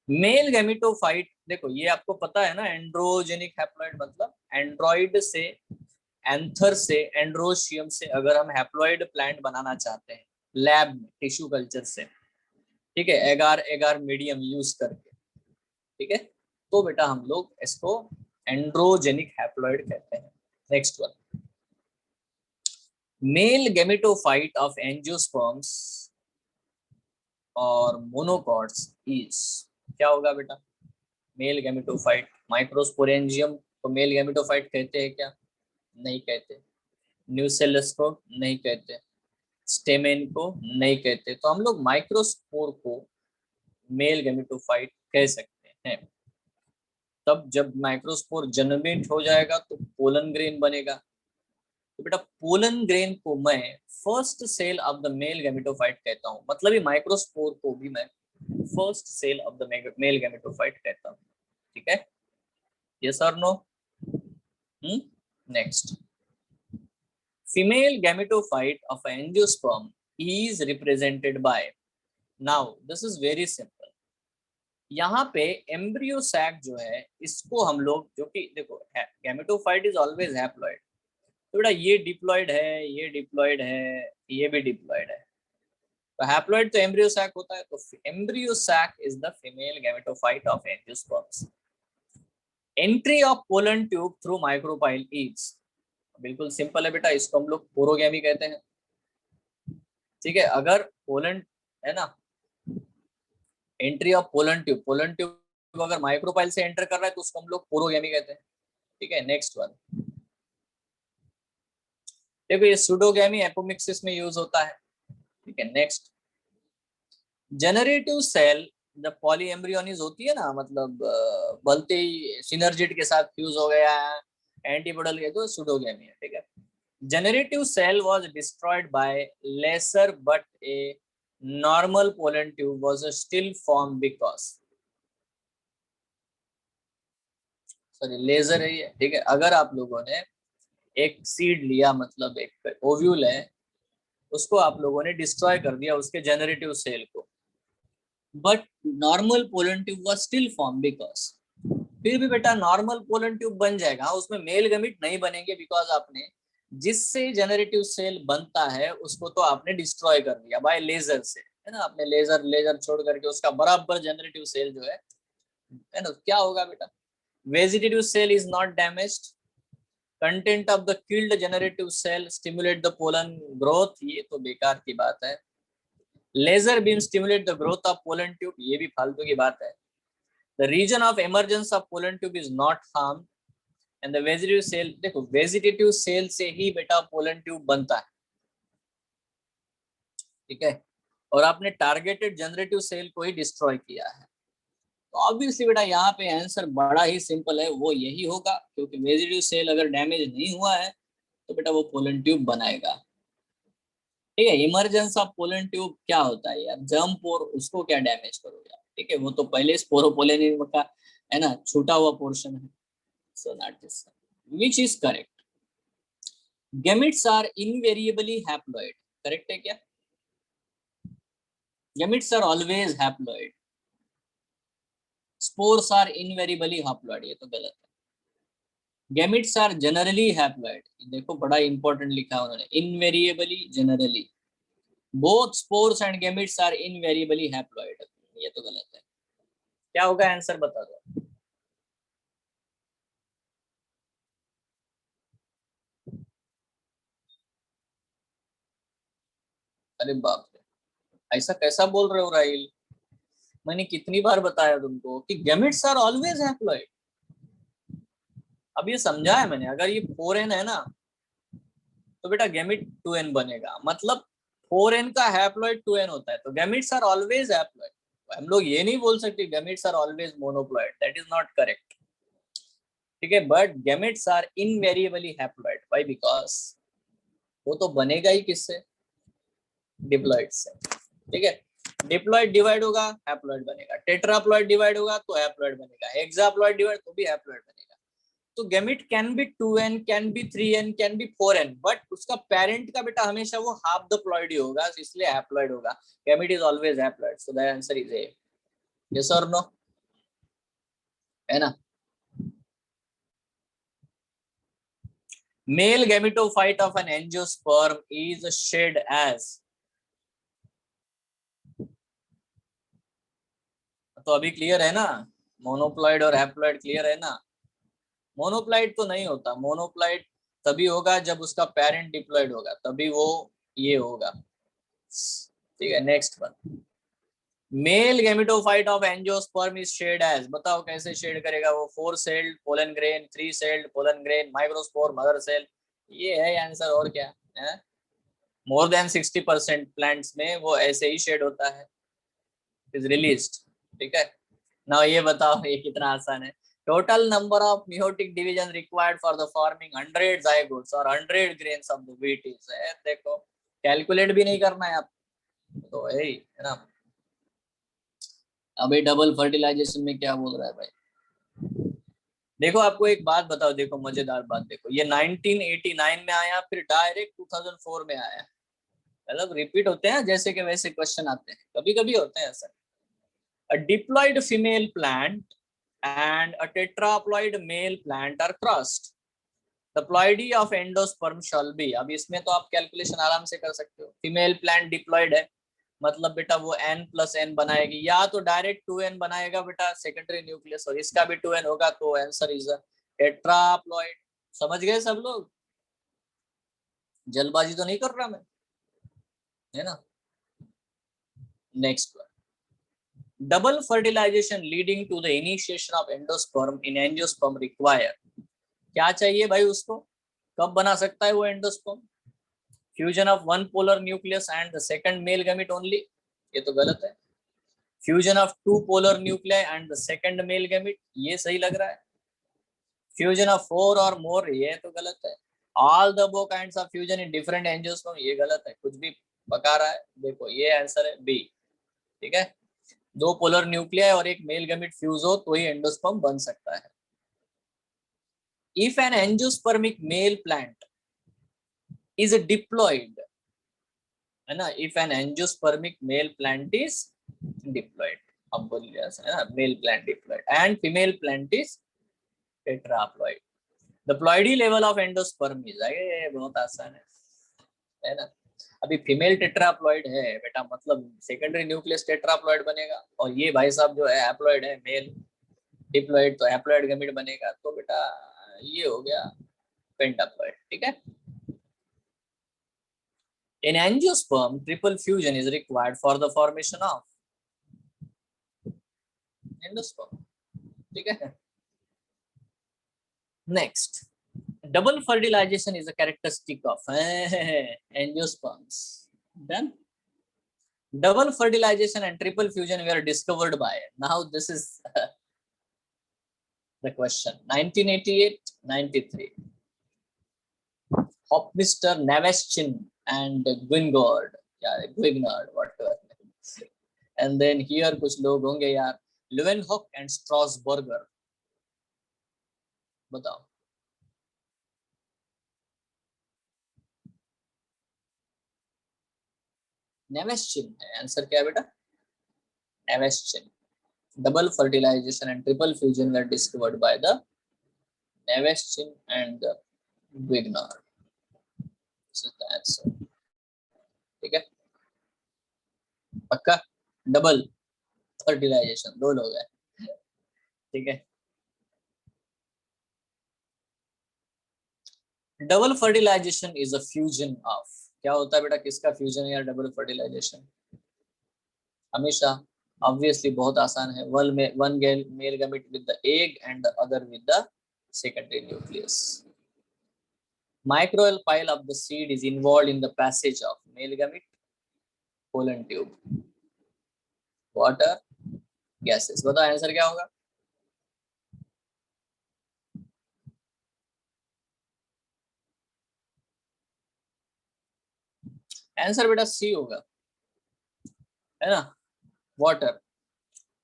मेल गैमेटोफाइट, देखो ये आपको पता है ना, एंड्रोजेनिक हैप्लॉइड मतलब एंड्रॉइड से, एंथर से, एंड्रोशियम से अगर हम हैप्लॉइड प्लांट बनाना चाहते हैं लैब में टिश्यू कल्चर से, ठीक है, एगार एगार मीडियम यूज करके, ठीक है, तो बेटा हम लोग इसको एंड्रोजेनिक हैप्लॉइड कहते हैं। Next one, male gametophyte of angiosperms और मोनोकॉट्स इज, क्या होगा बेटा? मेल गैमेटोफाइट, माइक्रोस्पोरेंजियम को मेल गैमेटोफाइट कहते हैं क्या? नहीं कहते। न्यूसेलस को नहीं कहते, स्टेमेन को नहीं कहते, तो हम लोग माइक्रोस्पोर को मेल गैमेटोफाइट कह सकते हैं। तब जब माइक्रोस्पोर जनरेट हो जाएगा तो पोलन ग्रेन बनेगा। तो बेटा पोलन ग्रेन को मैं first cell of the male gametophyte कहता हूँ, मतलब ये माइक्रोस्पोर को भी मैं first cell of the male gametophyte कहता हूँ। ठीक है, यस और no? Next, female gametophyte of angiosperm is represented by, now this is very simple, यहाँ पे एम्ब्रियो सैक जो है इसको हम लोग, जो कि देखो गैमेटोफाइट इज ऑलवेज हैप्लॉइड, तो बेटा ये डिप्लॉइड है, ये डिप्लॉइड है, ये भी डिप्लॉइड है, तो हैप्लॉइड तो एम्ब्रियो सैक होता है, तो embryo sac is the female gametophyte of angiosperms. Entry of pollen tube through micropyle is, बिल्कुल सिंपल है बेटा, इसको हम लोग पोरोगैमी कहते हैं। ठीक है, अगर पोलन है ना, एंट्री ऑफ पोलन ट्यूब अगर माइक्रोपाइल से एंटर कर रहा है तो उसको हम लोग पोरोगैमी कहते हैं। ठीक है, नेक्स्ट वन, देखो ये सूडोगैमी एपोमिक्सिस में यूज होता है। ठीक है, नेक्स्ट, जनरेटिव सेल जब पॉलीएम्ब्रियोनिज होती है ना, मतलब बनते ही सिनर्जिड के साथ फ्यूज हो गया है, एंटीबॉडल के, तो सूडोगैमी है। ठीक है, generative cell was destroyed by lesser but a normal pollen tube was still formed because, sorry laser है ये। ठीक है, अगर आप लोगों ने एक सीड लिया, मतलब एक ओव्यूल है, उसको आप लोगों ने डिस्ट्रॉय कर दिया उसके जनरेटिव सेल को, but normal pollen tube was still form because, फिर भी बेटा नॉर्मल पोलन ट्यूब बन जाएगा, उसमें मेल गमीट नहीं बनेंगे, बिकॉज आपने जिससे जनरेटिव सेल बनता है उसको तो आपने डिस्ट्रॉय कर दिया बाय लेजर से, है ना, आपने लेजर छोड़ करके उसका बराबर जनरेटिव सेल जो है ना, क्या होगा बेटा, vegetative cell is not damaged, content of the killed generative cell stimulate the pollen growth, ये तो बेकार की बात है। Laser beam stimulate the growth of pollen tube, ये भी फालतू की बात है। The reason of emergence of pollen tube is not harm and the vegetative cell, देखो वेजिटेटिव सेल से ही बेटा पोलन ट्यूब बनता है। ठीक है, और आपने टारगेटेड जनरेटिव सेल को ही डिस्ट्रॉय किया है, तो ऑब्वियसली बेटा यहाँ पे आंसर बड़ा ही सिंपल है, वो यही होगा, क्योंकि वेजिटेटिव सेल अगर डैमेज नहीं हुआ है तो बेटा वो पोलन ट्यूब बनाएगा। ठीक है, इमरजेंस ऑफ पोलन ट्यूब क्या होता है यार, जर्म पोर, उसको क्या डैमेज करो यार। ठीक है, वो तो पहले स्पोरोपोलेनिन का है ना छूटा हुआ पोर्शन है। So that is which is correct, gametes are invariably haploid, correct है क्या? Gametes are always haploid, spores are invariably haploid, ये तो गलत है। गेमिट्स आर जनरली हैप्लॉइड, देखो बड़ा इंपॉर्टेंट लिखा है उन्होंने, invariably generally, both spores and gametes are invariably haploid, ये तो गलत है। क्या होगा आंसर, बता दो। अरे बाप रे, ऐसा कैसा बोल रहे हो राहिल, मैंने कितनी बार बताया तुमको कि गेमिट्स आर ऑलवेज हैप्लॉइड। अब ये समझा है मैंने, अगर ये 4n है ना तो बेटा गेमिट 2n बनेगा, मतलब 4n का हैप्लॉइड 2n होता है, तो गेमिट्स आर ऑलवेज हैप्लॉइड। हम लोग ये नहीं बोल सकते gametes are always monoploid, that is not correct. ठीक है, but gametes are invariably haploid, why, because वो तो बनेगा ही किससे, डिप्लॉइड से। ठीक है, डिप्लॉइड डिवाइड होगा हैप्लॉइड बनेगा, टेट्राप्लॉइड डिवाइड होगा तो हैप्लॉइड बनेगा, हेक्साप्लॉइड डिवाइड तो भी हैप्लॉइड बनेगा। तो gamete can be 2n, can be 3n, can be 4n, but उसका पेरेंट का बेटा हमेशा वो हाफ द प्लॉइड ही होगा, इसलिए हैप्लॉइड होगा। Gamete is always haploid, so the answer is A. Yes और नो, है ना? Male gametophyte of an angiosperm is shed as, तो अभी क्लियर है ना, मोनोप्लॉइड और हैप्लॉइड क्लियर है ना? मोनोप्लॉइड तो नहीं होता, मोनोप्लॉइड तभी होगा जब उसका पेरेंट डिप्लॉइड होगा, तभी वो ये होगा। ठीक है, next one, male gametophyte of angiosperm is shed as, बताओ कैसे शेड करेगा वो, 4 celled pollen grain, 3 celled pollen grain, microspore, mother cell, ये है आंसर, और क्या है? मोर देन 60% प्लांट्स में वो ऐसे ही शेड होता है, इज रिलीज्ड। ठीक है, ना ये बताओ ये कितना आसान है। Total number of meiotic division required for the forming 100 zygotes और 100 grains of the wheat is, देखो कैलकुलेट भी नहीं करना है आप तो है ना। अभी डबल फर्टिलाइजेशन में क्या बोल रहा है भाई, देखो आपको एक बात बताओ, देखो मजेदार बात, देखो ये 1989 में आया फिर डायरेक्ट 2004 में आया, मतलब रिपीट होते हैं जैसे कि वैसे क्वेश्चन आते हैं, कभी कभी होते हैं ऐसा। A diploid female plant and a tetraploid male plant are crossed. The ploidy of endosperm shall be, अब इसमें तो आप कैलकुलेशन आराम से कर सकते हो, फीमेल प्लांट डिप्लॉइड है मतलब बेटा वो n+n बनाएगी, या तो डायरेक्ट 2n बनाएगा बेटा सेकेंडरी न्यूक्लियस, और इसका भी 2n होगा, तो आंसर इज टेट्राप्लॉइड। समझ गए सब लोग, जल्दबाजी तो नहीं कर रहा मैं, है ना। Next, double fertilization leading to the initiation of endosperm in angiosperm require, क्या चाहिए भाई उसको, कब बना सकता है वो endosperm, fusion of one polar nucleus and the second male gamete only, ये तो गलत है। Fusion of two polar nuclei and the second male gamete, ये सही लग रहा है। फ्यूजन ऑफ 4 और मोर, ये तो गलत है। All the above kinds of fusion in different angiosperm, ये गलत है, कुछ भी बका रहा है। देखो ये आंसर है बी, ठीक है, दो पोलर न्यूक्लियाई और एक मेल गैमेट फ्यूज हो तो ही एंडोस्पर्म बन सकता है। If an angiospermic male plant is diploid, है ना, if an angiospermic male plant is diploid, हम बोल लिया है ना, male plant diploid and female plant is tetraploid, the ploidy level of endosperm is, ये बहुत आसान है ना। अभी फीमेल टेट्राप्लॉइड है बेटा, मतलब सेकेंडरी न्यूक्लियस टेट्राप्लॉइड बनेगा, और ये भाई साहब जो है हैप्लॉइड है मेल डिप्लॉइड, तो हैप्लॉइड गैमेट बनेगा, तो बेटा ये हो गया पेंटाप्लॉइड, ठीक है। In angiosperm, triple fusion is required for the formation of endosperm, ठीक है। Next, double fertilization is a characteristic of angiosperms. Done. Double fertilization and triple fusion were discovered by, now this is the question, 1988, 93. Mr. Navashchin and Gwingard, yeah, Gwingard, whatever. And then here कुछ लोग होंगे यार, Leeuwenhoek and Strasburger, बताओ। Navashchin है answer, क्या है बेटा, Navashchin. Double fertilization and triple fusion were discovered by the Navashchin and the Grignard. This is the answer, ठीक है, पक्का। डबल फर्टिलाइजेशन दो लोग हैं, ठीक है। Double fertilization is a fusion of, क्या होता है बेटा, किसका फ्यूजन है यार डबल फर्टिलाइजेशन, हमेशा ऑब्वियसली बहुत आसान है, one male gamete with the egg and the other with the secondary nucleus. Microel pile of the seed is involved in the passage of male gamete, pollen tube, water, gases, बताओ answer क्या होगा। Answer बेटा सी होगा, है ना, water.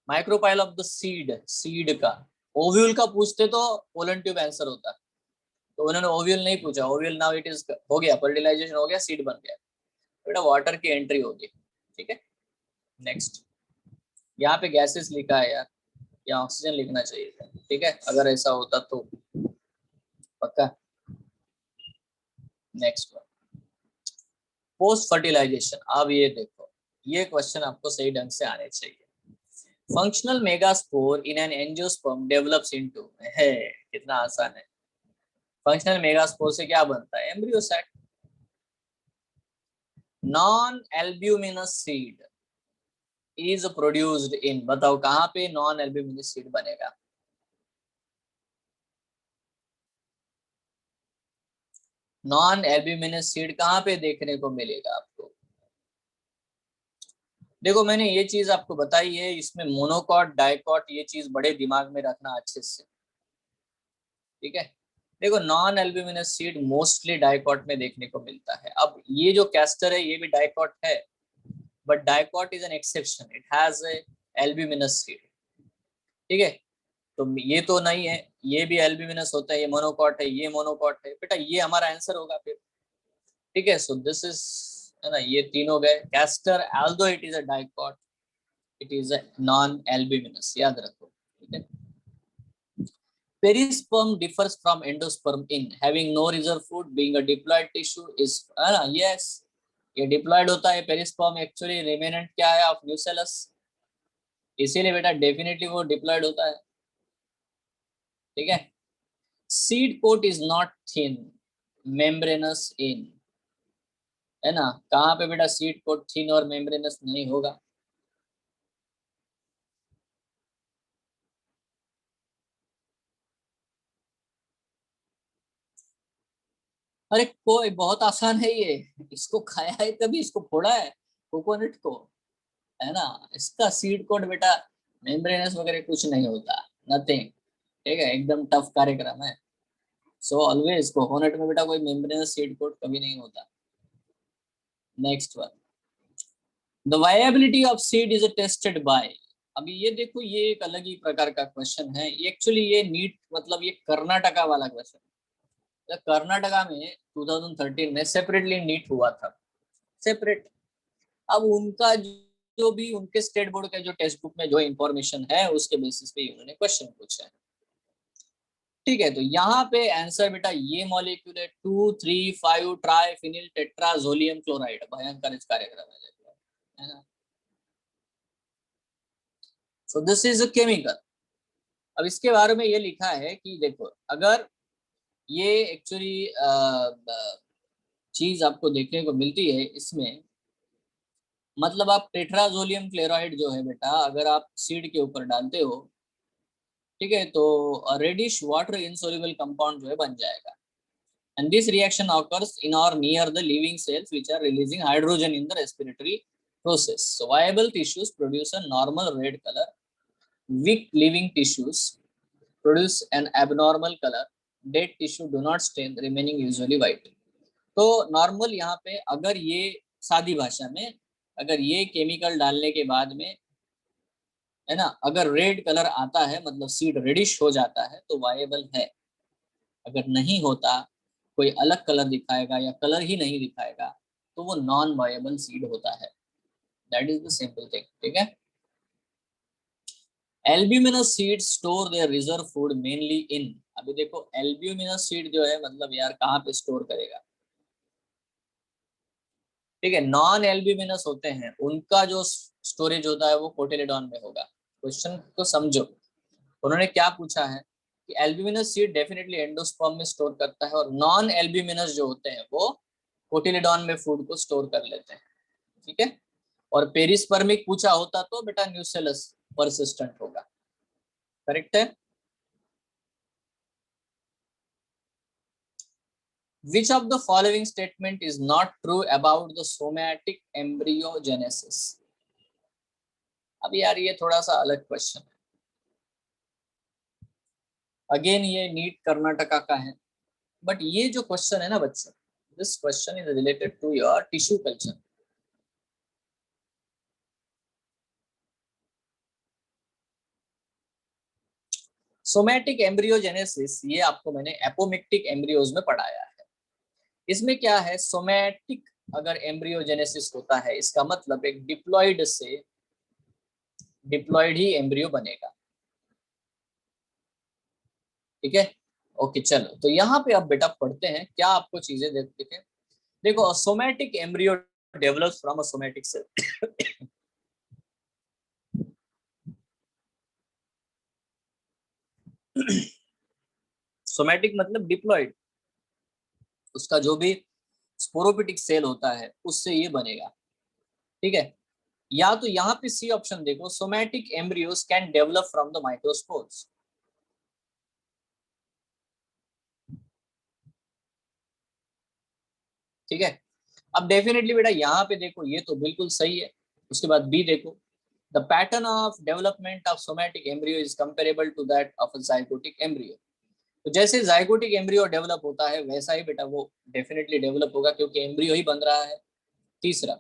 Micropyle of the seed, seed का, ovule का पूछते तो पोलन ट्यूब आंसर होता, तो उन्होंने ओव्यूल नहीं पूछा, ओव्यूल नाउ इट इज हो गया, फर्टिलाइजेशन हो गया, सीड बन गया, बेटा वाटर की एंट्री होगी, ठीक है। नेक्स्ट, यहाँ पे गैसेस लिखा है यार, यहाँ ऑक्सीजन लिखना चाहिए था, ठीक है, अगर ऐसा होता तो, पक्का। नेक्स्ट वन, पोस्ट फर्टिलाइजेशन, अब ये देखो, ये क्वेश्चन आपको सही ढंग से आने चाहिए। Functional megaspore in an angiosperm develops into, है कितना आसान है, फंक्शनल मेगास्पोर से क्या बनता है, embryo sac. Non albuminous seed is produced in, बताओ कहाँ पे नॉन एल्ब्यूमिनस सीड बनेगा, नॉन एल्ब्यूमिनस सीड कहाँ पे देखने को मिलेगा आपको, देखो मैंने ये चीज आपको बताई है, इसमें मोनोकॉट डाइकॉट ये चीज बड़े दिमाग में रखना अच्छे से, ठीक है। देखो non albuminous seed mostly dicot में देखने को मिलता है। अब ये जो कैस्टर है ये भी डाइकॉट है, but dicot is an exception, it has a albuminous seed, ठीक है। तो ये तो नहीं है, ये भी एल्ब्यूमिनस होता है, ये मोनोकॉट है, ये मोनोकॉट है बेटा, ये हमारा आंसर होगा फिर, ठीक है। सो दिस इज, है ना, ये तीनों गए। Castor although it is a dicot, it is a non albuminous, याद रखो, ठीक है। Perisperm differs from endosperm in having no reserve food, being a diploid tissue is, है ना, yes, ये डिप्लॉयड होता है पेरिस्पर्म, एक्चुअली रिमेनेंट क्या है ऑफ न्यूसेलस, इसीलिए बेटा डेफिनेटली वो डिप्लॉयड होता है, ठीक है। Seed coat is not thin, membranous in, है ना, कहाँ पे बेटा सीड कोट थिन और मेम्ब्रेनस नहीं होगा। अरे कोई, बहुत आसान है ये, इसको खाया है कभी, इसको फोड़ा है कोकोनट को, है ना। इसका सीड कोट बेटा मेम्ब्रेनस वगैरह कुछ नहीं होता, नथिंग, ठीक है, एकदम टफ कार्यक्रम है। सो ऑलवेज कोकोनट में बेटा कोई मेम्ब्रेनस सीड कोट कभी नहीं होता। Next one, the viability of seed is tested by. अभी ये देखो, ये एक अलग ही प्रकार का क्वेश्चन है, ये एक्चुअली ये नीट मतलब ये कर्नाटका वाला क्वेश्चन है। कर्नाटका में 2013 में सेपरेटली नीट हुआ था, सेपरेट। अब उनका जो भी उनके स्टेट बोर्ड के जो टेक्स्ट बुक में जो इंफॉर्मेशन है उसके बेसिस पे उन्होंने क्वेश्चन पूछा है, ठीक है। तो यहाँ पे आंसर बेटा ये मॉलिक्यूल है 2,3,5 ट्राइफिनिल टेट्राजोलियम क्लोराइड, भयंकर इस कार्यक्रम है ना। सो दिस इज अ केमिकल। अब इसके बारे में ये लिखा है कि देखो, अगर ये एक्चुअली चीज आपको देखने को मिलती है इसमें, मतलब आप टेट्राजोलियम क्लोराइड जो है बेटा, अगर आप सीड के ऊपर डालते हो, ठीक है, तो रेडिश वाटर इनसोल्युबल कंपाउंड जो है बन जाएगा। And this reaction occurs in or near the living cells which are releasing hydrogen in the respiratory process. So viable tissues produce a normal red color. Weak living tissues produce an abnormal color. Dead tissue do not stain, remaining usually white. तो normal यहाँ पे अगर ये, सादी भाषा में, अगर ये केमिकल डालने के बाद में, है ना, अगर रेड कलर आता है मतलब सीड रेडिश हो जाता है तो वायबल है। अगर नहीं होता, कोई अलग कलर दिखाएगा या कलर ही नहीं दिखाएगा तो वो नॉन वायबल सीड होता है। That is the simple thing, ठीक है। Albuminous seed store their reserve food mainly in. अभी देखो एल्ब्यूमिनस सीड जो है मतलब यार कहाँ पे स्टोर करेगा, ठीक है। नॉन एल्ब्यूमिनस होते हैं उनका जो स्टोरेज होता है वो कोटिलेडॉन में होगा। क्वेश्चन को समझो, उन्होंने क्या पूछा है कि एल्ब्यूमिनस सीड डेफिनेटली एंडोस्पर्म में स्टोर करता है, और नॉन एल्ब्यूमिनस जो होते हैं वो कोटिलेडॉन में फूड को स्टोर कर लेते हैं, ठीक है। और पेरिस्पर्मिक पूछा होता तो बेटा न्यूसेलस परसिस्टेंट होगा, करेक्ट है। Which of the following statement is not true about the somatic embryogenesis? अब यार ये थोड़ा सा अलग क्वेश्चन है, अगेन ये नीट कर्नाटका का है, बट ये जो क्वेश्चन है ना बच्चों, this question is related to your tissue culture. Somatic embryogenesis ये आपको मैंने एपोमिक्टिक एम्ब्रियोज में पढ़ाया है। इसमें क्या है, सोमैटिक अगर एम्ब्रियोजेनेसिस होता है इसका मतलब एक डिप्लॉइड से डिप्लॉइड ही एम्ब्रियो बनेगा, ठीक है। ओके चलो, तो यहाँ पे अब बेटा पढ़ते हैं क्या आपको चीजें देखते हैं। देखो somatic embryo develops from a somatic cell. Somatic मतलब डिप्लॉइड, उसका जो भी स्पोरोपिटिक सेल होता है उससे ये बनेगा, ठीक है। या तो यहाँ पे सी ऑप्शन देखो, somatic embryos can develop from the microspores, ठीक है। अब डेफिनेटली बेटा यहाँ पे देखो ये तो बिल्कुल सही है, उसके बाद बी देखो, the pattern of development of somatic embryo is comparable to that of a zygotic embryo. तो जैसे जाइगोटिक एम्ब्रियो डेवलप होता है वैसा ही बेटा वो डेफिनेटली डेवलप होगा, क्योंकि एम्ब्रियो ही बन रहा है। तीसरा,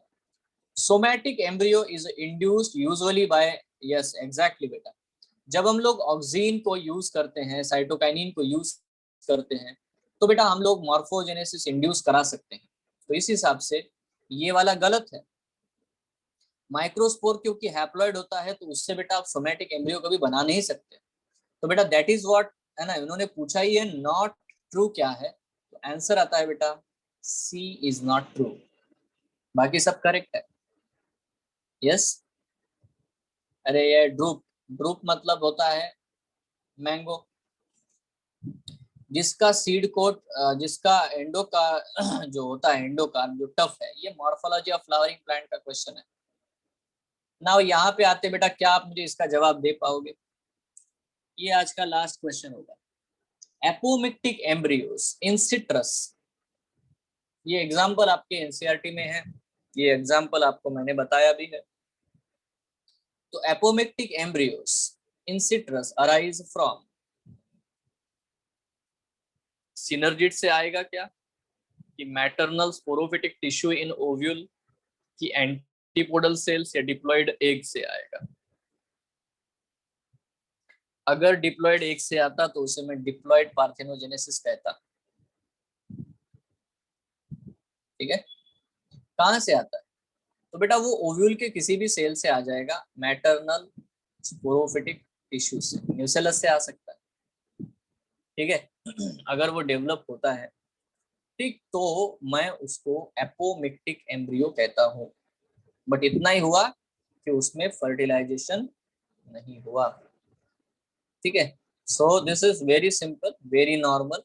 somatic embryo is induced usually by, yes exactly बेटा, जब हम लोग ऑक्सीन को यूज करते हैं, साइटोकाइनिन को यूज करते हैं, तो बेटा हम लोग मॉर्फोजेनेसिस इंड्यूस करा सकते हैं। तो इस हिसाब से ये वाला गलत है। माइक्रोस्पोर क्योंकि हैप्लॉइड होता है, तो उससे बेटा आप सोमैटिक एम्ब्रियो कभी बना नहीं सकते। तो बेटा दैट इज व्हाट है ना, इन्होंने पूछा ही है नॉट ट्रू क्या है, तो आंसर आता है बेटा सी इज नॉट ट्रू, बाकी सब करेक्ट है। यस, अरे ये ड्रूप, ड्रूप मतलब होता है मैंगो, जिसका सीड कोट, जिसका एंडो का जो होता है एंडोकार्प जो टफ है, ये मॉर्फोलॉजी ऑफ फ्लावरिंग प्लांट का क्वेश्चन है ना। यहाँ पे आते बेटा, क्या आप मुझे इसका जवाब दे पाओगे? ये आज का लास्ट क्वेश्चन होगा। एपोमिक्टिक एम्ब्रियोस इन सिट्रस, ये एग्जाम्पल आपके एनसीईआरटी में है, ये एग्जाम्पल आपको मैंने बताया भी है। तो apomictic embryos in citrus arise from, synergid से आएगा क्या, कि maternal sporophytic tissue in ovule, कि एंटीपोडल सेल्स या डिप्लॉयड एग से आएगा। अगर डिप्लॉयड एग से आता तो उसे मैं डिप्लॉयड पार्थेनोजेनेसिस कहता। ठीक है, कहां से आता है? तो बेटा वो ओव्यूल के किसी भी सेल से आ जाएगा, मैटरनल स्पोरोफिटिक टिश्यू से, न्यूसेलस से आ सकता है। ठीक है, अगर वो डेवलप होता है, ठीक, तो मैं उसको एपोमिक्टिक एम्ब्रियो कहता हूँ। बट इतना ही हुआ कि उसमें फर्टिलाइजेशन नहीं हुआ। ठीक है, so this is very simple, very normal.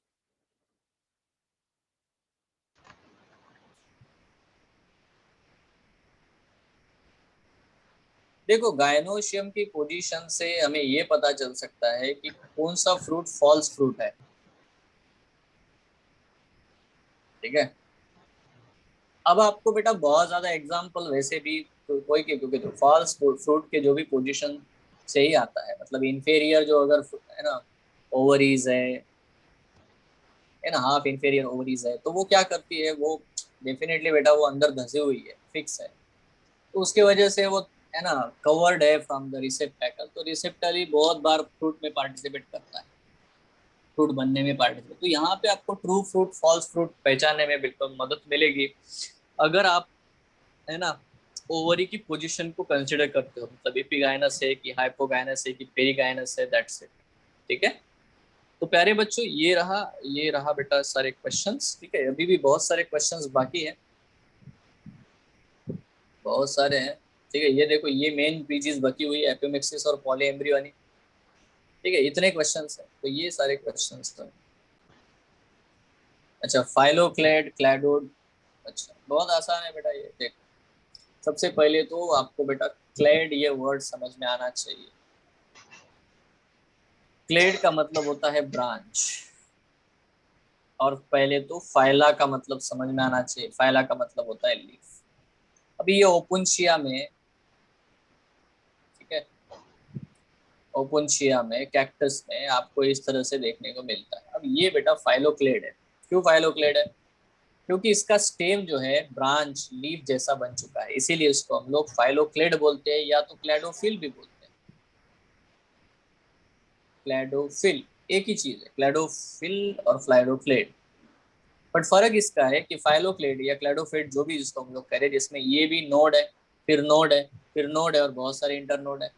देखो गायनोशियम की पोजीशन से हमें ये पता चल सकता है कि कौन सा फ्रूट फॉल्स फ्रूट है। ठीक है, अब आपको बेटा बहुत ज्यादा एग्जांपल वैसे भी तो कोई के, क्योंकि जो फॉल्स फ्रूट के जो भी पोजीशन से ही आता है, मतलब इंफेरियर जो अगर है ना ओवरीज है ना, हाफ इंफेरियर ओवरीज है, तो वो क्या करती है, वो डेफिनेटली बेटा वो अंदर धंसी हुई है, फिक्स है, तो उसके वजह से वो है ना कवर्ड है फ्रॉम द रिसेप्टेकल, तो रिसेप्टर ही बहुत बार फ्रूट में पार्टिसिपेट करता है, फ्रूट बनने में पार्टिसिपेट। तो यहाँ पे आपको ट्रू फ्रूट फॉल्स फ्रूट पहचानने में बिल्कुल मदद मिलेगी, अगर आप है ना ओवरी की पोजीशन को कंसिडर करते हो, मतलब एपिगाइनस है कि हाइपोगाइनस है कि पेरिगाइनस है, दैट्स इट। ठीक है, तो प्यारे बच्चों ये रहा बेटा सारे क्वेश्चंस। ठीक है, अभी भी बहुत सारे क्वेश्चंस बाकी हैं, बहुत सारे हैं। ठीक है, ये देखो ये मेन पीजीज बची हुई है, एपिमेक्सिस और पॉलीएम्ब्रियोनी। ठीक है, इतने क्वेश्चंस हैं, तो ये सारे क्वेश्चंस हैं। अच्छा, फाइलोक्लेड, क्लैडोड, अच्छा बहुत आसान है बेटा, ये देखो सबसे पहले तो आपको बेटा क्लेड ये वर्ड समझ में आना चाहिए। क्लेड का मतलब होता है ब्रांच, और पहले तो फाइला का मतलब समझ में आना चाहिए, फाइला का मतलब होता है लीफ। अभी ये ओपुंशिया में, ठीक है, ओपुंशिया में कैक्टस में आपको इस तरह से देखने को मिलता है। अब ये बेटा फाइलोक्लेड है। क्यों फाइलोक्लेड है? क्योंकि इसका स्टेम जो है ब्रांच लीफ जैसा बन चुका है, इसीलिए इसको हम लोग फाइलोक्लेड बोलते हैं, या तो क्लैडोफिल भी बोलते हैं। क्लैडोफिल एक ही चीज है, क्लैडोफिल और फ्लाइडोक्लेड। बट फर्क इसका है कि फाइलोक्लेड या क्लैडोफिट जो भी जिसको हम लोग कह रहे हैं, जिसमें ये भी नोड है, फिर नोड है, फिर नोड है, और बहुत सारे इंटरनोड है।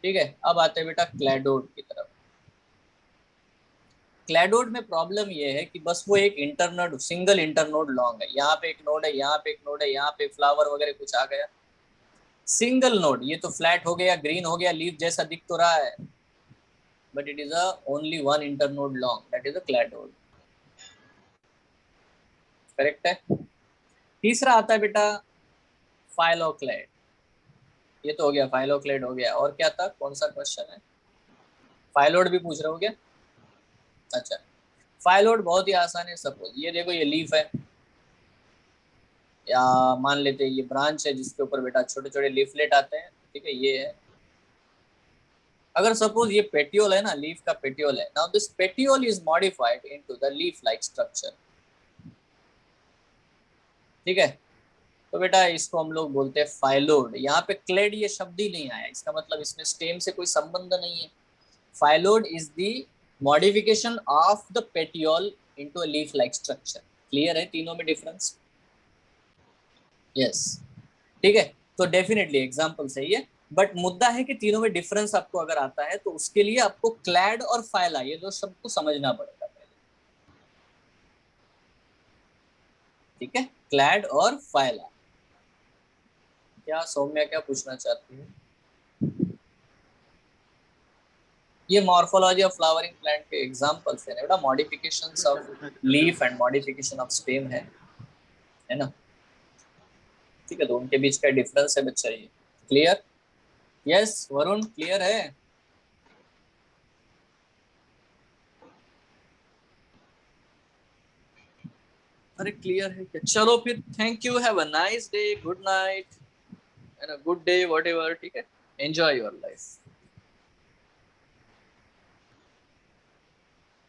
ठीक है, अब आते हैं बेटा क्लैडोड की तरफ। क्लैडोड में प्रॉब्लम ये है कि बस वो एक इंटरनोड, सिंगल इंटरनोड लॉन्ग है, यहाँ पे एक नोड है, यहाँ पे एक नोड है, यहाँ पे फ्लावर वगैरह कुछ आ गया, सिंगल नोड। ये तो फ्लैट हो गया, ग्रीन हो गया, लीफ जैसा दिख तो रहा है, but it is a only one internode long, that is a cladode. Correct है। तीसरा आता है बेटा फाइलोक्लेड। ये तो हो गया, फाइलोक्लेड हो गया, और क्या था, कौन सा क्वेश्चन है? फाइलोड भी पूछ रहे हो क्या? अच्छा, फाइलोड बहुत ही आसान है। सपोज ये देखो ये लीफ है, या मान लेते हैं ये ब्रांच है जिसके ऊपर बेटा छोटे छोटे लीफलेट आते हैं, ठीक है, ये है। अगर सपोज ये पेटियोल है ना, लीफ का पेटियोल है, now this petiole is modified into the leaf like structure, ठीक है। तो बेटा इसको हम लोग बोलते हैं फाइलोड। यहाँ पे क्लेड ये शब्द ही नहीं आया, इसका मतलब इसमें स्टेम से कोई संबंध नहीं है। Phyllode is the modification of the petiole into a leaf like structure. Clear है तीनों में डिफरेंस? यस, ठीक है। तो डेफिनेटली एग्जाम्पल सही है, बट मुद्दा है कि तीनों में डिफरेंस आपको अगर आता है तो उसके लिए आपको क्लैड और फाइला ये दो शब्द को समझना पड़ेगा पहले, ठीक है, क्लैड और फाइला। क्या सौम्या क्या पूछना चाहती है? ये मॉर्फोलॉजी ऑफ फ्लावरिंग प्लांट के एग्जांपल्स है ना बेटा, modifications of leaf and modification of stem है ना, ठीक है। तो उनके बीच का डिफरेंस है बच्चा ये। क्लियर? यस वरुण, क्लियर है? अरे क्लियर है क्या? चलो फिर, thank you, have a nice day, good night and a good day whatever, ठीक है, एंजॉय योर लाइफ।